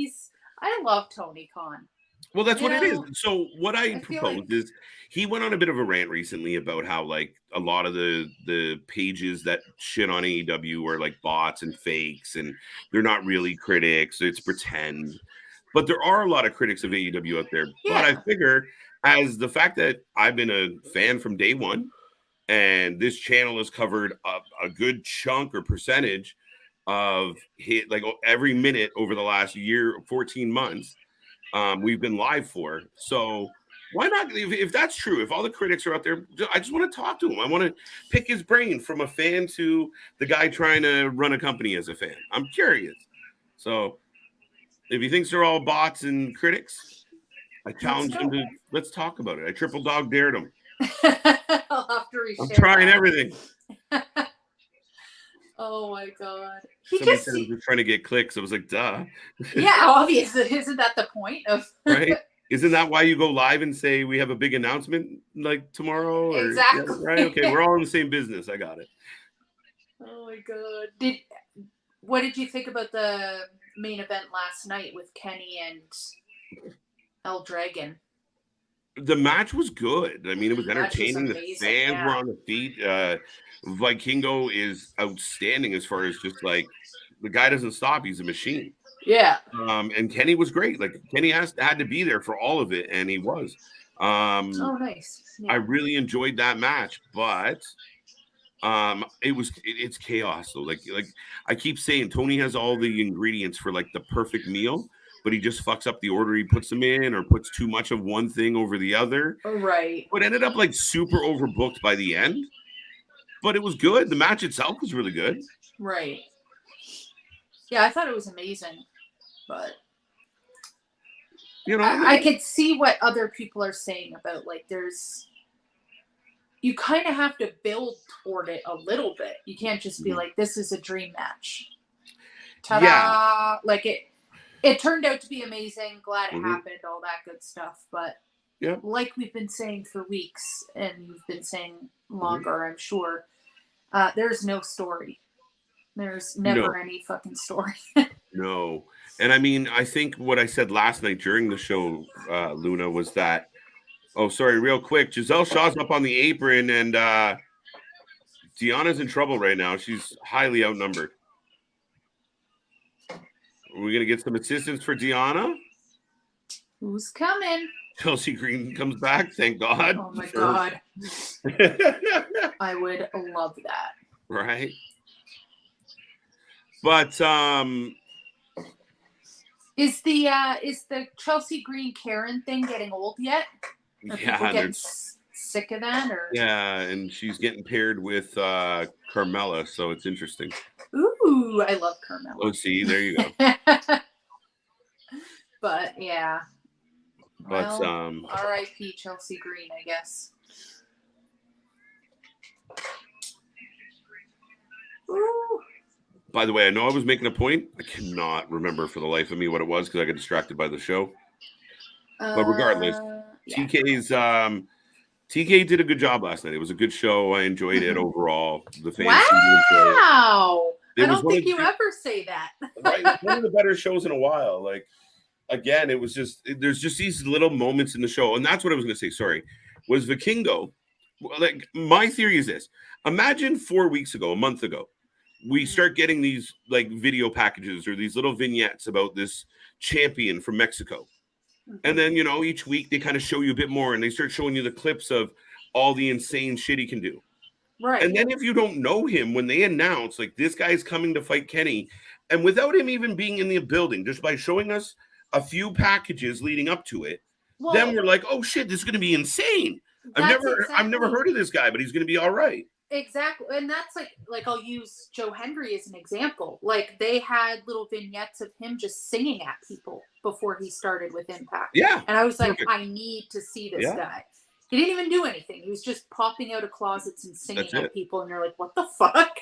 I love Tony Khan. Well, that's what it is. So what I propose is he went on a bit of a rant recently about how like a lot of the pages that shit on AEW are like bots and fakes and they're not really critics. It's pretend. But there are a lot of critics of AEW out there. Yeah. But I figure as the fact that I've been a fan from day one and this channel has covered a good chunk or percentage of like every minute over the last year, 14 months, we've been live for. So why not? If that's true, if all the critics are out there, I just want to talk to him. I want to pick his brain from a fan to the guy trying to run a company as a fan. I'm curious. So if he thinks they're all bots and critics, I challenge him to let's talk about it. I triple dog dared him. I'll have to I'm trying everything. Oh my God. Somebody said he was trying to get clicks. I was like, duh. Yeah, obviously. Isn't that the point of right? Isn't that why you go live and say we have a big announcement like tomorrow? Or, exactly. Yeah, right? Okay, we're all in the same business. I got it. Oh my God. What did you think about the main event last night with Kenny and El Dragon? The match was good. I mean, it was entertaining. The fans were on the feet. Vikingo is outstanding as far as just like the guy doesn't stop. He's a machine. Yeah. And Kenny was great. Like Kenny had to be there for all of it, and he was. Oh, nice. Yeah. I really enjoyed that match, but it's chaos though. Like I keep saying, Tony has all the ingredients for like the perfect meal, but he just fucks up the order he puts them in or puts too much of one thing over the other. Right. But ended up like super overbooked by the end. but it was good. The match itself was really good. Right. Yeah, I thought it was amazing, but You know, I could see what other people are saying about like you kind of have to build toward it a little bit. You can't just be like, this is a dream match. Ta-da! Yeah. Like it turned out to be amazing. Glad it happened, all that good stuff. But like we've been saying for weeks, and you've been saying longer, I'm sure, there's no story. There's never any fucking story. No. And I mean, I think what I said last night during the show, Luna, was that, oh, sorry, real quick. Giselle Shaw's up on the apron, and Deanna's in trouble right now. She's highly outnumbered. Are we going to get some assistance for Deanna? Who's coming? Chelsea Green comes back. Thank God. Oh, my God. I would love that. Right. But is the Chelsea Green Karen thing getting old yet? Are people getting sick of that? Or and she's getting paired with Carmella, so it's interesting. Ooh, I love Carmella. Oh, see, there you go. But yeah. But well, R.I.P. Chelsea Green, I guess. Ooh. By the way, I know I was making a point. I cannot remember for the life of me what it was because I got distracted by the show. But regardless, TK's TK did a good job last night. It was a good show. I enjoyed it overall. The fans wow. I don't think you ever say that. Right, one of the better shows in a while. Like, again, it was just there's just these little moments in the show, and that's what I was going to say. Sorry, was Vikingo. Like, my theory is this: imagine 4 weeks ago, a month ago, we start getting these like video packages or these little vignettes about this champion from Mexico. And then, you know, each week they kind of show you a bit more and they start showing you the clips of all the insane shit he can do. Right. And then if you don't know him, when they announce like this guy's coming to fight Kenny, and without him even being in the building, just by showing us a few packages leading up to it, then we're like, oh shit, this is going to be insane. I've never heard of this guy, but he's going to be all right. Exactly. And that's like I'll use Joe Hendry as an example. Like, they had little vignettes of him just singing at people before he started with Impact. Yeah. And I was like, I need to see this guy. He didn't even do anything. He was just popping out of closets and singing at people. And you're like, what the fuck?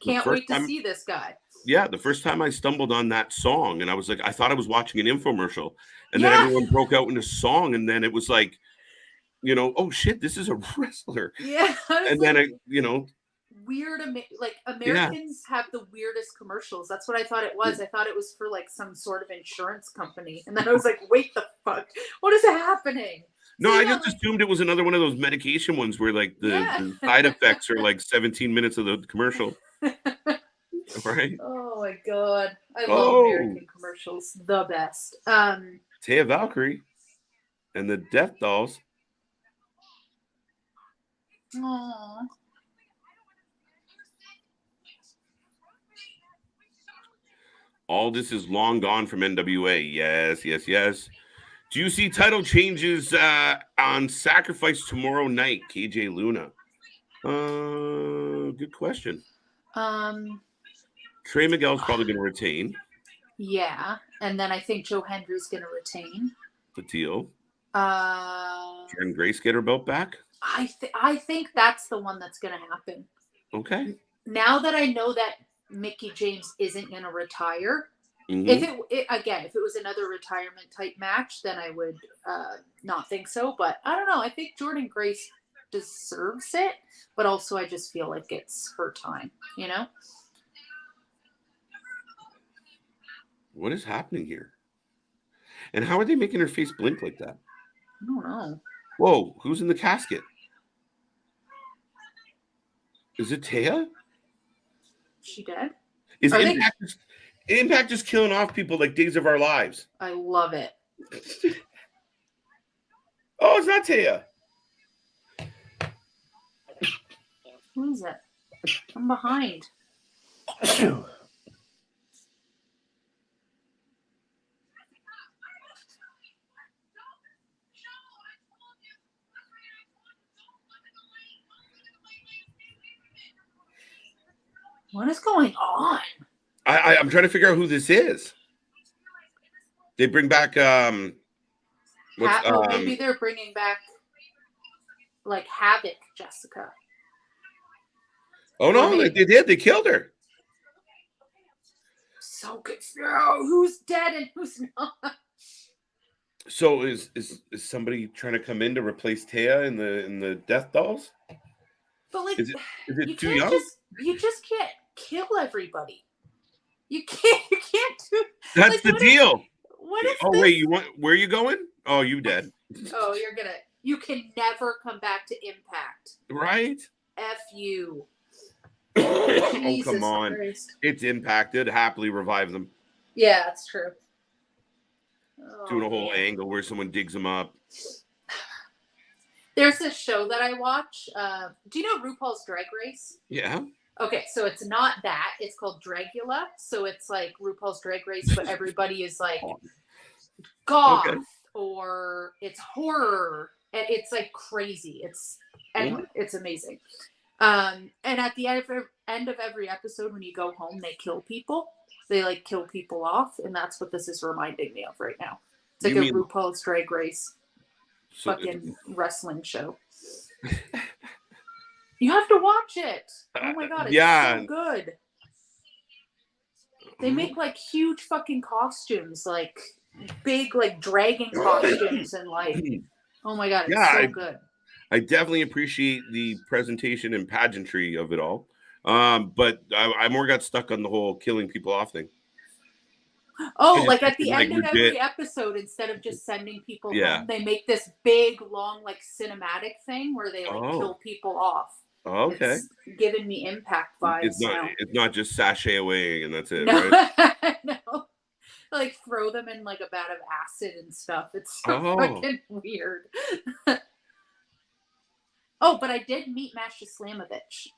Can't wait to see this guy. Yeah, the first time I stumbled on that song, and I was like, I thought I was watching an infomercial. And then everyone broke out in a song, and then it was like, you know, oh shit, this is a wrestler. Yeah. And then weird, like, Americans have the weirdest commercials. That's what I thought it was. I thought it was for like some sort of insurance company. And then I was like, wait the fuck, what is happening? No, I just assumed it was another one of those medication ones where like the side effects are like 17 minutes of the commercial. Right? Oh my God. I love American commercials. The best. Taya Valkyrie and the Death Dolls. Aww. Aldis is long gone from NWA. Yes. Do you see title changes on Sacrifice tomorrow night, KJ Luna? Good question. Trey Miguel's probably going to retain. Yeah, and then I think Joe Hendry's going to retain. The deal. Jordan Grace get her belt back? I think that's the one that's going to happen. Okay. Now that I know that Mickie James isn't going to retire, if it was another retirement type match, then I would not think so. But I don't know. I think Jordan Grace deserves it, but also I just feel like it's her time, you know? What is happening here? And how are they making her face blink like that? I don't know. Whoa, who's in the casket? Is it Taya? She dead? Is Impact just killing off people like Days of Our Lives? I love it. Oh, it's not Taya. Who is it? I'm behind. What is going on? I'm trying to figure out who this is. They bring back Maybe they're bringing back like Havoc, Jessica. Oh no, they did. They killed her. So good. Who's dead and who's not? So is somebody trying to come in to replace Taya in the Death Dolls? But like, is it you too can't young? you just can't kill everybody. You can't do. That's the deal. What is? Oh this? wait, where are you going? Oh, you dead. Oh, you can never come back to Impact. Right? F you. Oh, come on. Christ. It's impacted. Happily revive them. Yeah, that's true. Doing a whole angle where someone digs them up. There's this show that I watch. Do you know RuPaul's Drag Race? Yeah. Okay, so it's not that. It's called Dragula. So it's like RuPaul's Drag Race, but everybody is like goth or it's horror. And it's like crazy. It's amazing. And at the end of every episode, when you go home, they kill people. They like kill people off, and that's what this is reminding me of right now. It's like a RuPaul's Drag Race fucking wrestling show. You have to watch it. Oh my god, it's so good. They make like huge fucking costumes, like big like dragon costumes, and like, oh my god, it's so good. I definitely appreciate the presentation and pageantry of it all. But I more got stuck on the whole killing people off thing. Oh, like at the end of every episode, instead of just sending people home, they make this big, long, like cinematic thing where they like kill people off. Okay. It's giving me Impact vibes. It's not just sashay away and that's it, no. right? No. Like throw them in like a vat of acid and stuff. It's so fucking weird. Oh, but I did meet Masha Slamovich.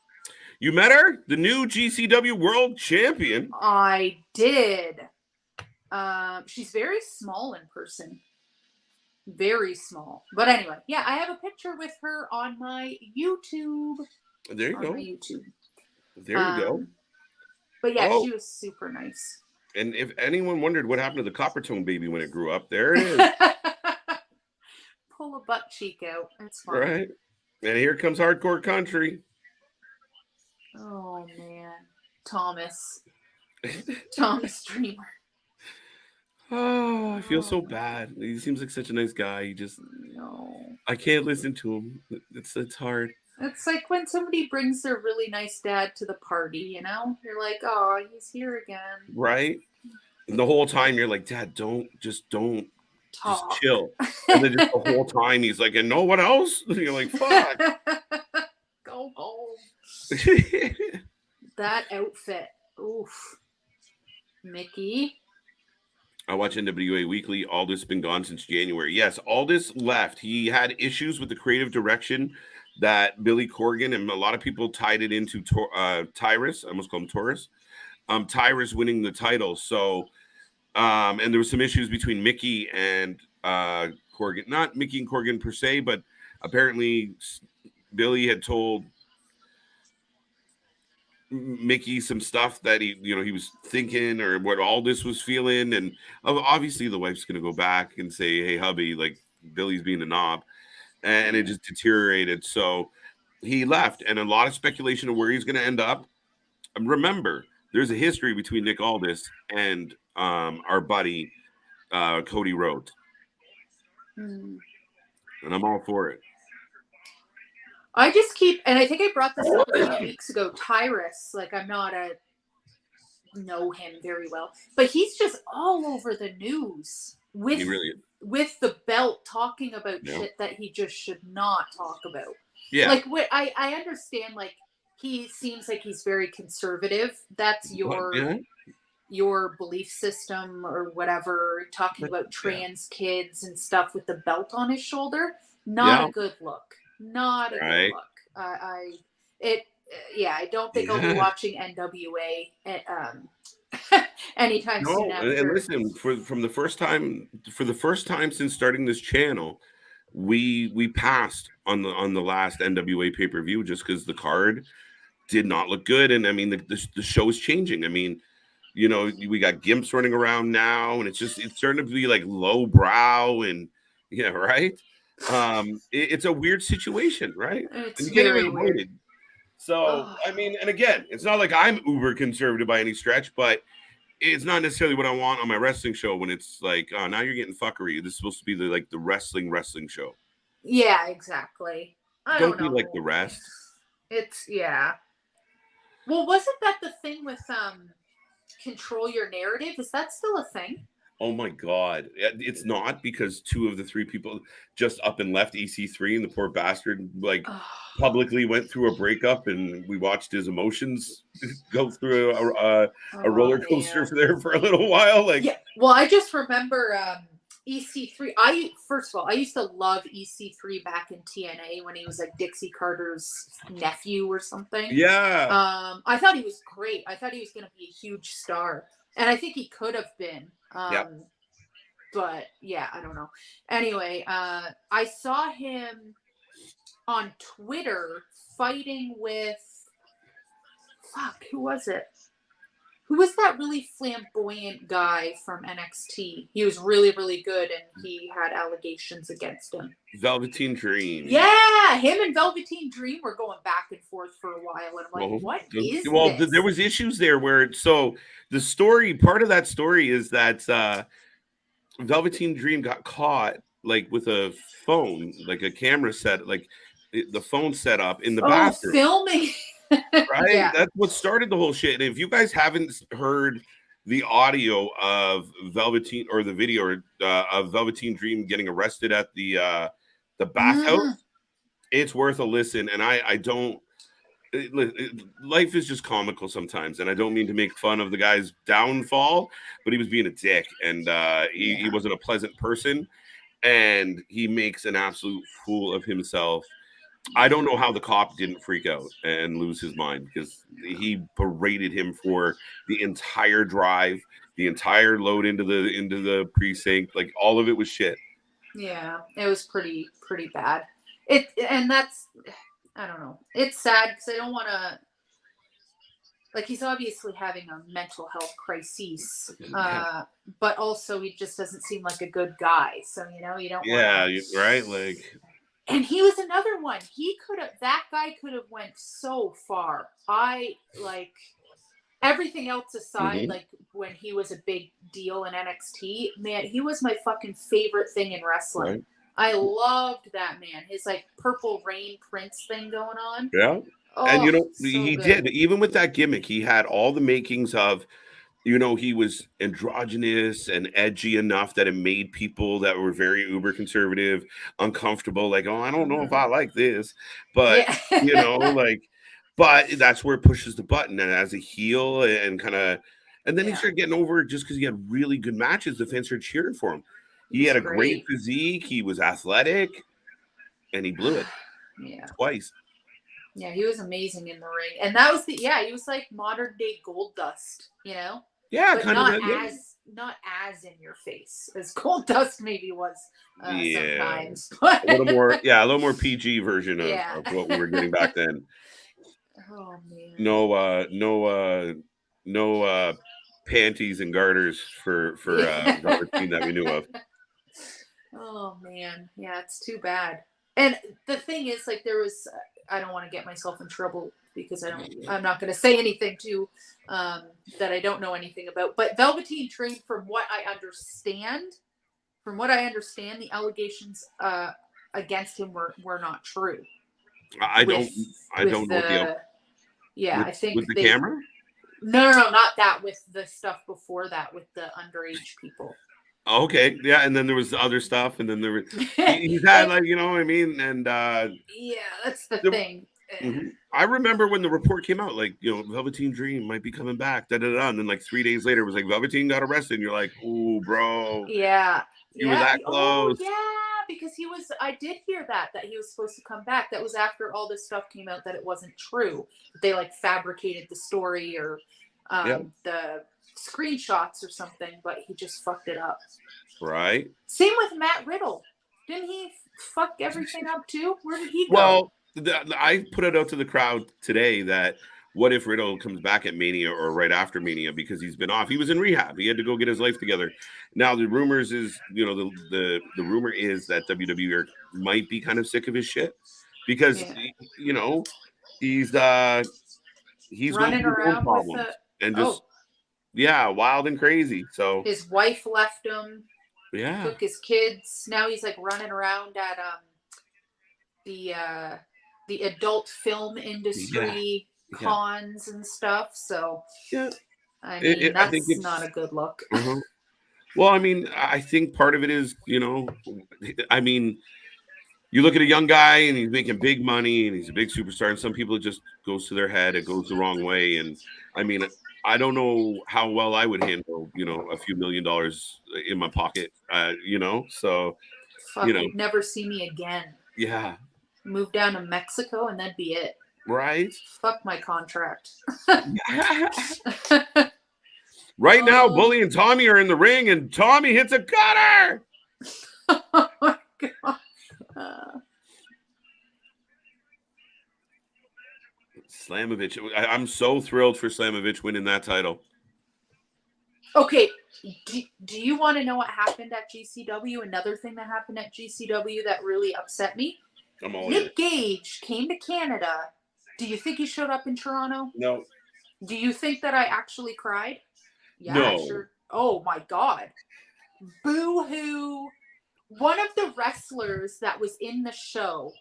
You met her? The new GCW World Champion? I did. She's very small in person. Very small. But anyway, yeah, I have a picture with her on my YouTube. There you go. My YouTube. There you go. But yeah, she was super nice. And if anyone wondered what happened to the Coppertone baby when it grew up, there it is. Pull a butt cheek out. That's fine. Right. And here comes Hardcore Country. Oh, man. Thomas. Thomas Dreamer. Oh, I feel so bad. He seems like such a nice guy. He just... No. I can't listen to him. It's hard. It's like when somebody brings their really nice dad to the party, you know? You're like, oh, he's here again. Right? And the whole time you're like, Dad, don't talk. Just chill. And then just the whole time he's like, and know what else? And you're like, fuck. Go home. That outfit. Oof. Mickey. I watch NWA Weekly. Aldous been gone since January. Yes, Aldous left. He had issues with the creative direction that Billy Corgan, and a lot of people tied it into Tyrus. I almost call him Taurus. Tyrus winning the title. So, and there was some issues between Mickey and Corgan. Not Mickey and Corgan per se, but apparently Billy had told Mickey some stuff that he was thinking or what Aldous was feeling, and obviously the wife's gonna go back and say, hey hubby, like Billy's being a knob, and it just deteriorated. So he left, and a lot of speculation of where he's gonna end up. Remember, there's a history between Nick Aldis and our buddy Cody Rhodes, and I'm all for it. I just keep, and I think I brought this up a few weeks ago, Tyrus, like I'm not know him very well, but he's just all over the news with the belt talking about shit that he just should not talk about. Yeah. Like what I understand, like he seems like he's very conservative. That's your belief system or whatever, talking about trans kids and stuff with the belt on his shoulder. Not a good look. Not a good look. I don't think I'll be watching NWA anytime soon. And listen, for the first time since starting this channel, we passed on the last NWA pay-per-view just because the card did not look good. And I mean, the show is changing. I mean, you know, we got gimps running around now, and it's starting to be like low brow and yeah, right. It's a weird situation, right? It's And you can't even very get weird. voted. So Oh, I mean, and again, it's not like I'm uber conservative by any stretch, but it's not necessarily what I want on my wrestling show when it's like, oh, now you're getting fuckery. This is supposed to be the wrestling show. yeah, exactly. I Don't don't be like the know. rest. It's yeah. Well, wasn't that the thing with control your narrative? Is that still a thing? Oh my God. It's not, because two of the three people just up and left EC3, and the poor bastard like Oh, publicly went through a breakup, and we watched his emotions go through a roller coaster man. there for a little while. Like, Yeah. Well, I just remember EC3. First of all, I used to love EC3 back in TNA when he was like Dixie Carter's nephew or something. yeah. I thought he was great. I thought he was going to be a huge star, and I think he could have been. Yep. But yeah, I don't know. Anyway, I saw him on Twitter fighting with who was it? Who was that really flamboyant guy from NXT? He was really, really good, and he had allegations against him. Velveteen Dream. Yeah, him and Velveteen Dream were going back and forth for a while, and I'm like, what is this? There was issues there where the story, part of that story is that Velveteen Dream got caught like with a phone, like a camera set, like the phone set up in the bathroom. Filming. Right? Yeah. That's what started the whole shit. And if you guys haven't heard the audio of Velveteen, or the video of Velveteen Dream getting arrested at the bathhouse, it's worth a listen. And I don't. Life is just comical sometimes, and I don't mean to make fun of the guy's downfall, but he was being a dick, and he wasn't a pleasant person, and he makes an absolute fool of himself. I don't know how the cop didn't freak out and lose his mind, because he berated him for the entire drive, the entire load into the precinct. Like, all of it was shit. Yeah, it was pretty bad. And that's, I don't know. It's sad because I don't want to. Like, he's obviously having a mental health crisis, but also he just doesn't seem like a good guy. So you don't. Yeah, right. Like. And he was another one. That guy could have went so far. Everything else aside, like when he was a big deal in NXT, man, he was my fucking favorite thing in wrestling. Right. I loved that man. His like Purple Rain Prince thing going on. Yeah. And he did. Even with that gimmick, he had all the makings of, he was androgynous and edgy enough that it made people that were very uber conservative uncomfortable. Like, oh, I don't know if I like this, but but that's where it pushes the button. And as a heel and then he started getting over it just because he had really good matches. The fans started cheering for him. He had a great physique. He was athletic, and he blew it. Twice. Yeah, he was amazing in the ring, and that was he was like modern day Goldust, Yeah, but not as in your face as Goldust maybe was sometimes. But a little more PG version of what we were getting back then. Oh man. No panties and garters for Velveteen that we knew of. Oh man, yeah, it's too bad. And the thing is, like, there was. I don't want to get myself in trouble because I'm not going to say anything that I don't know anything about. But Velveteen Dream, from what I understand, the allegations against him were not true. I don't know the I think with the camera. No, not that. With the stuff before that, with the underage people. Okay, yeah, and then there was the other stuff, and then there was he's had like, you know what I mean, and that's the thing. Mm-hmm. I remember when the report came out, like, Velveteen Dream might be coming back, and then like 3 days later, it was like Velveteen got arrested, and you're like, ooh, bro, yeah, you were that close. Oh, yeah, because I did hear that he was supposed to come back. That was after all this stuff came out that it wasn't true. They like fabricated the story or the screenshots or something, but he just fucked it up. Right. Same with Matt Riddle. Didn't he fuck everything up too? Where did he go? Well, I put it out to the crowd today that what if Riddle comes back at Mania or right after Mania because he's been off? He was in rehab. He had to go get his life together. Now the rumors is, the rumor is that WWE might be kind of sick of his shit because he's going running through his own around with problems and just oh, wild and crazy. So his wife left him. Yeah. Took his kids. Now he's like running around at the adult film industry cons and stuff. So I mean I think that's not a good look. Well, I mean, I think part of it is, I mean, you look at a young guy and he's making big money and he's a big superstar, and some people it just goes to their head, it goes the wrong way. And I mean, I don't know how well I would handle, a few $1 million in my pocket, so Fuck, you'd never see me again. Yeah. Move down to Mexico and that'd be it. Right. Fuck my contract. Right now, Bully and Tommy are in the ring, and Tommy hits a cutter. Oh my god. Slamovich. I'm so thrilled for Slamovich winning that title. Okay, do you want to know what happened at GCW? Another thing that happened at GCW that really upset me? Nick Gage came to Canada. Do you think he showed up in Toronto? No. Do you think that I actually cried? Yeah, no. Sure. Oh my god. Boo-hoo. One of the wrestlers that was in the show.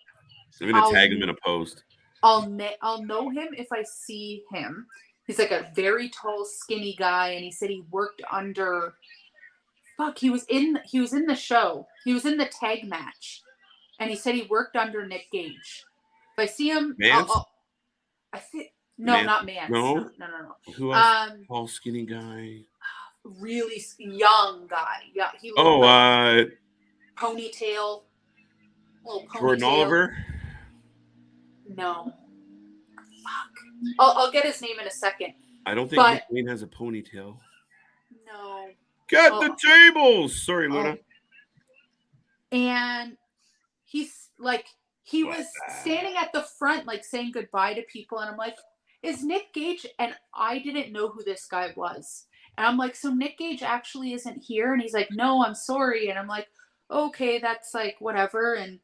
I'm going to tag him in a post. I'll know him if I see him. He's like a very tall, skinny guy, and he said he worked under. Fuck, he was in the show. He was in the tag match, and he said he worked under Nick Gage. If I see him, Mance? I think no, Mance. Not Mance. No. Who else? Tall, skinny guy. Really young guy. Yeah, he looked ponytail. Little ponytail. Jordan Oliver. No. Fuck. I'll get his name in a second. I don't think Nick Wayne has a ponytail. No. Get the tables. Sorry, Luna. And he's like, he was standing at the front, like saying goodbye to people. And I'm like, is Nick Gage? And I didn't know who this guy was. And I'm like, so Nick Gage actually isn't here? And he's like, no, I'm sorry. And I'm like, okay, that's like whatever. And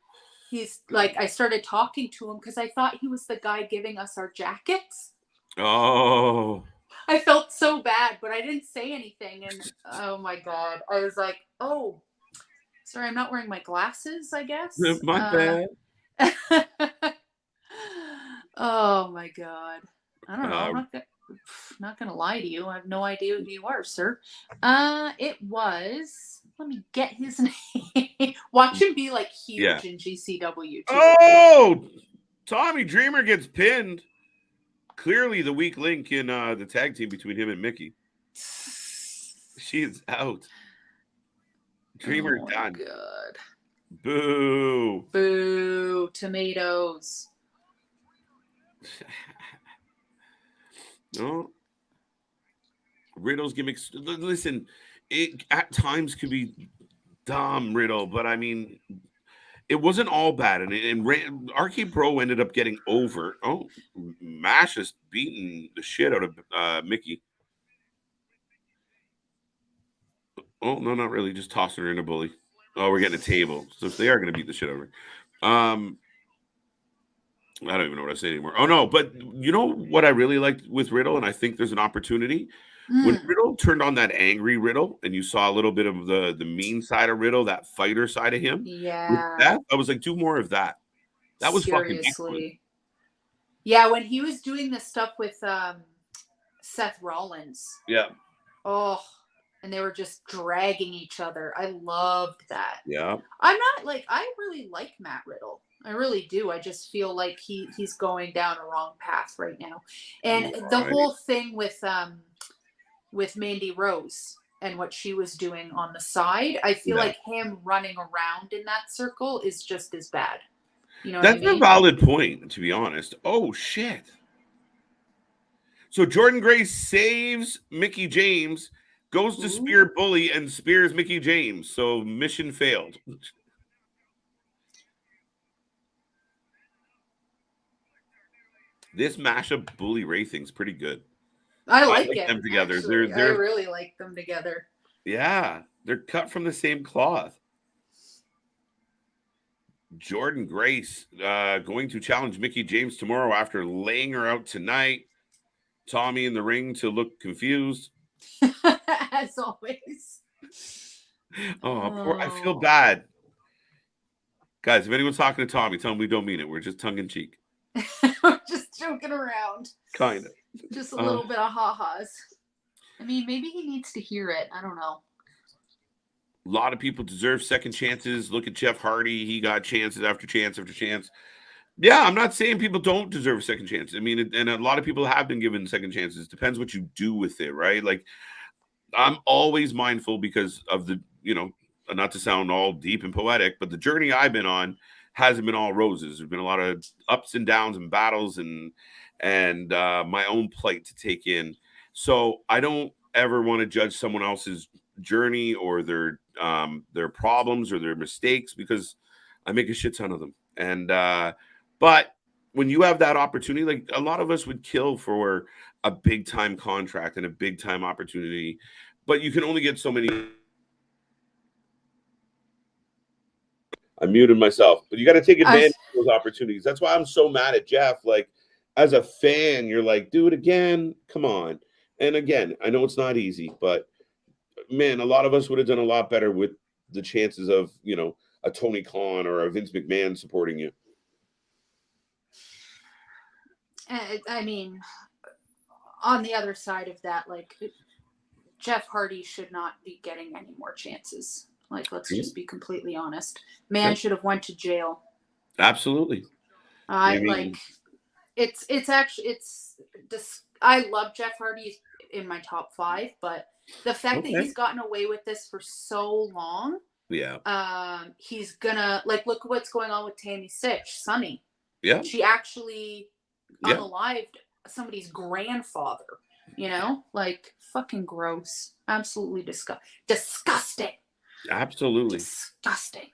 he's like, I started talking to him because I thought he was the guy giving us our jackets. Oh. I felt so bad, but I didn't say anything. And oh my god, I was like, oh, sorry, I'm not wearing my glasses, I guess. My bad. Oh my god. I don't know. I'm not gonna lie to you. I have no idea who you are, sir. It was. Let me get his name. Watch him be like huge in GCW too. Oh, Tommy Dreamer gets pinned. Clearly the weak link in the tag team between him and Mickey. She is out. Dreamer done. God. Boo. Boo. Tomatoes. No. Riddle's gimmicks. Listen, it at times could be dumb, Riddle, but I mean, it wasn't all bad. And RK Bro ended up getting over. Oh, Mash is beating the shit out of Mickey. Oh, no, not really. Just tossing her in a bully. Oh, we're getting a table. So they are going to beat the shit out of her. I don't even know what I say anymore. Oh, no. But you know what I really liked with Riddle, and I think there's an opportunity? When Riddle turned on that angry Riddle, and you saw a little bit of the mean side of Riddle, that fighter side of him. Yeah. With that, I was like, do more of that. That was fucking excellent. Yeah, when he was doing this stuff with Seth Rollins. Yeah. Oh, and they were just dragging each other. I loved that. Yeah. I really like Matt Riddle. I really do. I just feel like he's going down a wrong path right now. And the whole thing with Mandy Rose and what she was doing on the side, I feel like him running around in that circle is just as bad. You know what I mean? That's a valid point, to be honest. Oh, shit. So Jordan Grace saves Mickey James, goes to spear Bully, and spears Mickey James. So mission failed. This mashup Bully Ray thing's pretty good. I I like like it. them together. Actually, I They're really like them together. yeah, they're cut from the same cloth. Jordan Grace going to challenge Mickey James tomorrow after laying her out tonight. Tommy in the ring to look confused. As always. Oh, poor, I feel bad. Guys, if anyone's talking to Tommy, tell him we don't mean it. We're just tongue in cheek. We're just joking around. Kind of. Just a little bit of ha-has. I mean, maybe he needs to hear it. I don't know. A lot of people deserve second chances. Look at Jeff Hardy. He got chances after chance after chance. Yeah, I'm not saying people don't deserve a second chance. I mean, and a lot of people have been given second chances. Depends what you do with it, right? Like, I'm always mindful because of the, not to sound all deep and poetic, but the journey I've been on hasn't been all roses. There's been a lot of ups and downs and battles and my own plight to take in. So I don't ever want to judge someone else's journey or their problems or their mistakes because I make a shit ton of them. And but when you have that opportunity, like a lot of us would kill for a big time contract and a big time opportunity, but you can only get so many. I muted myself, but you got to take advantage of those opportunities. That's why I'm so mad at Jeff. Like, as a fan, you're like, do it again. Come on. And again, I know it's not easy, but man, a lot of us would have done a lot better with the chances of, a Tony Khan or a Vince McMahon supporting you. I mean, on the other side of that, like, Jeff Hardy should not be getting any more chances. Like, let's just be completely honest. Man should have went to jail. Absolutely. I love Jeff Hardy. He's in my top 5, but the fact that he's gotten away with this for so long, he's gonna, like, look what's going on with Tammy Sitch, Sunny. Yeah. She actually unalived somebody's grandfather, like, fucking gross. Absolutely disgusting. Absolutely. Disgusting.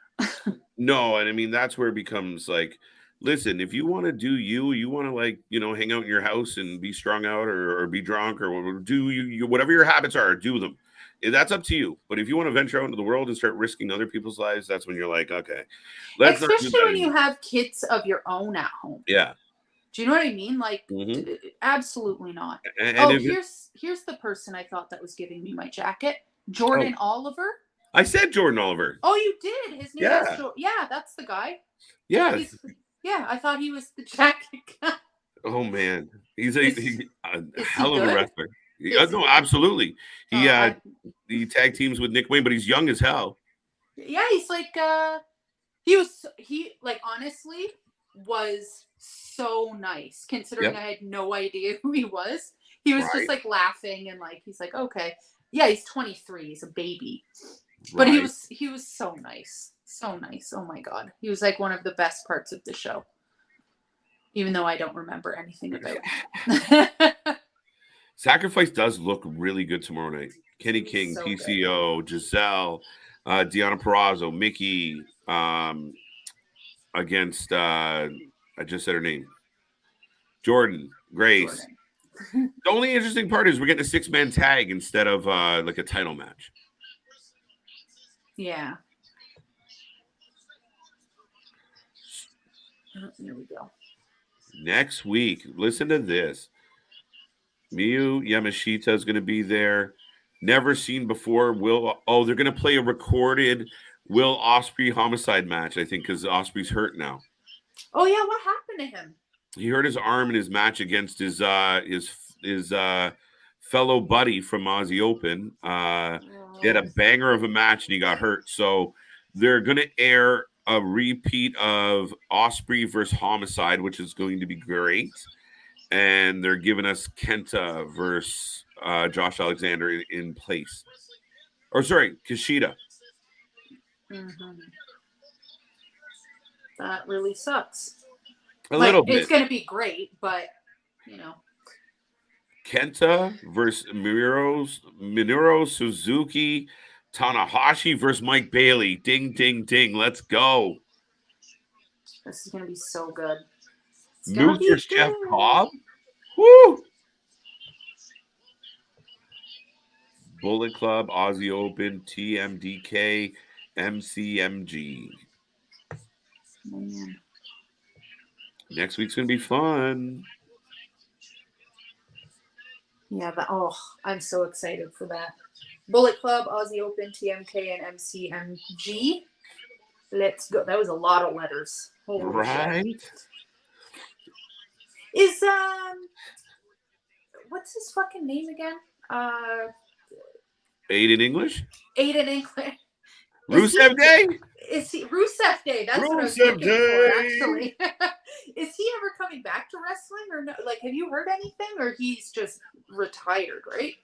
No, and I mean, that's where it becomes like, listen, if you want to do you want to, like, hang out in your house and be strung out or be drunk or do you whatever your habits are, do them. That's up to you. But if you want to venture out into the world and start risking other people's lives, that's when you're like, okay. Especially when you have kids of your own at home. Yeah. Do you know what I mean? Like, absolutely not. And here's the person I thought that was giving me my jacket. Jordan Oliver. I said Jordan Oliver. Oh, you did? His name is Jordan. Yeah, that's the guy. Yeah. I thought he was the jacket guy. Oh, man. He's a hell of a wrestler. No, absolutely. He tag teams with Nick Wayne, but he's young as hell. Yeah, he's like, he honestly was so nice considering I had no idea who he was. He was just like laughing and like, he's like, okay. Yeah, he's 23. He's a baby. But he was so nice. So nice. Oh my God. He was like one of the best parts of the show. Even though I don't remember anything about it. Sacrifice does look really good tomorrow night. Kenny King, so PCO, good. Giselle, Deonna Purrazzo, Mickey, against I just said her name. Jordan, Grace. The only interesting part is we're getting a 6-man tag instead of like a title match. Yeah. There we go. Next week, listen to this. Miyu Yamashita is going to be there. Never seen before. They're going to play a recorded Will Ospreay homicide match, I think, because Ospreay's hurt now. Oh yeah, what happened to him? He hurt his arm in his match against his fellow buddy from Aussie Open. He had a banger of a match and he got hurt. So they're going to air a repeat of Ospreay versus Homicide, which is going to be great. And they're giving us Kenta versus Josh Alexander in place. Or sorry, Kushida. Mm-hmm. That really sucks. A little bit. It's going to be great, but, Kenta versus Minoru Suzuki, Tanahashi versus Mike Bailey. Ding, ding, ding. Let's go. This is going to be so good. Moose be versus Jeff good. Cobb. Woo! Bullet Club, Aussie Open, TMDK, MCMG. Man. Next week's gonna be fun. Yeah, I'm so excited for that. Bullet Club, Aussie Open, TMK, and MCMG. Let's go. That was a lot of letters. Holy Right? shit. Is what's his fucking name again? Aiden English? Aiden English. Rusev Day? Is he Rusev Day? That's what I was Rusev looking Day. for, actually. Is he ever coming back to wrestling or no? Like, have you heard anything, or he's just retired? Right?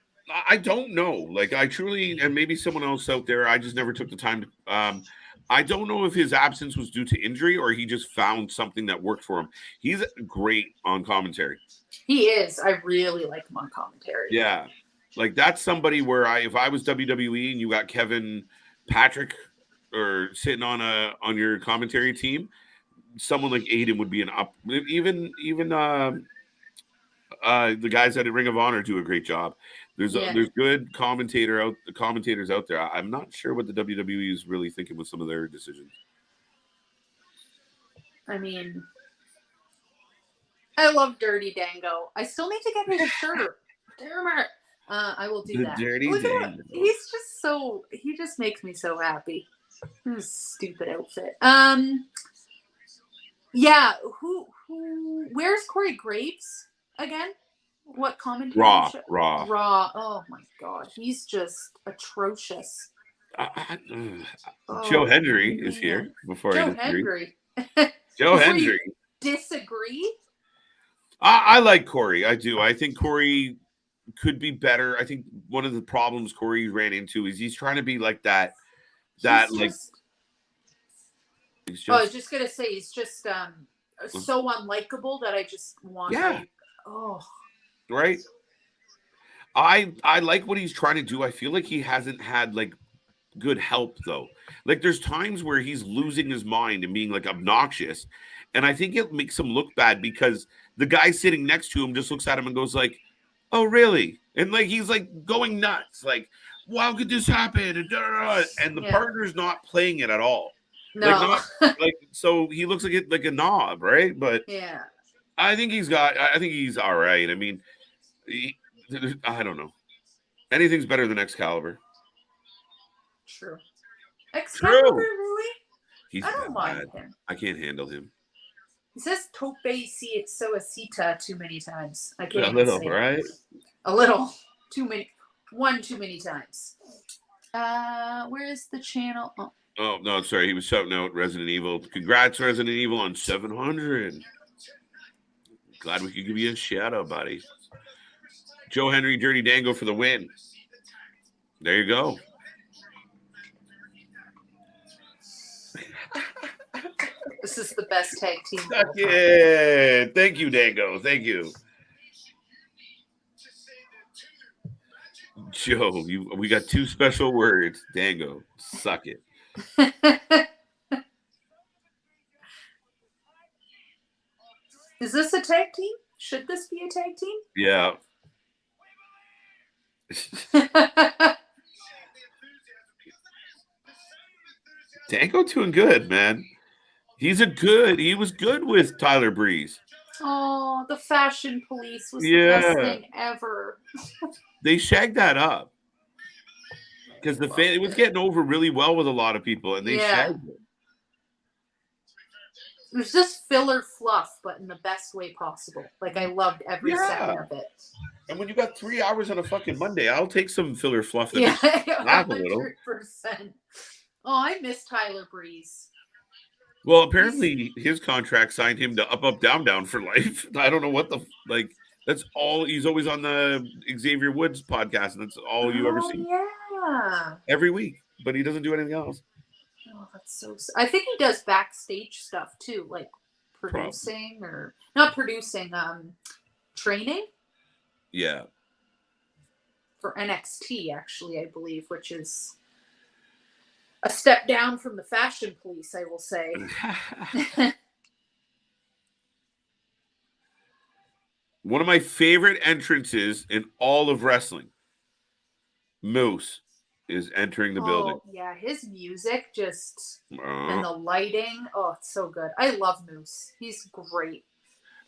I don't know. Like, I truly, and maybe someone else out there, I just never took the time to. I don't know if his absence was due to injury or he just found something that worked for him. He's great on commentary. He is. I really like him on commentary. Yeah. Like, that's somebody where if I was WWE and you got Kevin Patrick or sitting on your commentary team, someone like Aiden would be an up. Even the guys at Ring of Honor do a great job. There's good commentators out there. I'm not sure what the WWE is really thinking with some of their decisions. I mean, I love Dirty Dango. I still need to get his shirt. Damn it. I will do that. Dirty Look at Dango. him. He just makes me so happy. His stupid outfit. Yeah, where's Corey Graves again? What commentary? Raw. Oh my god, he's just atrocious. Joe Hendry is here before Joe Hendry. Joe Hendry. Disagree? I like Corey. I do. I think Corey could be better. I think one of the problems Corey ran into is he's trying to be like that. I was just gonna say he's just so unlikable that I just want. Yeah. Right. I like what he's trying to do. I feel like he hasn't had like good help though. Like there's times where he's losing his mind and being like obnoxious, and I think it makes him look bad because the guy sitting next to him just looks at him and goes like, "Oh, really?" And like he's like going nuts, like, "Well, how could this happen?" And the partner's not playing it at all. No, so he looks like a knob, right? But yeah, I think he's all right. I mean, I don't know. Anything's better than Excalibur. True. Excalibur, really? I don't mind him. I can't handle him. He says "tope si asita" too many times. I can't. A little, right? A little. Too many. One too many times. Where is the channel? Oh no, sorry. He was shouting out Resident Evil. Congrats, Resident Evil, on 700. Glad we could give you a shout out, buddy. Joe Hendry, Dirty Dango for the win. There you go. This is the best tag team. Yeah. Thank you, Dango. Thank you. Joe, we got two special words. Dango, suck it. Is this a tag team? Should this be a tag team? Yeah. Dango doing good, man. He was good with Tyler Breeze. Oh, the Fashion Police was the best thing ever. They shagged that up because it was getting over really well with a lot of people, and they shagged it. It was just filler fluff, but in the best way possible. Like I loved every second of it. And when you got 3 hours on a fucking Monday, I'll take some filler fluff. That laugh a little. 100%. Oh, I miss Tyler Breeze. Well, apparently his contract signed him to up, down, down for life. I don't know what that's all. He's always on the Xavier Woods podcast, and that's all you ever see. Yeah. Every week, but he doesn't do anything else. Oh, that's so. I think he does backstage stuff too, like producing or not producing, training. Yeah. For NXT, actually, I believe, which is a step down from the Fashion Police, I will say. One of my favorite entrances in all of wrestling. Moose is entering the building. Oh, yeah. His music just, and Uh, the lighting. Oh, it's so good. I love Moose. He's great.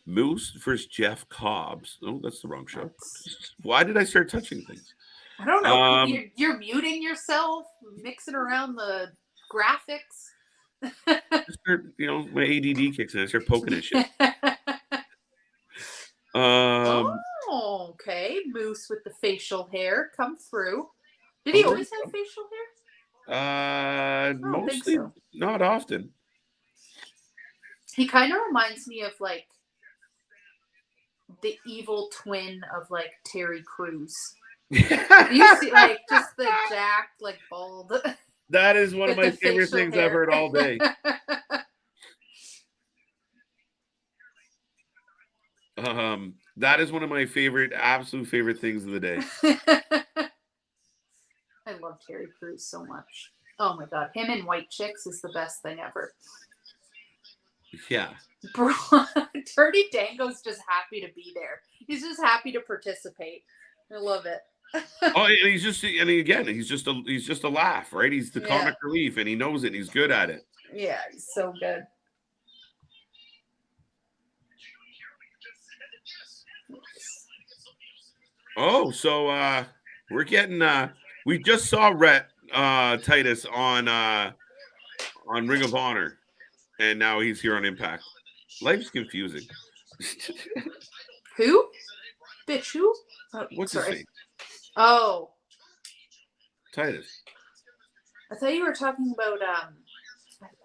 Moose versus Jeff Cobbs. Oh, that's the wrong show. That's, Why did I start touching things? I don't know. You're muting yourself, mixing around the graphics. My ADD kicks in. I start poking at shit. Oh, okay. Moose with the facial hair come through. Did he always have facial hair? Mostly so. not often. He kind of reminds me of like the evil twin of like Terry Crews. You see, like just the jacked, like bald. That is one of my favorite things I've heard all day. That is one of my absolute favorite things of the day. I love Terry Crews so much. Oh my god, him in White Chicks is the best thing ever. Yeah. Bro, Dirty Dango's just happy to be there. He's just happy to participate. I love it. He's just a laugh, right? He's the comic relief, and he knows it. And he's good at it. Yeah, he's so good. Oh, so we're getting we just saw Rhett Titus on Ring of Honor, and now he's here on Impact. Life's confusing. Who? Bitch, who? What's his name? Oh. Titus. I thought you were talking about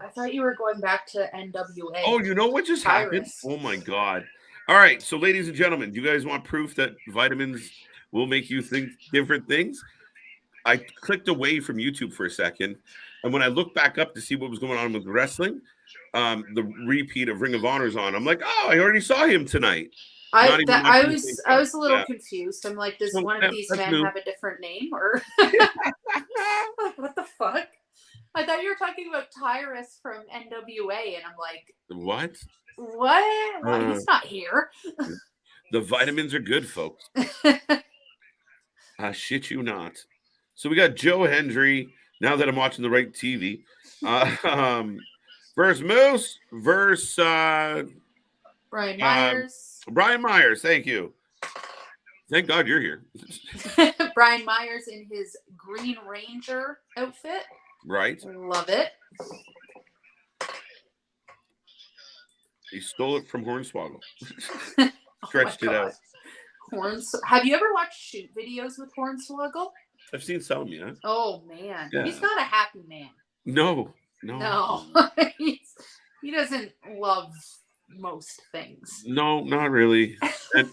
I thought you were going back to NWA. Oh, you know what just happened? Oh my god. All right, so ladies and gentlemen, do you guys want proof that vitamins will make you think different things? I clicked away from YouTube for a second, and when I looked back up to see what was going on with wrestling, the repeat of Ring of Honor is on. I'm like, oh, I already saw him tonight. I was a little confused. I'm like, does one of these men have a different name, or what the fuck? I thought you were talking about Tyrus from NWA, and I'm like, what? What? Well, he's not here. The vitamins are good, folks. I shit you not. So we got Joe Hendry. Now that I'm watching the right TV, versus Moose versus Brian Myers. Brian Myers, thank you. Thank God you're here. Brian Myers in his Green Ranger outfit. Right. Love it. He stole it from Hornswoggle. Stretched it out. Have you ever watched shoot videos with Hornswoggle? I've seen some, yeah. Oh, man. Yeah. He's not a happy man. No. He doesn't love most things. No, not really. And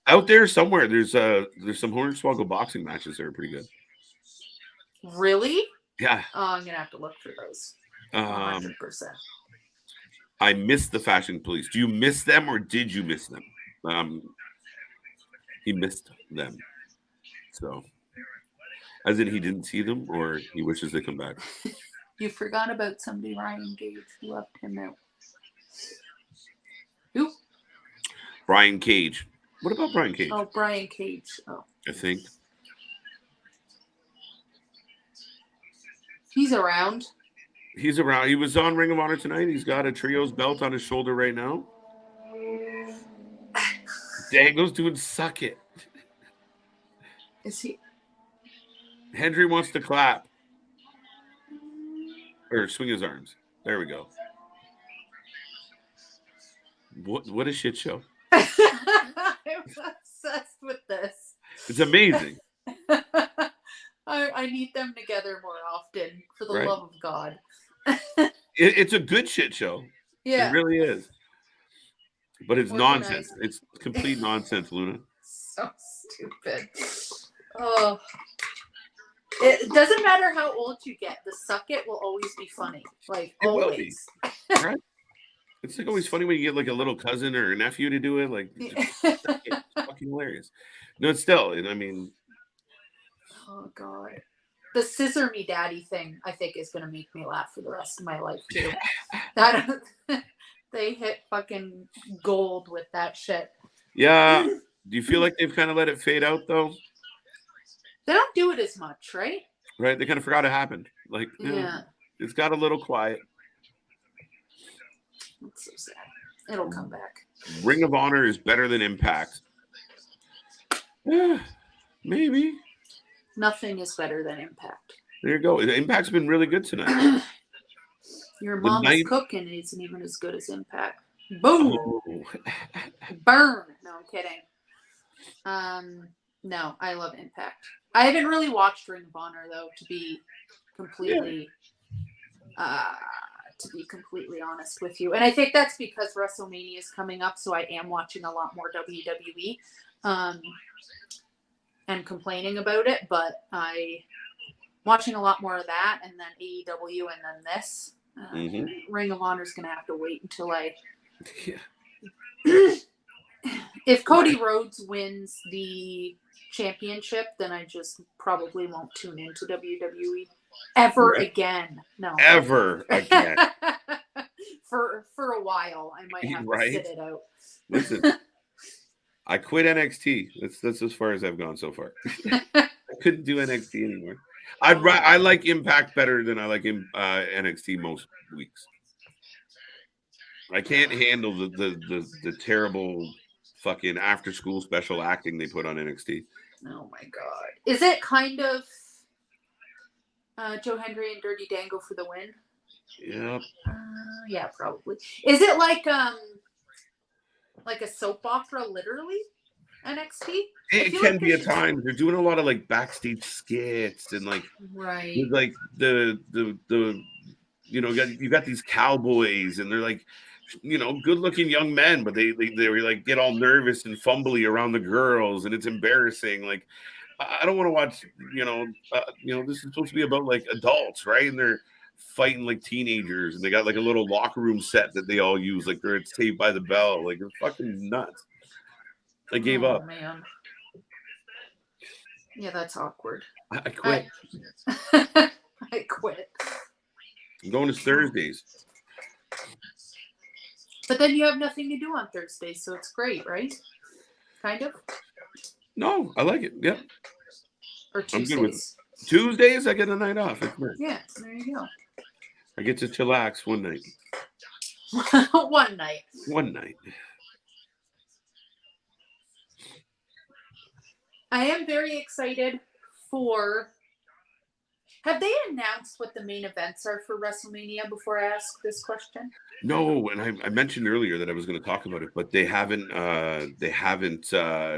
out there somewhere, there's some Hornswoggle boxing matches that are pretty good. Really? Yeah. Oh, I'm gonna have to look for those. 100%. I missed the Fashion Police. Do you miss them, or did you miss them? He missed them. So, as in he didn't see them, or he wishes they come back. You forgot about somebody, Ryan Gage, who left him out. Who? Brian Cage. What about Brian Cage? Oh, Brian Cage. Oh. I think. He's around. He's around. He was on Ring of Honor tonight. He's got a trios belt on his shoulder right now. Dango's doing suck it. Is he? Hendry wants to clap. Or swing his arms. There we go. What a shit show. I'm obsessed with this. It's amazing. I need them together more often, for the love of God. It's a good shit show. Yeah. It really is. But it's nonsense. It's complete nonsense, Luna. So stupid. Oh. It doesn't matter how old you get. The suck it will always be funny. Like, it always. Will be. Right? It's like always funny when you get like a little cousin or a nephew to do it. Like, it's fucking hilarious. No, it's still, I mean. Oh, God. The scissor me daddy thing, I think, is going to make me laugh for the rest of my life, too. They hit fucking gold with that shit. Yeah. Do you feel like they've kind of let it fade out though? They don't do it as much, right? Right? They kind of forgot it happened. Like, Yeah. it's got a little quiet. That's so sad. It'll come back. Ring of Honor is better than Impact. Maybe. Nothing is better than Impact. There you go. Impact's been really good tonight. Your mama's cooking isn't even as good as Impact. Boom! Oh. Burn! No, I'm kidding. No, I love Impact. I haven't really watched Ring of Honor though, to be completely honest with you. And I think that's because WrestleMania is coming up, so I am watching a lot more WWE and complaining about it, but I'm watching a lot more of that, and then AEW, and then this. Ring of Honor is going to have to wait until I... If Cody Rhodes wins the championship, then I just probably won't tune into WWE ever again. No. Ever again. For a while, I might have to sit it out. Listen, I quit NXT. That's as far as I've gone so far. I couldn't do NXT anymore. I like Impact better than I like NXT most weeks. I can't handle the terrible fucking after school special acting they put on NXT. Oh my god! Is it kind of Joe Hendry and Dirty Dango for the win? Yeah. Yeah, probably. Is it like a soap opera, literally? NXT? It can be at times. They're doing a lot of like backstage skits and like like the you got these cowboys and they're like good looking young men, but they like get all nervous and fumbly around the girls and it's embarrassing. Like I don't want to watch this is supposed to be about like adults, right? And they're fighting like teenagers and they got like a little locker room set that they all use, like they're at Saved by the Bell. Like it's fucking nuts. I gave up. Man. Yeah, that's awkward. I quit. I quit. I'm going to Thursdays. But then you have nothing to do on Thursdays, so it's great, right? Kind of? No, I like it. Yeah. Or Tuesdays. I'm good with it. Tuesdays, I get a night off. Yeah, there you go. I get to chillax one night. One night. One night. I am very excited for... Have they announced what the main events are for WrestleMania before I ask this question? No, and I mentioned earlier that I was going to talk about it, but they haven't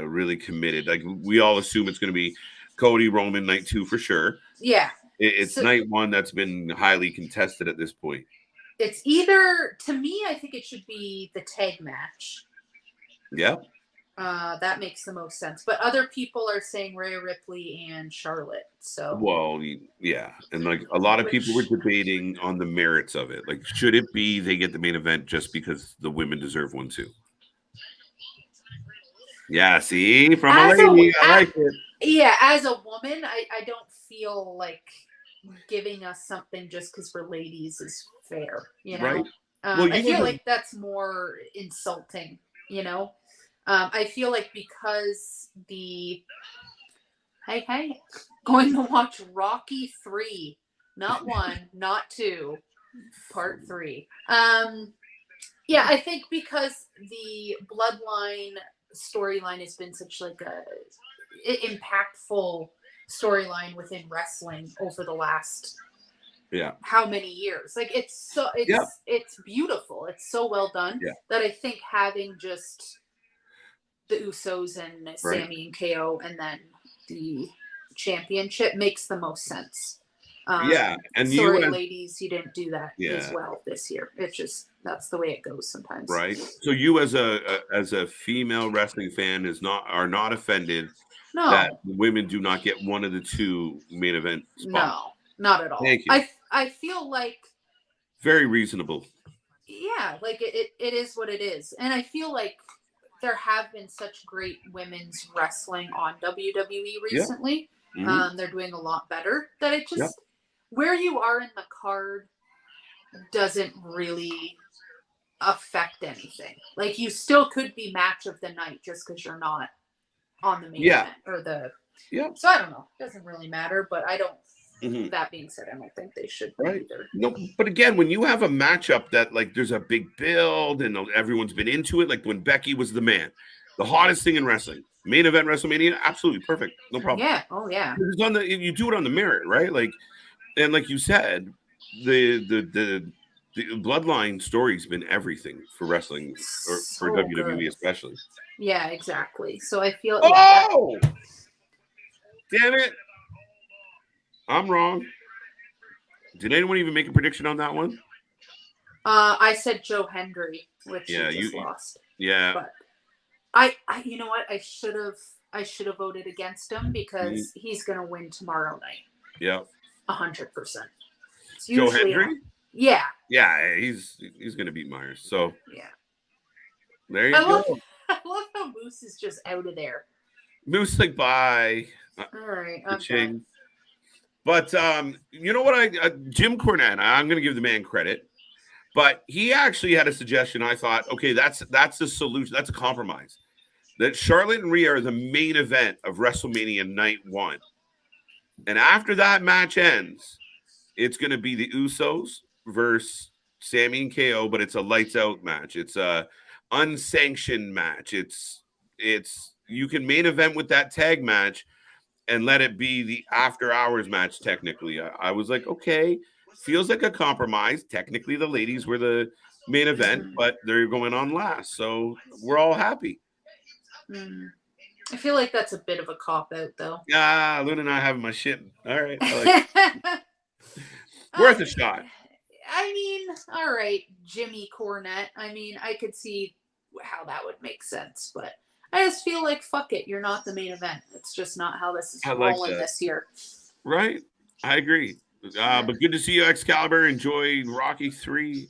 really committed. Like we all assume it's going to be Cody Roman night 2 for sure. Yeah. It's night 1 that's been highly contested at this point. It's either, to me, I think it should be the tag match. Yeah. That makes the most sense. But other people are saying Rhea Ripley and Charlotte. So well, yeah. And like a lot of people were debating on the merits of it. Like, should it be they get the main event just because the women deserve one too? Yeah, see? From a lady, I like it. Yeah, as a woman, I don't feel like giving us something just because we're ladies is fair, Right. I feel like that's more insulting, I feel like because going to watch Rocky 3, not 1, not 2, part 3. Yeah, I think because the Bloodline storyline has been such like a impactful storyline within wrestling over the last how many years. Like it's beautiful. It's so well done that I think having just the Usos and Sammy and KO and then the championship makes the most sense. And sorry, ladies, you didn't do that as well this year. It's just that's the way it goes sometimes. Right. So you as a female wrestling fan are not offended that women do not get one of the 2 main event spots. No, not at all. Thank you. I feel like very reasonable. Yeah, like it is what it is. And I feel like there have been such great women's wrestling on WWE recently. Yeah. Mm-hmm. They're doing a lot better. That it just where you are in the card doesn't really affect anything. Like, you still could be match of the night just because you're not on the main event or the. Yeah. So I don't know. It doesn't really matter, but I don't. Mm-hmm. That being said, I don't think they should be either. No, but again, when you have a matchup that like there's a big build and everyone's been into it, like when Becky was the man, the hottest thing in wrestling, main event WrestleMania, absolutely perfect, no problem. Yeah, oh yeah. It's on you do it on the merit, right? Like, and like you said, the bloodline story's been everything for wrestling or for WWE especially. Yeah, exactly. So I feel. Oh, damn it! I'm wrong. Did anyone even make a prediction on that one? I said Joe Hendry, which you just lost. Yeah. But I you know what? I should have voted against him because he's gonna win tomorrow night. Yeah. 100%. Joe Hendry? Yeah. Yeah, he's gonna beat Myers. So yeah. There you go. I love how Moose is just out of there. Moose like bye. All right, I'm done. But you know what? Jim Cornette, I'm going to give the man credit, but he actually had a suggestion. I thought, okay, that's the solution. That's a compromise. That Charlotte and Rhea are the main event of WrestleMania Night 1, and after that match ends, it's going to be the Usos versus Sammy and KO, but it's a lights out match. It's a unsanctioned match. It's you can main event with that tag match and let it be the after hours match. Technically, I was like, okay, feels like a compromise. Technically, the ladies were the main event, but they're going on last, so we're all happy. I feel like that's a bit of a cop out, though. Yeah, Luna and I having my shit. All right, worth a shot. I mean, all right, Jimmy Cornette. I mean, I could see how that would make sense, but I just feel like, fuck it, you're not the main event. It's just not how this is rolling this year. Right. I agree. But good to see you, Excalibur. Enjoy Rocky 3.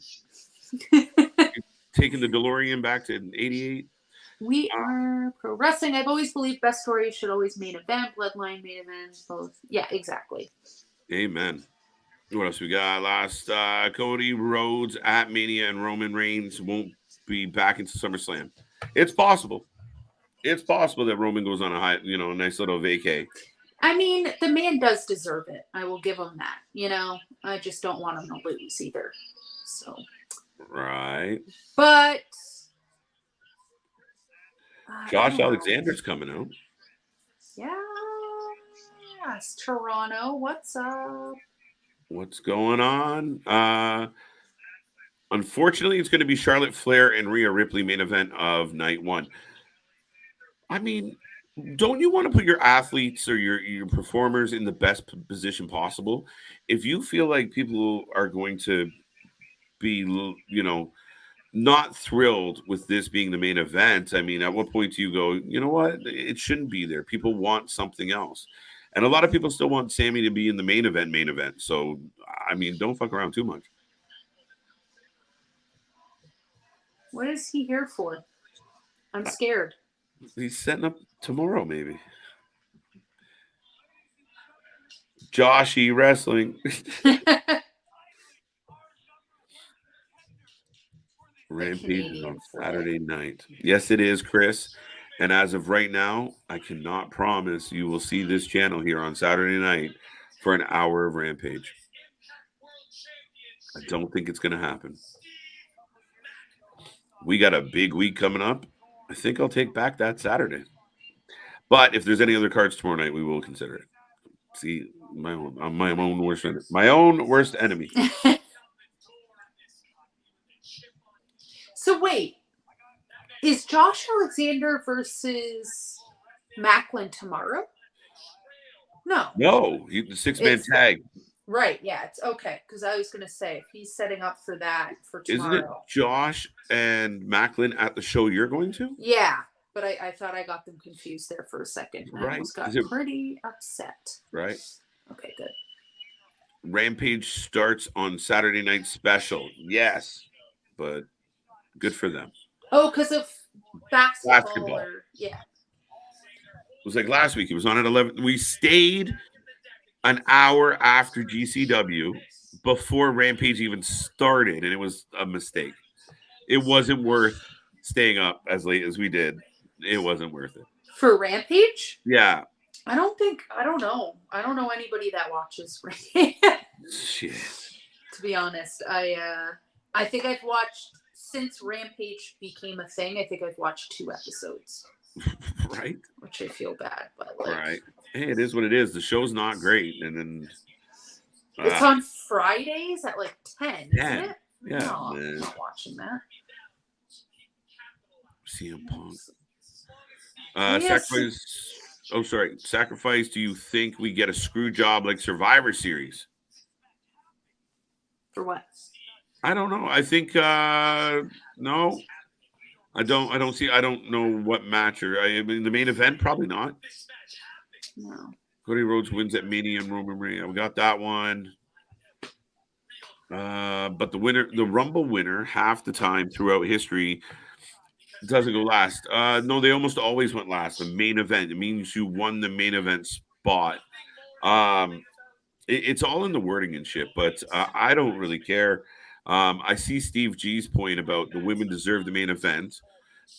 Taking the DeLorean back to 88. We are pro wrestling. I've always believed best stories should always main event, bloodline, main event, both. Yeah, exactly. Amen. What else we got? Last, Cody Rhodes at Mania and Roman Reigns won't be back into SummerSlam. It's possible. It's possible that Roman goes on a nice little vacay. I mean, the man does deserve it. I will give him that. I just don't want him to lose either. So. Right. But. Josh Alexander's coming out. Yes, Toronto. What's up? What's going on? Unfortunately, it's going to be Charlotte Flair and Rhea Ripley main event of night 1. I mean, don't you want to put your athletes or your performers in the best position possible? If you feel like people are going to be, not thrilled with this being the main event, I mean, at what point do you go, you know what? It shouldn't be there. People want something else. And a lot of people still want Sammy to be in the main event. So, I mean, don't fuck around too much. What is he here for? I'm scared. He's setting up tomorrow, maybe. Joshy Wrestling. Rampage on Saturday night. Yes, it is, Chris. And as of right now, I cannot promise you will see this channel here on Saturday night for an hour of Rampage. I don't think it's going to happen. We got a big week coming up. I think I'll take back that Saturday. But if there's any other cards tomorrow night, we will consider it. See, I'm my own worst enemy. My own worst enemy. So wait, is Josh Alexander versus Macklin tomorrow? No. No, the 6-man tag. Right, yeah, it's okay. Because I was going to say, if he's setting up for that for tomorrow. Isn't it Josh and Macklin at the show you're going to? Yeah, but I thought I got them confused there for a second. Right. I almost got pretty upset. Right. Okay, good. Rampage starts on Saturday Night Special. Yes, but good for them. Oh, because of basketball. Yeah. It was like last week. It was on at 11. We stayed an hour after GCW before Rampage even started, and it was a mistake. It wasn't worth staying up as late as we did. It wasn't worth it. For Rampage? Yeah. I don't know. I don't know anybody that watches Rampage. Shit. To be honest, I think I've watched since Rampage became a thing. I think I've watched 2 episodes. Right. Which I feel bad, but like. Right. Hey, it is what it is. The show's not great, and then it's on Fridays at like 10, isn't it? Yeah. No, I'm not watching that. CM Punk. Yes. Sacrifice. Do you think we get a screw job like Survivor Series? For what? I don't know. I think no. I don't know what match I mean the main event, probably not. No. Cody Rhodes wins at Mania and Roman Reigns. We got that one. But the Rumble winner, half the time throughout history, doesn't go last. No, they almost always went last. The main event. It means you won the main event spot. It's all in the wording and shit, but I don't really care. I see Steve G's point about the women deserve the main event.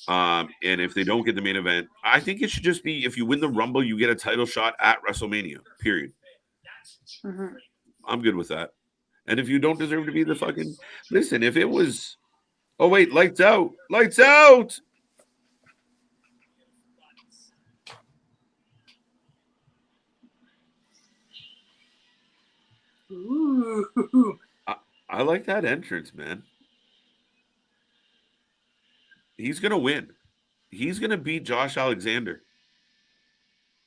And if they don't get the main event, I think it should just be if you win the Rumble, you get a title shot at WrestleMania, period. Mm-hmm. I'm good with that. And if you don't deserve to be the fucking... Listen, if it was... Oh, wait, lights out. Lights out! Ooh. I like that entrance, man. He's going to win. He's going to beat Josh Alexander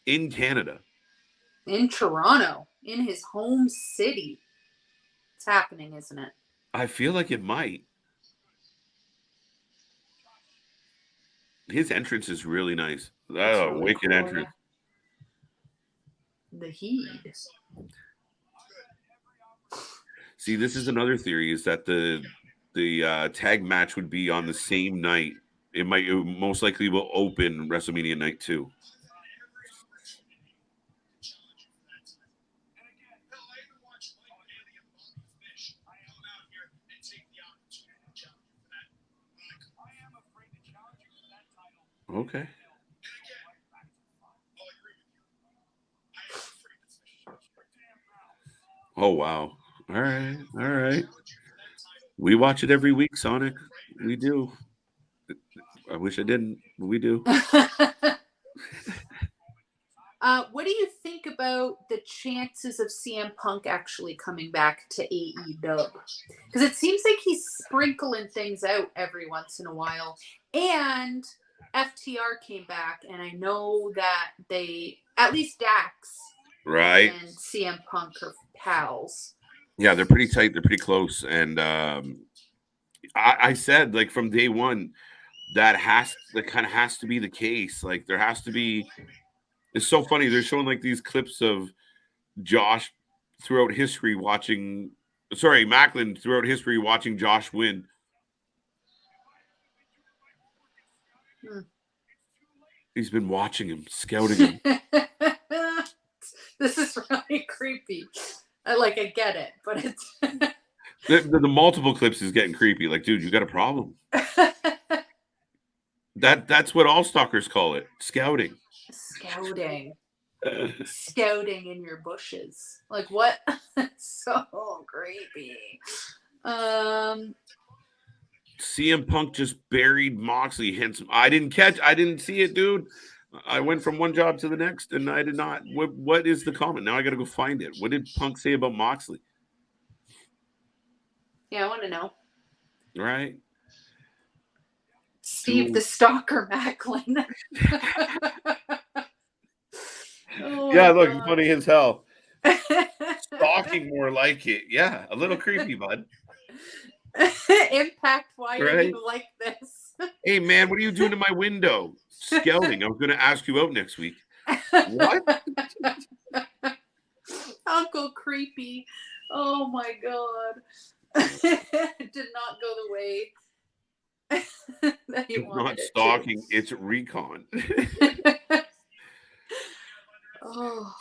in Canada. In Toronto. In his home city. It's happening, isn't it? I feel like it might. His entrance is really nice. That's a really wicked cool, entrance. The Heat. See, this is another theory: is that the tag match would be on the same night. It most likely will open WrestleMania Night 2. Okay. Oh, wow. All right. We watch it every week, Sonic. We do. I wish I didn't, but we do. What do you think about the chances of CM Punk actually coming back to AEW? Because it seems like he's sprinkling things out every once in a while. And FTR came back, and I know that they, at least Dax, right, and CM Punk are pals. Yeah, they're pretty tight. They're pretty close. And I said, like, from day one, that kind of has to be the case. Like, there has to be. It's so funny. They're showing like these clips of Josh throughout history watching. Sorry, Macklin throughout history watching Josh win. He's been watching him, scouting him. This is really creepy. I get it, but it's the multiple clips is getting creepy. Like, dude, you got a problem. That's what all stalkers call it. Scouting. Scouting in your bushes. Like, what? So creepy. CM Punk just buried Moxley. Hence, I didn't see it, dude. I went from one job to the next, and I did not. What is the comment? Now I got to go find it. What did Punk say about Moxley? Yeah, I want to know. Right. Steve the Stalker Macklin. Yeah, look, it's funny as hell. Stalking more like it. Yeah, a little creepy, bud. Impact, why are you like this? Hey, man, what are you doing to my window? Scouting. I was going to ask you out next week. What? Uncle Creepy. Oh, my God. It did not go the way that you wanted. It's not stalking, it's recon. Oh.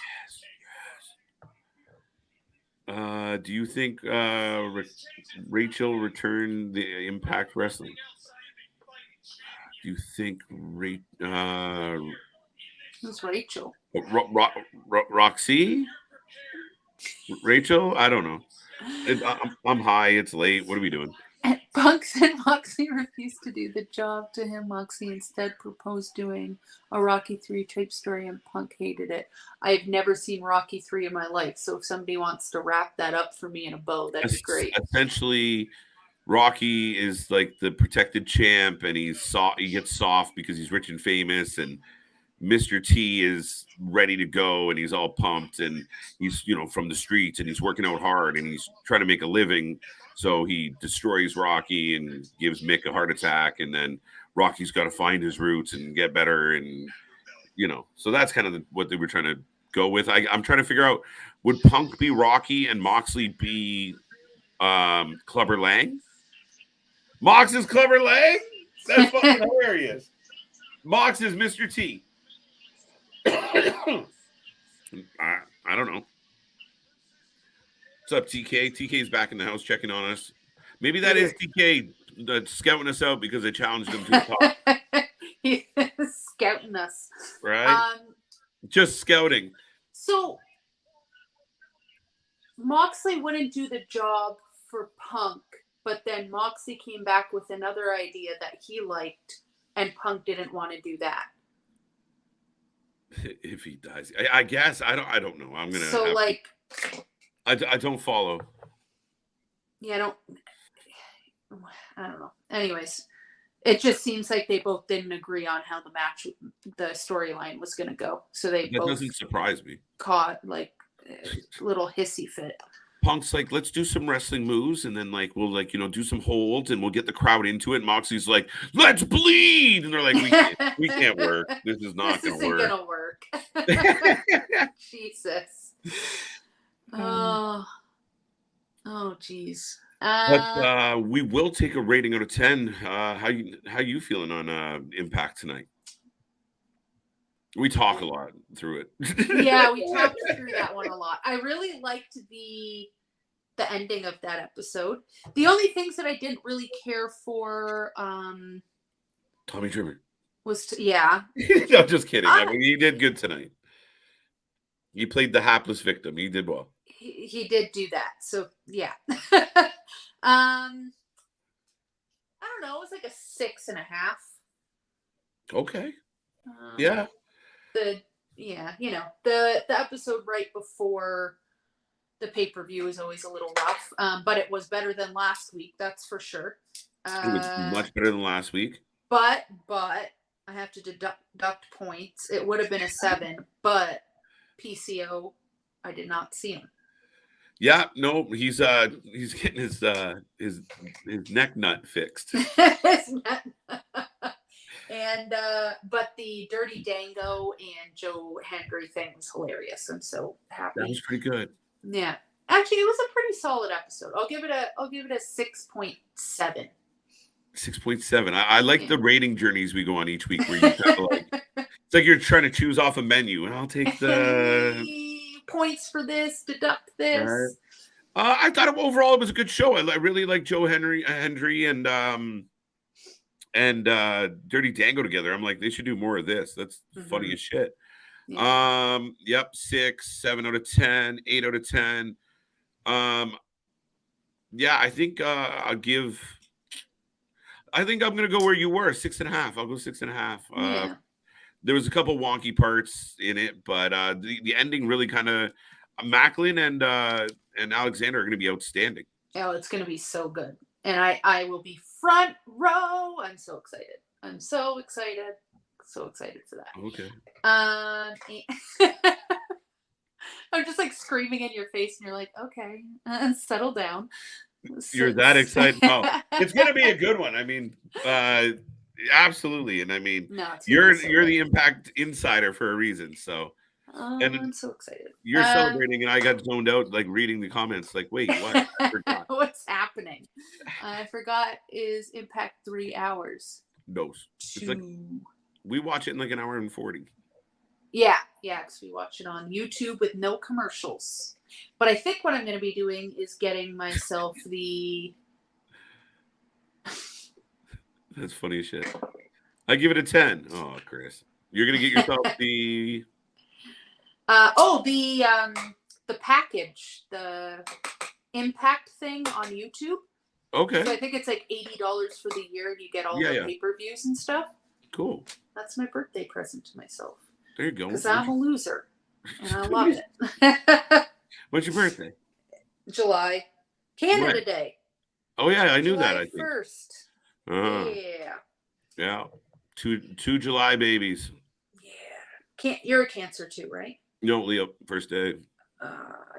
Do you think Rachel returned the Impact Wrestling? Do you think Who's Rachel? Roxy? Rachel? I don't know. I'm high. It's late. What are we doing? And Punk said Moxley refused to do the job to him. Moxley instead proposed doing a Rocky 3 type story, and Punk hated it. I've never seen Rocky 3 in my life, so if somebody wants to wrap that up for me in a bow, that'd be great. Essentially, Rocky is like the protected champ, and he gets soft because he's rich and famous, and Mr. T is ready to go, and he's all pumped, and he's from the streets, and he's working out hard, and he's trying to make a living. So he destroys Rocky and gives Mick a heart attack, and then Rocky's got to find his roots and get better, and so that's kind of what they were trying to go with. I'm trying to figure out, would Punk be Rocky and Moxley be Clubber Lang? Mox is Clubber Lang? That's fucking hilarious. Mox is Mr. T. I don't know. What's up, TK? TK's back in the house checking on us. Maybe that is TK scouting us out because I challenged him to the top. He is scouting us. Right? Just scouting. So Moxley wouldn't do the job for Punk, but then Moxley came back with another idea that he liked, and Punk didn't want to do that. If he dies, I guess I don't know. I'm gonna. So I don't follow. Yeah, I don't know. Anyways, it just seems like they both didn't agree on how the storyline was going to go. So that both doesn't surprise me. Caught like a little hissy fit. Punk's like, let's do some wrestling moves, and then we'll do some holds, and we'll get the crowd into it. And Moxley's like, let's bleed, and they're like, we can't work. This is not going to work. Jesus. Oh, geez. But we will take a rating out of 10. How you feeling on Impact tonight? We talk a lot through it. Yeah, we talked through that one a lot. I really liked the ending of that episode. The only things that I didn't really care for Tommy Dreamer was yeah. No, just kidding. I mean, he did good tonight. He played the hapless victim. He did well. He did do that. So yeah. I don't know. It was like a 6.5. Okay. Yeah. The episode right before the pay-per-view is always a little rough, but it was better than last week, that's for sure. It was much better than last week. But I have to deduct points. It would have been a 7, but PCO, I did not see him. Yeah, no, he's getting his neck nut fixed. And but the Dirty Dango and Joe Hendry thing was hilarious. I'm so happy. That was pretty good. Yeah. Actually, it was a pretty solid episode. I'll give it a 6.7. 6.7. I like the rating journeys we go on each week where you kind of it's like you're trying to choose off a menu, and I'll take the points for this, deduct this. Right. I thought overall it was a good show. I really like Joe Hendry and Dirty Dango together. I'm like, they should do more of this. That's funny as shit. Yeah. Yep, 6, 7 out of 10, 8 out of 10. Yeah, I think I think I'm gonna go where you were, 6.5. I'll go 6.5. Yeah. There was a couple wonky parts in it, but the ending really kind of Macklin and Alexander are gonna be outstanding. Oh, it's gonna be so good. And I will be front row. I'm so excited. So excited for that. Okay. I'm just like screaming in your face, and you're like, okay, settle down. You're that excited. Oh, it's gonna be a good one. I mean, absolutely. And I mean, you're the Impact insider for a reason. So, and I'm so excited. You're celebrating, and I got zoned out, like reading the comments. Like, wait, what? I forgot. What's happening? I forgot. Is Impact 3 hours? No, it's like we watch it in like an hour and 40. Yeah, because we watch it on YouTube with no commercials. But I think what I'm going to be doing is getting myself the. That's funny as shit. I give it a 10. Oh, Chris, you're gonna get yourself the the package, the Impact thing on YouTube. okay. So I think it's like $80 for the year. You get all the pay-per-views and stuff. Cool. That's my birthday present to myself. There you go. Because I'm a loser, and I love it. What's your birthday? July, Canada Day. Oh yeah, I knew July that. I think 1st. Yeah. Two July babies. Yeah. You're a Cancer too, right? No, Leo, first day.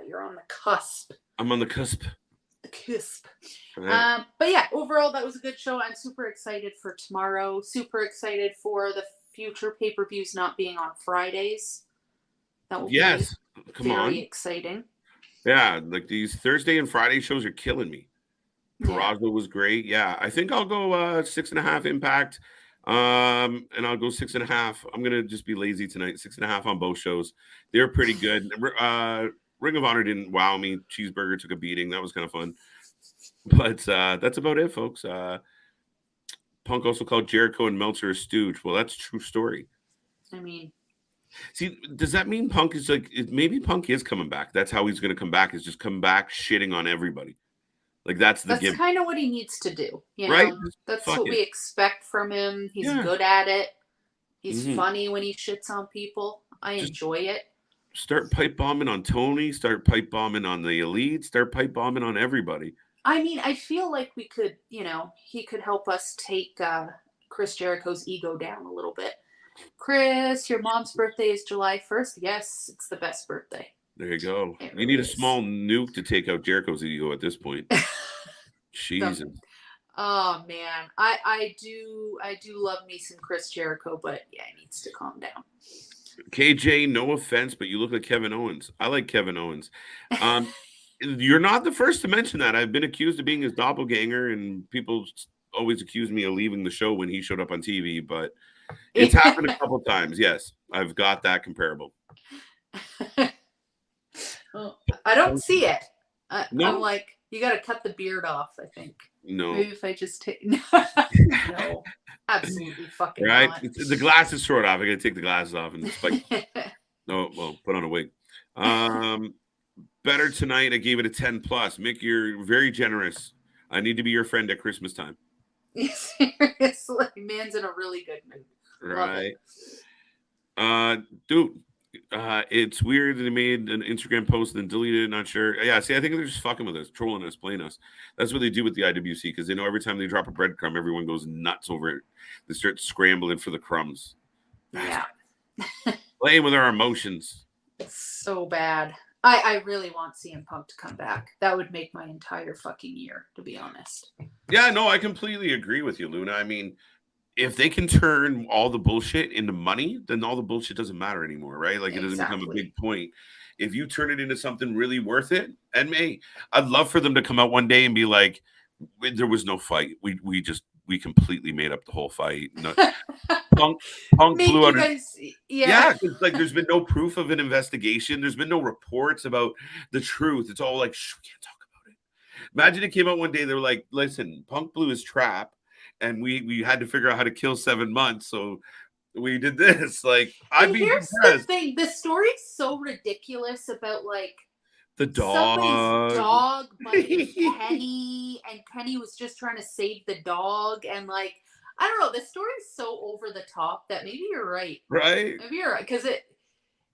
You're on the cusp. I'm on the cusp. The cusp. Right. But yeah, overall, that was a good show. I'm super excited for tomorrow. Super excited for the future pay-per-views not being on Fridays. That will be very exciting. Yeah, like these Thursday and Friday shows are killing me. Peraza was great. Yeah, I think I'll go 6.5 Impact. And I'll go 6.5. I'm gonna just be lazy tonight. 6.5 on both shows. They're pretty good. Ring of Honor didn't wow me. Cheeseburger took a beating. That was kind of fun. But that's about it, folks. Punk also called Jericho and Meltzer a stooge. Well, that's a true story. I mean, see, does that mean Punk is like maybe Punk is coming back? That's how he's gonna come back, is just come back shitting on everybody. Like that's kind of what he needs to do, right? That's what we expect from him. He's good at it. He's funny when he shits on people. I enjoy it. Start pipe bombing on Tony. Start pipe bombing on the Elite. Start pipe bombing on everybody. I mean, I feel like we could, he could help us take Chris Jericho's ego down a little bit. Chris, your mom's birthday is July 1st. Yes, it's the best birthday. There you go. You need a small nuke to take out Jericho's ego at this point. Jesus. Oh man, I do love me some Chris Jericho, but yeah, he needs to calm down. KJ, no offense, but you look like Kevin Owens. I like Kevin Owens. You're not the first to mention that. I've been accused of being his doppelganger, and people always accuse me of leaving the show when he showed up on TV, but it's happened a couple times. Yes, I've got that comparable. Well, I don't see it. I'm like, you got to cut the beard off, I think. No. Maybe if I just take... No, absolutely fucking right? not. The glasses short off. I got to take the glasses off and put on a wig. Better tonight. I gave it a 10+. Mick, you're very generous. I need to be your friend at Christmas time. Seriously, man's in a really good mood. Right. Dude, it's weird that they made an Instagram post and then deleted it. Not sure. Yeah, see, I think they're just fucking with us, trolling us, playing us. That's what they do with the IWC, because they know every time they drop a breadcrumb, everyone goes nuts over it. They start scrambling for the crumbs. Yeah. Playing with our emotions. It's so bad. I really want CM Punk to come back. That would make my entire fucking year, to be honest. Yeah, no, I completely agree with you, Luna. I mean, if they can turn all the bullshit into money, then all the bullshit doesn't matter anymore, right? Like it doesn't become a big point. If you turn it into something really worth it, and I'd love for them to come out one day and be like, there was no fight. We completely made up the whole fight. No, Punk blew out. Yeah, like there's been no proof of an investigation. There's been no reports about the truth. It's all like, we can't talk about it. Imagine it came out one day. They were like, listen, Punk blew his trap, and we had to figure out how to kill 7 months. So we did this. Like, here's the thing. The story's so ridiculous about like the dog. Somebody's dog biting Kenny, and Kenny was just trying to save the dog, and like, I don't know, the story's so over the top that maybe you're right. Right. Maybe you're right.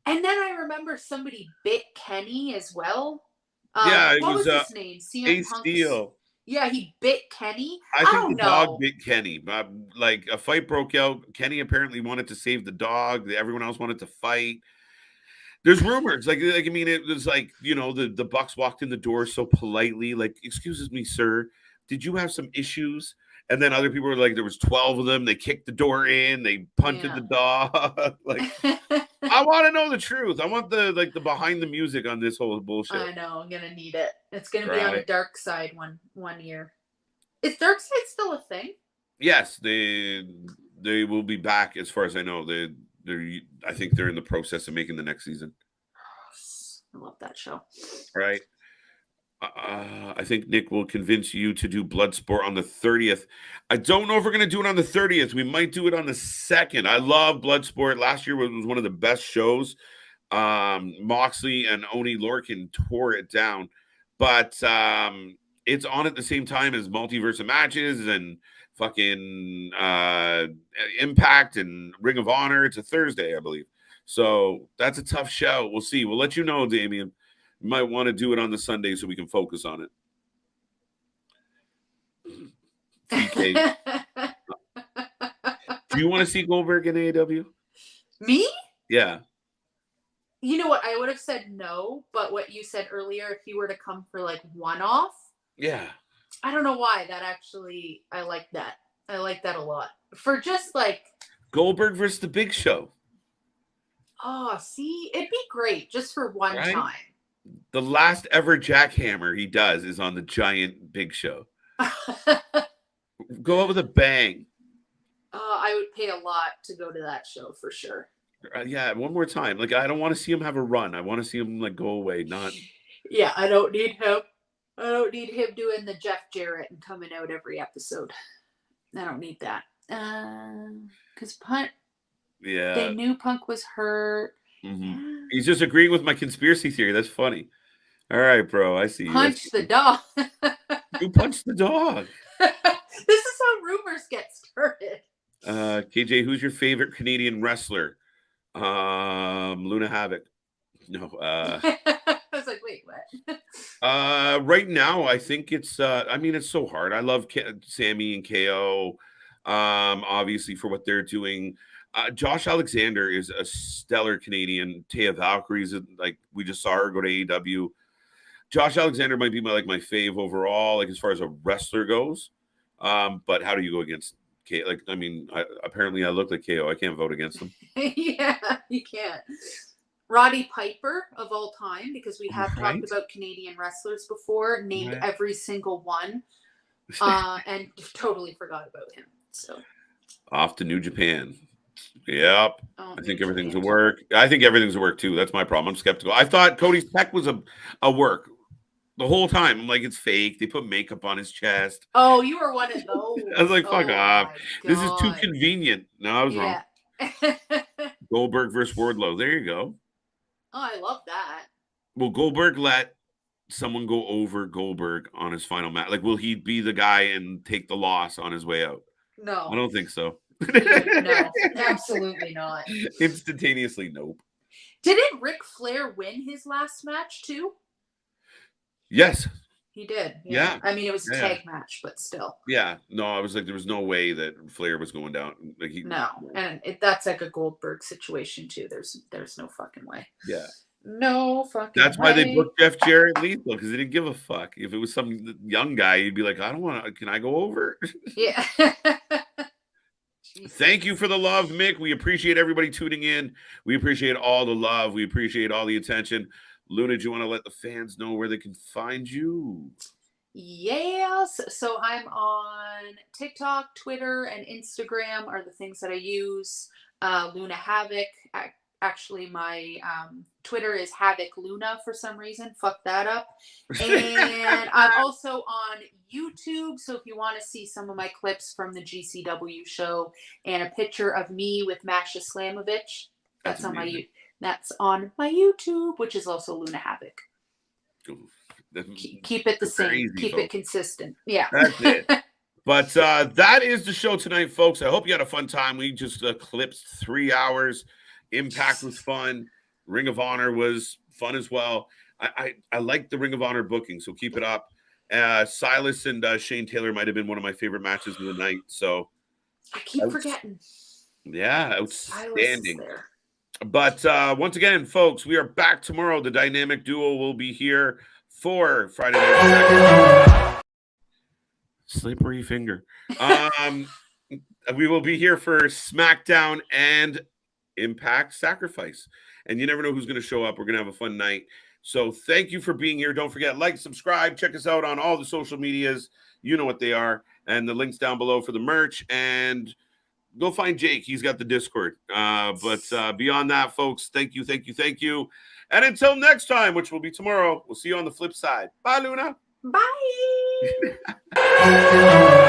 And then I remember somebody bit Kenny as well. Yeah, it what was his name? CM Steel. Yeah, he bit Kenny. I think the dog bit Kenny. Like a fight broke out. Kenny apparently wanted to save the dog. Everyone else wanted to fight. There's rumors. Like I mean, it was like, the Bucks walked in the door so politely, like, excuse me, sir, did you have some issues? And then other people were like, there was 12 of them. They kicked the door in. They punted the dog. Like, I want to know the truth. I want the behind the music on this whole bullshit. I know. I'm gonna need it. It's gonna be on the dark side one year. Is dark side still a thing? Yes, they will be back. As far as I know, I think they're in the process of making the next season. I love that show. Right. I think Nick will convince you to do Bloodsport on the 30th. I don't know if we're going to do it on the 30th. We might do it on the 2nd. I love Bloodsport. Last year was one of the best shows. Moxley and Oni Lorcan tore it down, but it's on at the same time as Multiverse of Matches and fucking Impact and Ring of Honor. It's a Thursday, I believe. So that's a tough show. We'll see. We'll let you know, Damien. You might want to do it on the Sunday so we can focus on it. TK. Do you want to see Goldberg in AEW? Me? Yeah. You know what? I would have said no, but what you said earlier, if you were to come for like one-off. Yeah. I don't know why. That actually, I like that. I like that a lot. For just like. Goldberg versus the Big Show. Oh, see? It'd be great just for one time. The last ever jackhammer he does is on the giant Big Show. Go out with a bang. I would pay a lot to go to that show for sure. Yeah, one more time. Like, I don't want to see him have a run. I want to see him like go away. Not. Yeah, I don't need him. I don't need him doing the Jeff Jarrett and coming out every episode. I don't need that. Because Punk. Yeah. They knew Punk was hurt. Mm-hmm. He's just agreeing with my conspiracy theory. That's funny. All right, bro. I see you. Punch the dog. You punched the dog. This is how rumors get started. KJ, who's your favorite Canadian wrestler? Luna Havoc. No. I was like, wait, what? Right now, I think it's. I mean, it's so hard. I love Sammy and KO. Obviously for what they're doing. Josh Alexander is a stellar Canadian. Taya Valkyrie's like we just saw her go to AEW. Josh Alexander might be my fave overall, like as far as a wrestler goes. But how do you go against KO? Like, I mean, apparently I look like KO. I can't vote against them. Yeah, you can't. Roddy Piper of all time, because we have talked about Canadian wrestlers before, named every single one, and totally forgot about him. So off to New Japan. Yep. I think everything's a work. I think everything's a work too. That's my problem. I'm skeptical. I thought Cody's Tech was a work the whole time. I'm like, it's fake. They put makeup on his chest. Oh, you were one of those. I was like, fuck off. This is too convenient. No, I was wrong. Goldberg versus Wardlow. There you go. Oh, I love that. Will Goldberg let someone go over Goldberg on his final match? Like, will he be the guy and take the loss on his way out? No. I don't think so. No, absolutely not. Instantaneously, nope. Didn't Ric Flair win his last match too? Yes. He did. Yeah. I mean, it was a tag match, but still. Yeah. No, I was like, there was no way that Flair was going down. Like and that's like a Goldberg situation too. There's no fucking way. Yeah. No fucking That's why they booked Jeff Jarrett lethal, because they didn't give a fuck. If it was some young guy, he'd be like, I don't want to, can I go over? Yeah. Thank you for the love, Mick. We appreciate everybody tuning in. We appreciate all the love. We appreciate all the attention. Luna, do you want to let the fans know where they can find you? Yes. So I'm on TikTok, Twitter, and Instagram are the things that I use. Luna Havoc. Actually, my Twitter is Havoc Luna for some reason. Fuck that up. And I'm also on YouTube. So if you want to see some of my clips from the GCW show and a picture of me with Masha Slamovich, that's on my YouTube. That's on my YouTube, which is also Luna Havoc. Keep it the same. Easy, keep folks. It consistent. Yeah. That's it. But that is the show tonight, folks. I hope you had a fun time. We just eclipsed 3 hours. Impact was fun. Ring of Honor was fun as well. I like the Ring of Honor booking, so keep it up. Silas and Shane Taylor might have been one of my favorite matches of the night. So I keep forgetting. Yeah, outstanding. But once again, folks, we are back tomorrow. The Dynamic Duo will be here for Friday Night. Slippery finger. We will be here for SmackDown and Impact Sacrifice. And you never know who's going to show up. We're going to have a fun night. So thank you for being here. Don't forget, like, subscribe, check us out on all the social medias. You know what they are. And the links down below for the merch. And go find Jake. He's got the Discord. But beyond that, folks, thank you. And until next time, which will be tomorrow, we'll see you on the flip side. Bye, Luna. Bye.